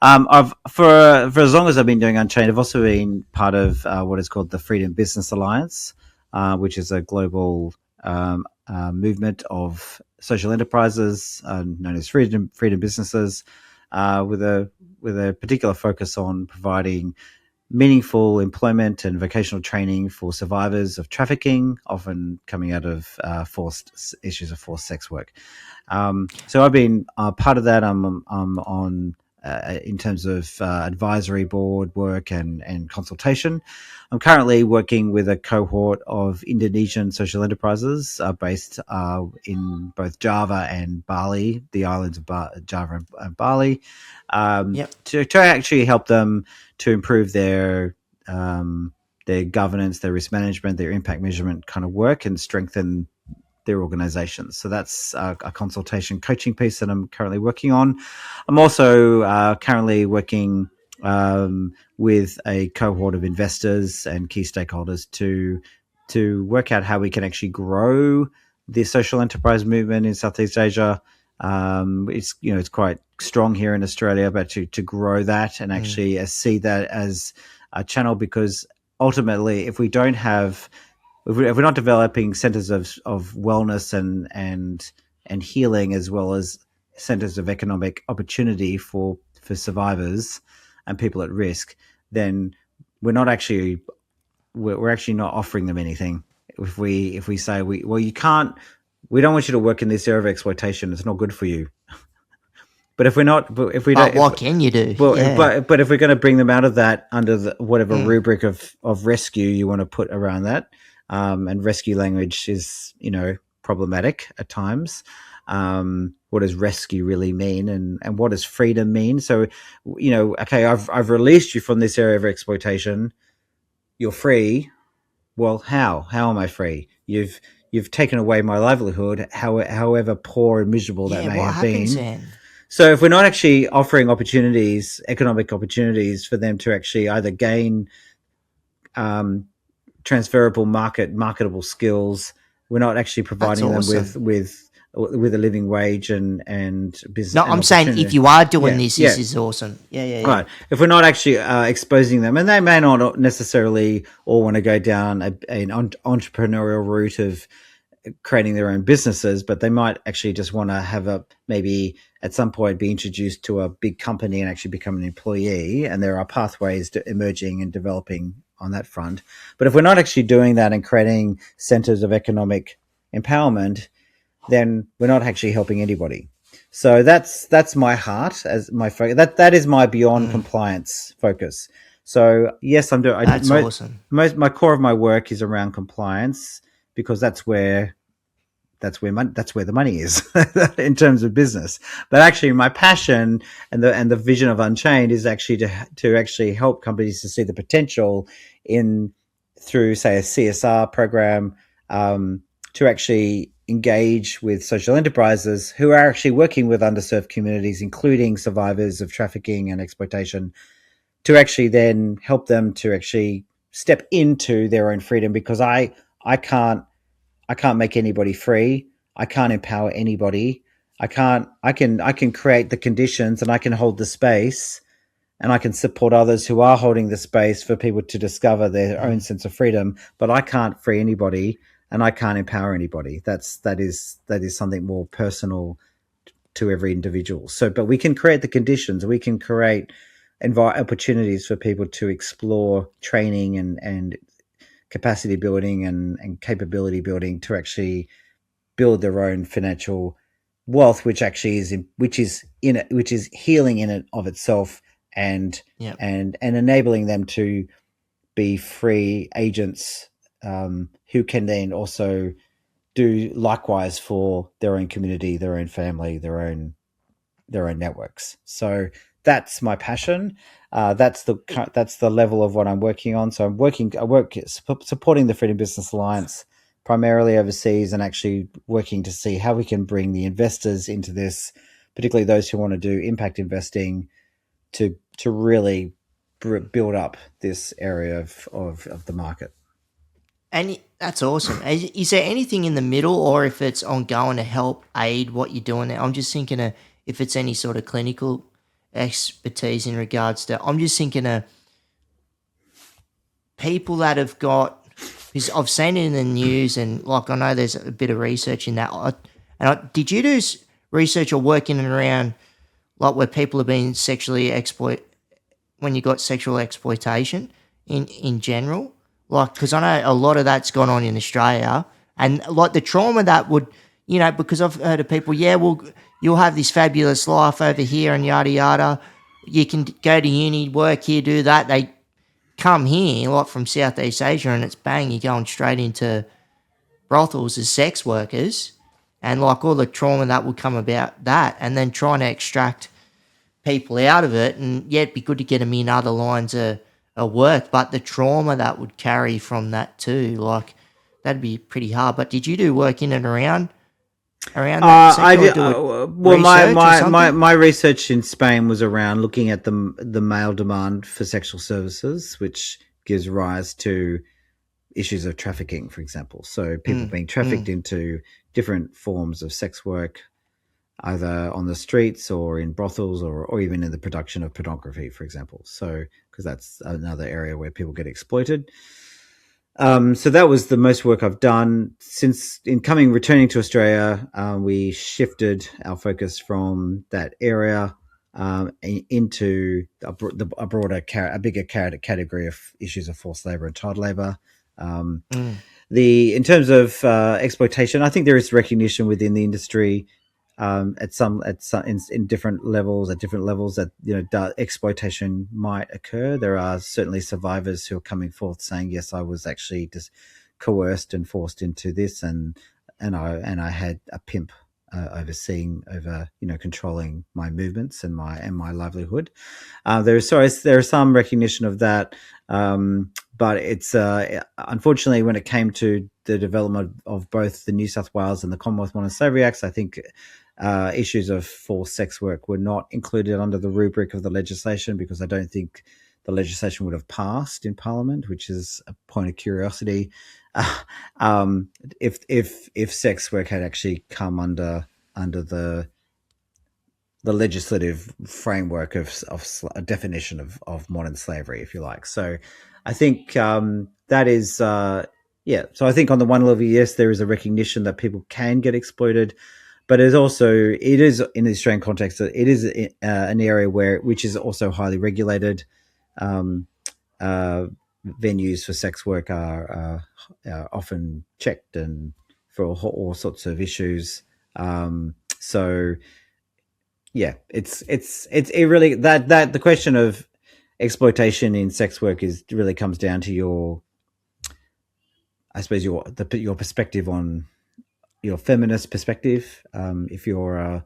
For as long as I've been doing Unchained, I've also been part of what is called the Freedom Business Alliance, which is a global movement of social enterprises known as freedom businesses, with a particular focus on providing meaningful employment and vocational training for survivors of trafficking, often coming out of issues of forced sex work. So I've been part of that. I'm on in terms of advisory board work and consultation. I'm currently working with a cohort of Indonesian social enterprises based in both Java and Bali, the islands of Java and Bali, Yep. to actually help them to improve their governance, their risk management, their impact measurement kind of work, and strengthen their organizations. So that's a consultation coaching piece that I'm currently working on. I'm also currently working with a cohort of investors and key stakeholders to work out how we can actually grow the social enterprise movement in Southeast Asia. It's quite strong here in Australia, but to grow that and actually see that as a channel, because ultimately, if we're not developing centers of wellness and healing, as well as centers of economic opportunity for survivors and people at risk, then we're actually not offering them anything. If we say we don't want you to work in this area of exploitation, it's not good for you. But if What can you do? But if we're going to bring them out of that under whatever rubric of rescue you want to put around that, and rescue language is problematic at times. What does rescue really mean, and what does freedom mean? So, okay, I've released you from this area of exploitation. You're free. Well, how am I free? You've taken away my livelihood, however poor and miserable that may have been. Then? So if we're not actually offering opportunities, economic opportunities for them to actually either gain transferable marketable skills, we're not actually providing them with a living wage and business. No, I'm saying if you are doing this is awesome. Yeah. Right. If we're not actually exposing them, and they may not necessarily all want to go down an entrepreneurial route of creating their own businesses, but they might actually just want to have maybe at some point be introduced to a big company and actually become an employee. And there are pathways to emerging and developing on that front. But if we're not actually doing that and creating centers of economic empowerment, then we're not actually helping anybody. So that's my heart as my focus. That is my beyond compliance focus. So yes, I'm doing. That's awesome. My core of my work is around compliance, because that's where the money is in terms of business. But actually, my passion and the vision of Unchained is actually to actually help companies to see the potential through, say, a CSR program, to actually engage with social enterprises who are actually working with underserved communities, including survivors of trafficking and exploitation, to actually then help them to actually step into their own freedom, because I can't make anybody free. I can't empower anybody. I can create the conditions, and I can hold the space, and I can support others who are holding the space for people to discover their own sense of freedom, but I can't free anybody, and I can't empower anybody. That is something more personal to every individual. So, but we can create the conditions. We can create opportunities for people to explore training and capacity building and capability building to actually build their own financial wealth, which is healing in and of itself, and enabling them to be free agents, who can then also do likewise for their own community, their own family, their own networks. So that's my passion. That's the level of what I'm working on. So I work supporting the Freedom Business Alliance primarily overseas, and actually working to see how we can bring the investors into this, particularly those who want to do impact investing, to really build up this area of the market. And that's awesome. Is there anything in the middle, or if it's ongoing to help aid what you're doing there? I'm just thinking of if it's any sort of clinical expertise in regards to. I'm just thinking of people that have got. Because I've seen it in the news, and like I know there's a bit of research in that. Did you do research or working around like where people have been sexually when you got sexual exploitation in general? Like, because I know a lot of that's gone on in Australia, and like the trauma that would, because I've heard of people, yeah, well, you'll have this fabulous life over here and yada yada. You can go to uni, work here, do that. They come here, like from Southeast Asia, and it's bang, you're going straight into brothels as sex workers, and like all the trauma that would come about that, and then trying to extract people out of it. And yeah, it'd be good to get them in other lines of work, but the trauma that would carry from that too, like that'd be pretty hard. But did you do work in and around that sector? I did. Well, my research in Spain was around looking at the male demand for sexual services, which gives rise to issues of trafficking, for example. So people being trafficked into different forms of sex work, either on the streets or in brothels, or even in the production of pornography, for example. So, because that's another area where people get exploited. So that was the most work I've done since returning to Australia. We shifted our focus from that area into a bigger category of issues of forced labour and child labour. In terms of exploitation, I think there is recognition within the industry in different levels that exploitation might occur. There are certainly survivors who are coming forth saying, yes, I was actually just coerced and forced into this, and I had a pimp controlling my movements and my livelihood. There is some recognition of that, but it's unfortunately, when it came to the development of both the New South Wales and the Commonwealth Modern Slavery Acts, I think issues of forced sex work were not included under the rubric of the legislation, because I don't think the legislation would have passed in Parliament, which is a point of curiosity. If sex work had actually come under the legislative framework of a definition of modern slavery, if you like. So I think that is So I think on the one level, yes, there is a recognition that people can get exploited, but it is in the Australian context, it is an area which is also highly regulated. Venues for sex work are often checked and for all sorts of issues. So yeah, it really that the question of exploitation in sex work really comes down to your perspective on your feminist perspective. If you're a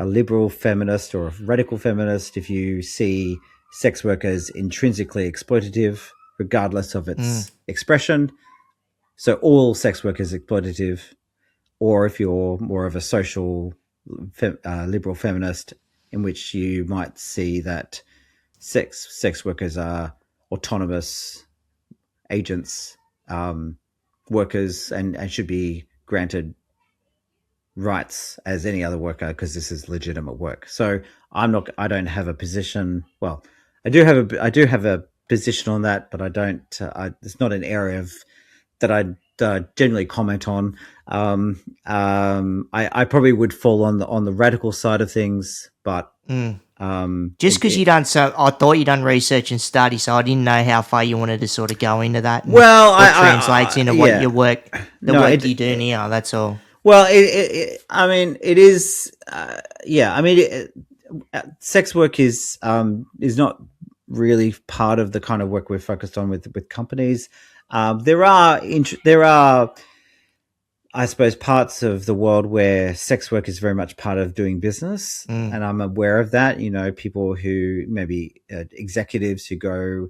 liberal feminist or a radical feminist, if you see sex work as intrinsically exploitative, regardless of its expression, so all sex work is exploitative, or if you're more of a social liberal feminist, in which you might see that sex workers are autonomous agents, workers, and should be granted rights as any other worker because this is legitimate work. So I don't have a position. Well, I do have a position on that, but I don't. It's not an area that I generally comment on. I probably would fall on the radical side of things, but just because I thought you done research and study, so I didn't know how far you wanted to sort of go into that. Well, what translates into what your work, work you do now. That's all. Well, it is. Sex work is not really part of the kind of work we're focused on with companies. There are I suppose, parts of the world where sex work is very much part of doing business. Mm. And I'm aware of that. People who maybe executives who go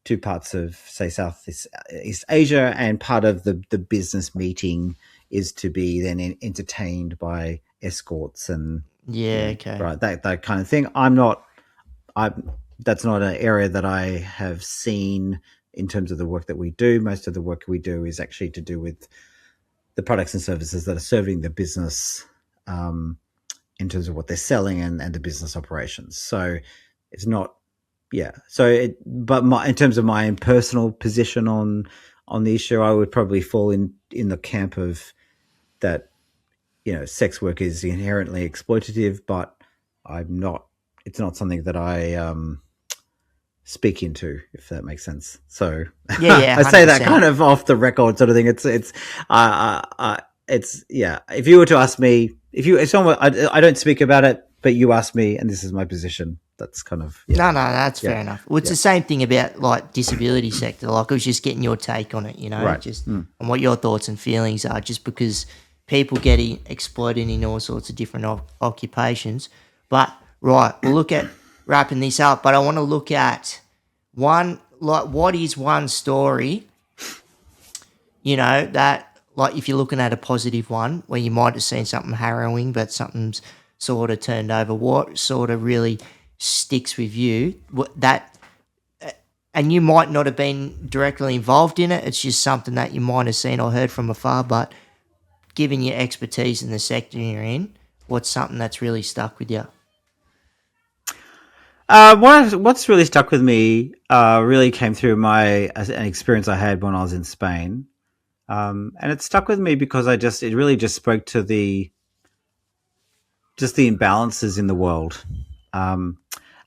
to parts of, say, Southeast East Asia, and part of the business meeting is to be then entertained by escorts and Yeah, okay. right, that kind of thing. That's not an area that I have seen in terms of the work that we do. Most of the work we do is actually to do with the products and services that are serving the business, in terms of what they're selling and the business operations. So it's not, yeah. So, in terms of my own personal position on the issue, I would probably fall in the camp of that. Sex work is inherently exploitative, but I'm not. It's not something that I speak into, if that makes sense. So Yeah, I say that 100%. kind of off the record sort of thing. It's yeah. If you were to ask me, if someone, I don't speak about it, but you ask me, and this is my position. That's kind of No, that's fair enough. Well, it's the same thing about like disability sector. Like I was just getting your take on it, Right. just and what your thoughts and feelings are. Just because people get exploited in all sorts of different occupations, but right, we'll look at wrapping this up. But I want to look at what is one story, that like if you're looking at a positive one where you might have seen something harrowing, but something's sort of turned over. What sort of really sticks with you? And you might not have been directly involved in it. It's just something that you might have seen or heard from afar. But given your expertise in the sector you're in, what's something that's really stuck with you? What's really stuck with me really came through an experience I had when I was in Spain, and it stuck with me because it really just spoke to the imbalances in the world. And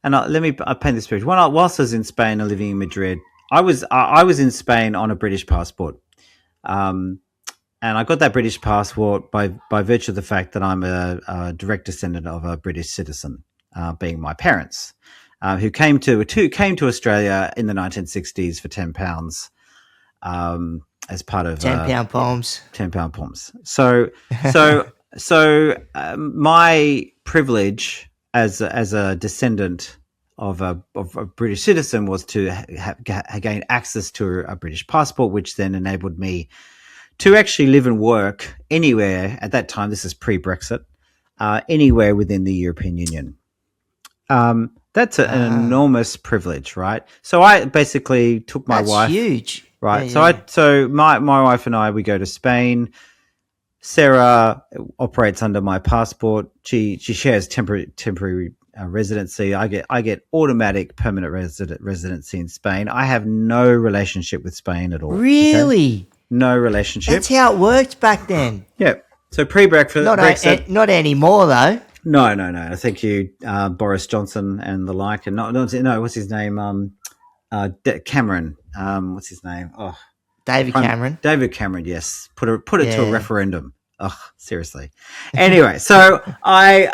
let me paint this picture. Whilst I was in Spain and living in Madrid, I was in Spain on a British passport, and I got that British passport by virtue of the fact that I'm a direct descendant of a British citizen, being my parents, who came to Australia in the 1960s for £10, as part of £10 poems. £10 poems. My privilege as a descendant of a British citizen was to gain access to a British passport, which then enabled me to actually live and work anywhere at that time. This is pre-Brexit, anywhere within the European Union. That's an enormous privilege, right? So I basically took my wife. That's huge, right? Yeah. So my wife and I, we go to Spain. Sarah operates under my passport. She shares temporary residency. I get automatic permanent residency in Spain. I have no relationship with Spain at all. Really? Okay? No relationship. That's how it worked back then. Yeah. So Brexit. Not anymore though. No. Thank you, Boris Johnson and the like. And no, what's his name? Cameron. What's his name? Oh, David Cameron. David Cameron. Yes. Put it to a referendum. Oh, seriously. Anyway, so I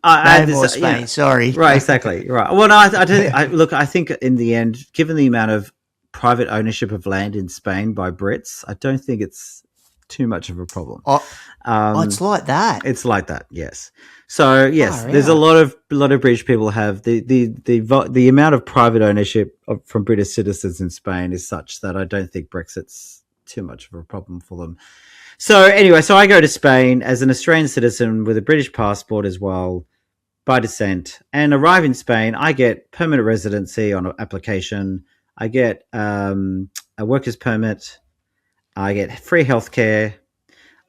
had more Spain. Sorry. Right. Exactly. Right. Well, no, I don't think. Look, I think in the end, given the amount of private ownership of land in Spain by Brits, I don't think it's too much of a problem. It's like that. It's like that. Yes. So yes, there's a lot of British people have the amount of private ownership from British citizens in Spain is such that I don't think Brexit's too much of a problem for them. So anyway, I go to Spain as an Australian citizen with a British passport as well, by descent, and arrive in Spain. I get permanent residency on an application. I get a worker's permit. I get free healthcare.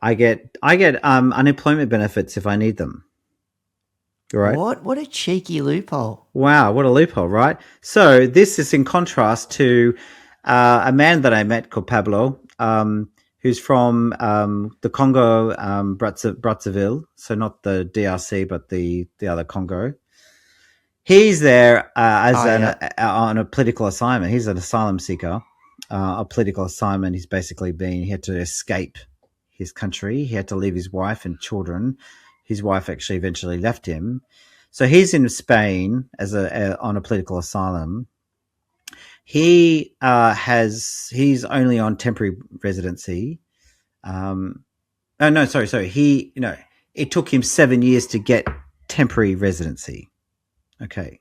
I get unemployment benefits if I need them. Right. What a cheeky loophole. Wow, what a loophole, right? So this is in contrast to a man that I met called Pablo, who's from the Congo, Brazzaville, so not the DRC, but the other Congo. He's there on a political assignment. He's an asylum seeker, a political assignment. He's basically he had to escape his country. He had to leave his wife and children. His wife actually eventually left him. So he's in Spain on a political asylum. He's only on temporary residency. Oh no, sorry. It took him 7 years to get temporary residency. Okay,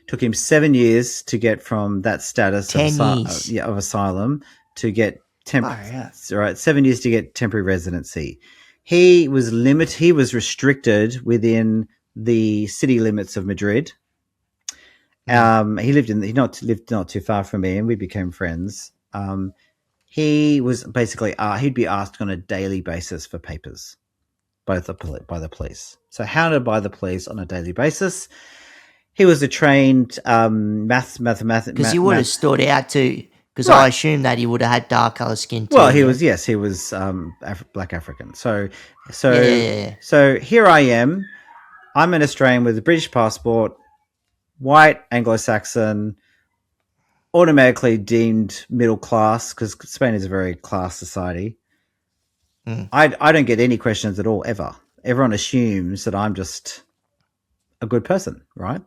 took him 7 years to get from that status of 10 years. of asylum to get Far out. right. 7 years to get temporary residency. He was He was restricted within the city limits of Madrid. He lived not too far from me, and we became friends. He was basically he'd be asked on a daily basis for papers by the police. So hounded by the police on a daily basis. He was a trained mathematician. Because you would have stood out too. Because Right. I assume that he would have had dark colour skin too. Well, he was black African. So Yeah. here I am. I'm an Australian with a British passport, white Anglo-Saxon, automatically deemed middle class because Spain is a very class society. I don't get any questions at all ever. Everyone assumes that I'm just a good person, right?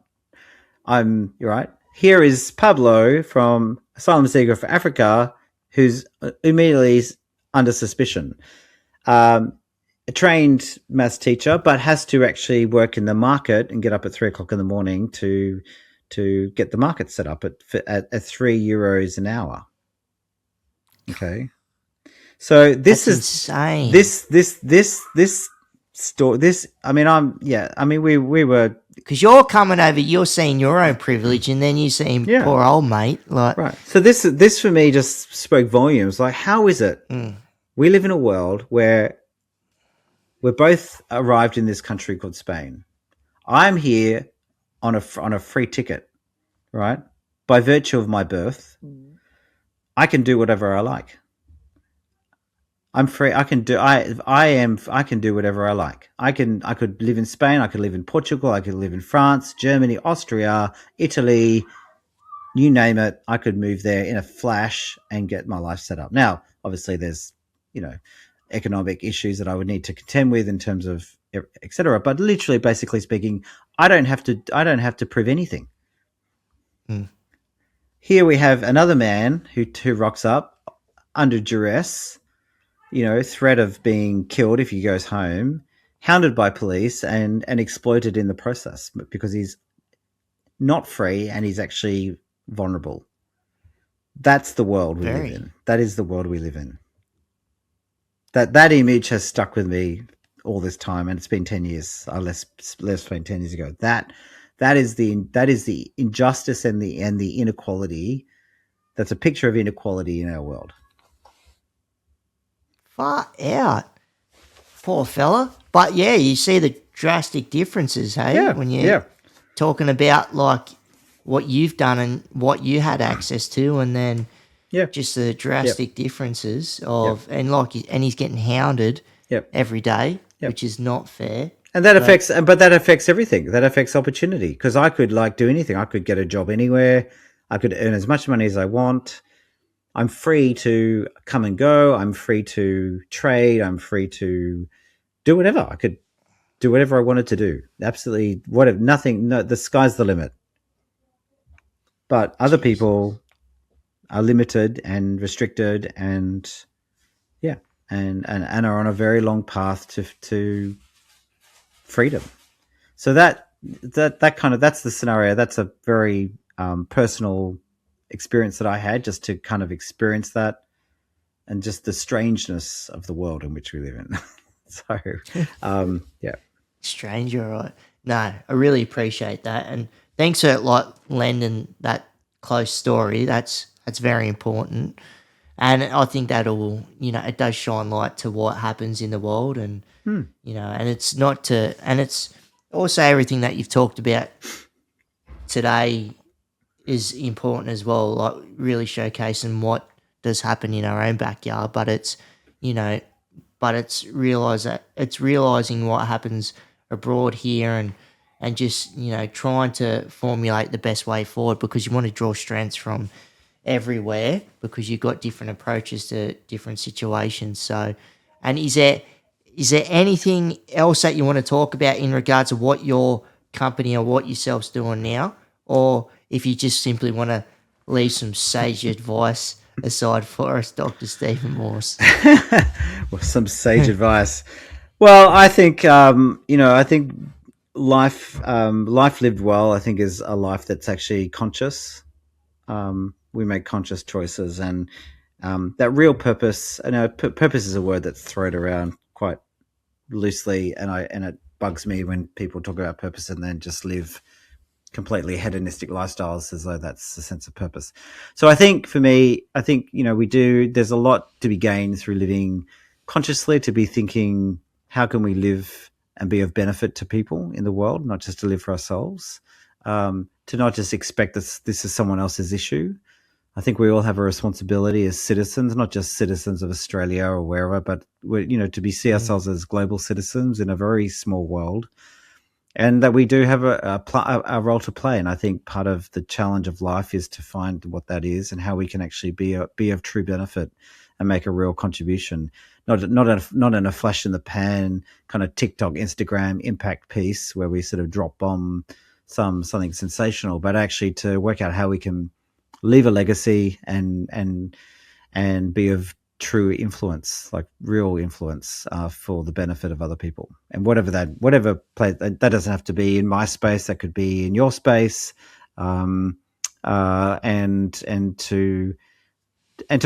You're right. Here is Pablo from Asylum Seeker for Africa, who's immediately under suspicion. A trained maths teacher, but has to actually work in the market and get up at 3:00 in the morning to get the market set up at €3 an hour. Okay, so this That's is insane. this store. This we were. Because you're coming over, you're seeing your own privilege, and then you seeing poor old mate. Like, right. So this for me just spoke volumes. Like, how is it we live in a world where we're both arrived in this country called Spain? I'm here on a free ticket, right? By virtue of my birth, I can do whatever I like. I'm free. I can do whatever I like. I could live in Spain. I could live in Portugal. I could live in France, Germany, Austria, Italy, you name it. I could move there in a flash and get my life set up. Now, obviously there's, economic issues that I would need to contend with in terms of etc. But literally, basically speaking, I don't have to prove anything. Here we have another man who rocks up under duress, threat of being killed if he goes home, hounded by police and exploited in the process because he's not free and he's actually vulnerable. That's the world we live in. That is the world we live in. That image has stuck with me all this time, and it's been 10 years. Less than 10 years ago. That is the injustice and the inequality. That's a picture of inequality in our world. Far out. Poor fella. But yeah, you see the drastic differences, hey? Yeah, when you're talking about like what you've done and what you had access to, and then just the drastic differences of and he's getting hounded every day, which is not fair. And that affects everything. That affects opportunity because I could do anything. I could get a job anywhere. I could earn as much money as I want. I'm free to come and go. I'm free to trade. I'm free to do whatever. I could do whatever I wanted to do. Absolutely, whatever. Nothing. No, the sky's the limit. But other people are limited and restricted, and and are on a very long path to freedom. So that's the scenario. That's a very personal experience that I had, just to kind of experience that and just the strangeness of the world in which we live in. So, Strange, you're right. No, I really appreciate that, and thanks for lending that close story. That's very important, and I think that'll it does shine light to what happens in the world, and and it's not to, and it's also everything that you've talked about today is important as well, like really showcasing what does happen in our own backyard, but it's it's realizing what happens abroad here, and just trying to formulate the best way forward, because you want to draw strengths from everywhere because you've got different approaches to different situations. So, and is there anything else that you want to talk about in regards to what your company or what yourself's doing now, or if you just simply want to leave some sage advice aside for us, Dr. Stephen Morse? Well, some sage advice. Well, I think I think life lived well, I think, is a life that's actually conscious. We make conscious choices, and that real purpose. I know purpose is a word that's thrown around quite loosely, and it bugs me when people talk about purpose and then just live completely hedonistic lifestyles as though that's a sense of purpose. So I think for me, there's a lot to be gained through living consciously, to be thinking, how can we live and be of benefit to people in the world, not just to live for ourselves, to not just expect this is someone else's issue. I think we all have a responsibility as citizens, not just citizens of Australia or wherever, but see ourselves as global citizens in a very small world, and that we do have a role to play. And I think part of the challenge of life is to find what that is and how we can actually be of true benefit and make a real contribution, not in a flash in the pan kind of TikTok, Instagram impact piece where we sort of drop bomb something sensational, but actually to work out how we can leave a legacy and be of true influence, like real influence, for the benefit of other people. And whatever place that doesn't have to be in my space, that could be in your space, and to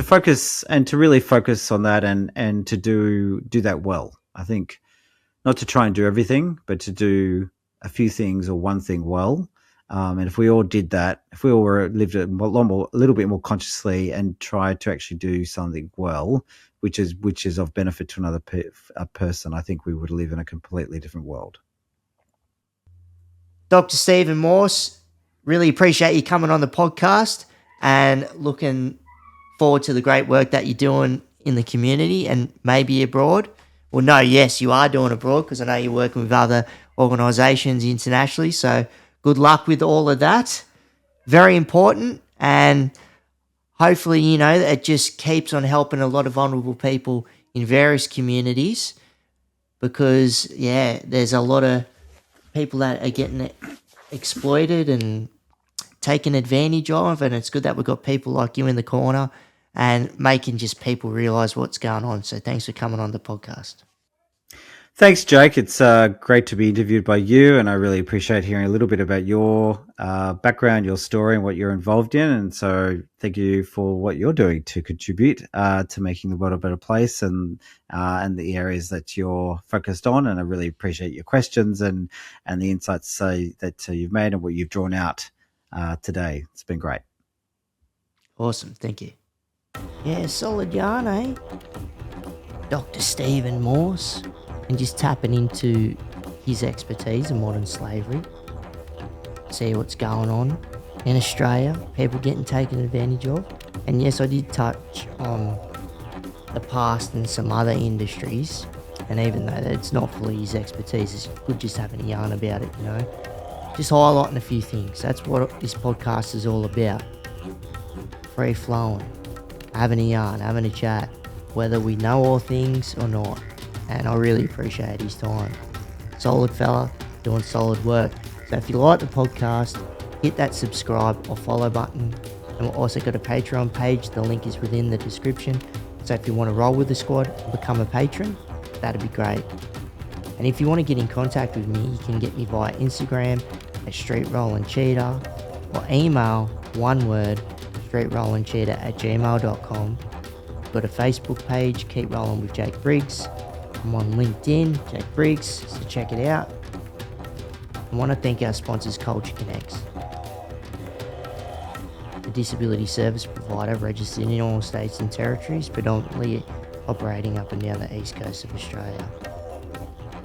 focus and to really focus on that, and to do that well. I think not to try and do everything, but to do a few things or one thing well. And if we all did that, if we all lived a little bit more consciously and tried to actually do something well, which is of benefit to another person, I think we would live in a completely different world. Dr. Stephen Morse, really appreciate you coming on the podcast and looking forward to the great work that you're doing in the community and maybe abroad. Well, no, yes, you are doing abroad, because I know you're working with other organisations internationally. So good luck with all of that. Very important. And hopefully, it just keeps on helping a lot of vulnerable people in various communities, because, there's a lot of people that are getting exploited and taken advantage of. And it's good that we've got people like you in the corner and making just people realise what's going on. So thanks for coming on the podcast. Thanks, Jake. It's great to be interviewed by you, and I really appreciate hearing a little bit about your background, your story, and what you're involved in. And so thank you for what you're doing to contribute to making the world a better place, and the areas that you're focused on. And I really appreciate your questions and the insights that you've made and what you've drawn out today. It's been great. Awesome. Thank you. Yeah, solid yarn, eh? Dr. Stephen Morse. And just tapping into his expertise in modern slavery. See what's going on in Australia, people getting taken advantage of. And yes, I did touch on the past and some other industries. And even though it's not fully his expertise, it's good just having a yarn about it, Just highlighting a few things. That's what this podcast is all about. Free flowing, having a yarn, having a chat, whether we know all things or not. And I really appreciate his time. Solid fella, doing solid work. So if you like the podcast, hit that subscribe or follow button. And we've also got a Patreon page. The link is within the description. So if you want to roll with the squad and become a patron, that'd be great. And if you want to get in contact with me, you can get me via Instagram at streetrollandcheetah, or email, one word, streetrollandcheetah@gmail.com. Got a Facebook page, Keep Rolling with Jake Briggs. I'm on LinkedIn, Jake Briggs, so check it out. I want to thank our sponsors, Culture Connects, a disability service provider registered in all states and territories, predominantly operating up and down the east coast of Australia.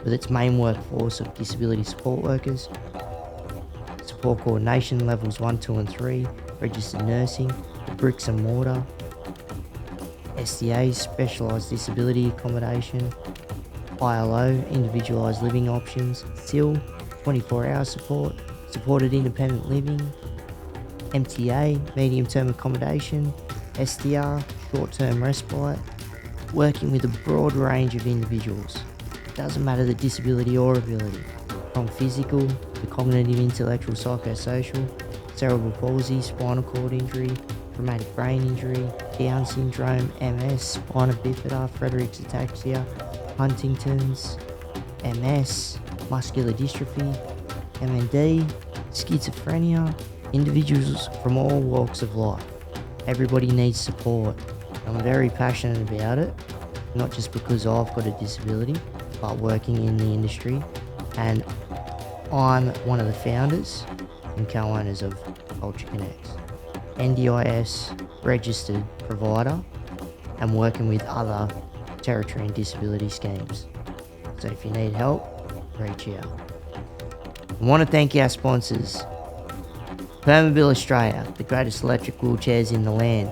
With its main workforce of disability support workers, support coordination levels 1, 2 and 3, registered nursing, bricks and mortar, SDA, specialised disability accommodation, ILO, individualised living options, SIL, 24-hour support, supported independent living, MTA, medium-term accommodation, SDR, short-term respite, working with a broad range of individuals. It doesn't matter the disability or ability, from physical to cognitive, intellectual, psychosocial, cerebral palsy, spinal cord injury, traumatic brain injury, Down syndrome, MS, spina bifida, Friedreich's ataxia, Huntington's, MS, muscular dystrophy, MND, schizophrenia, individuals from all walks of life. Everybody needs support. I'm very passionate about it, not just because I've got a disability, but working in the industry. And I'm one of the founders and co-owners of Culture Connects, NDIS registered provider, and working with other territory and disability schemes. So if you need help, reach out. I want to thank our sponsors. Permobil Australia, the greatest electric wheelchairs in the land.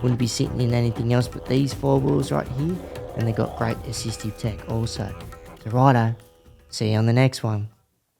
Wouldn't be sitting in anything else but these 4 wheels right here, and they got great assistive tech also. So righto, see you on the next one.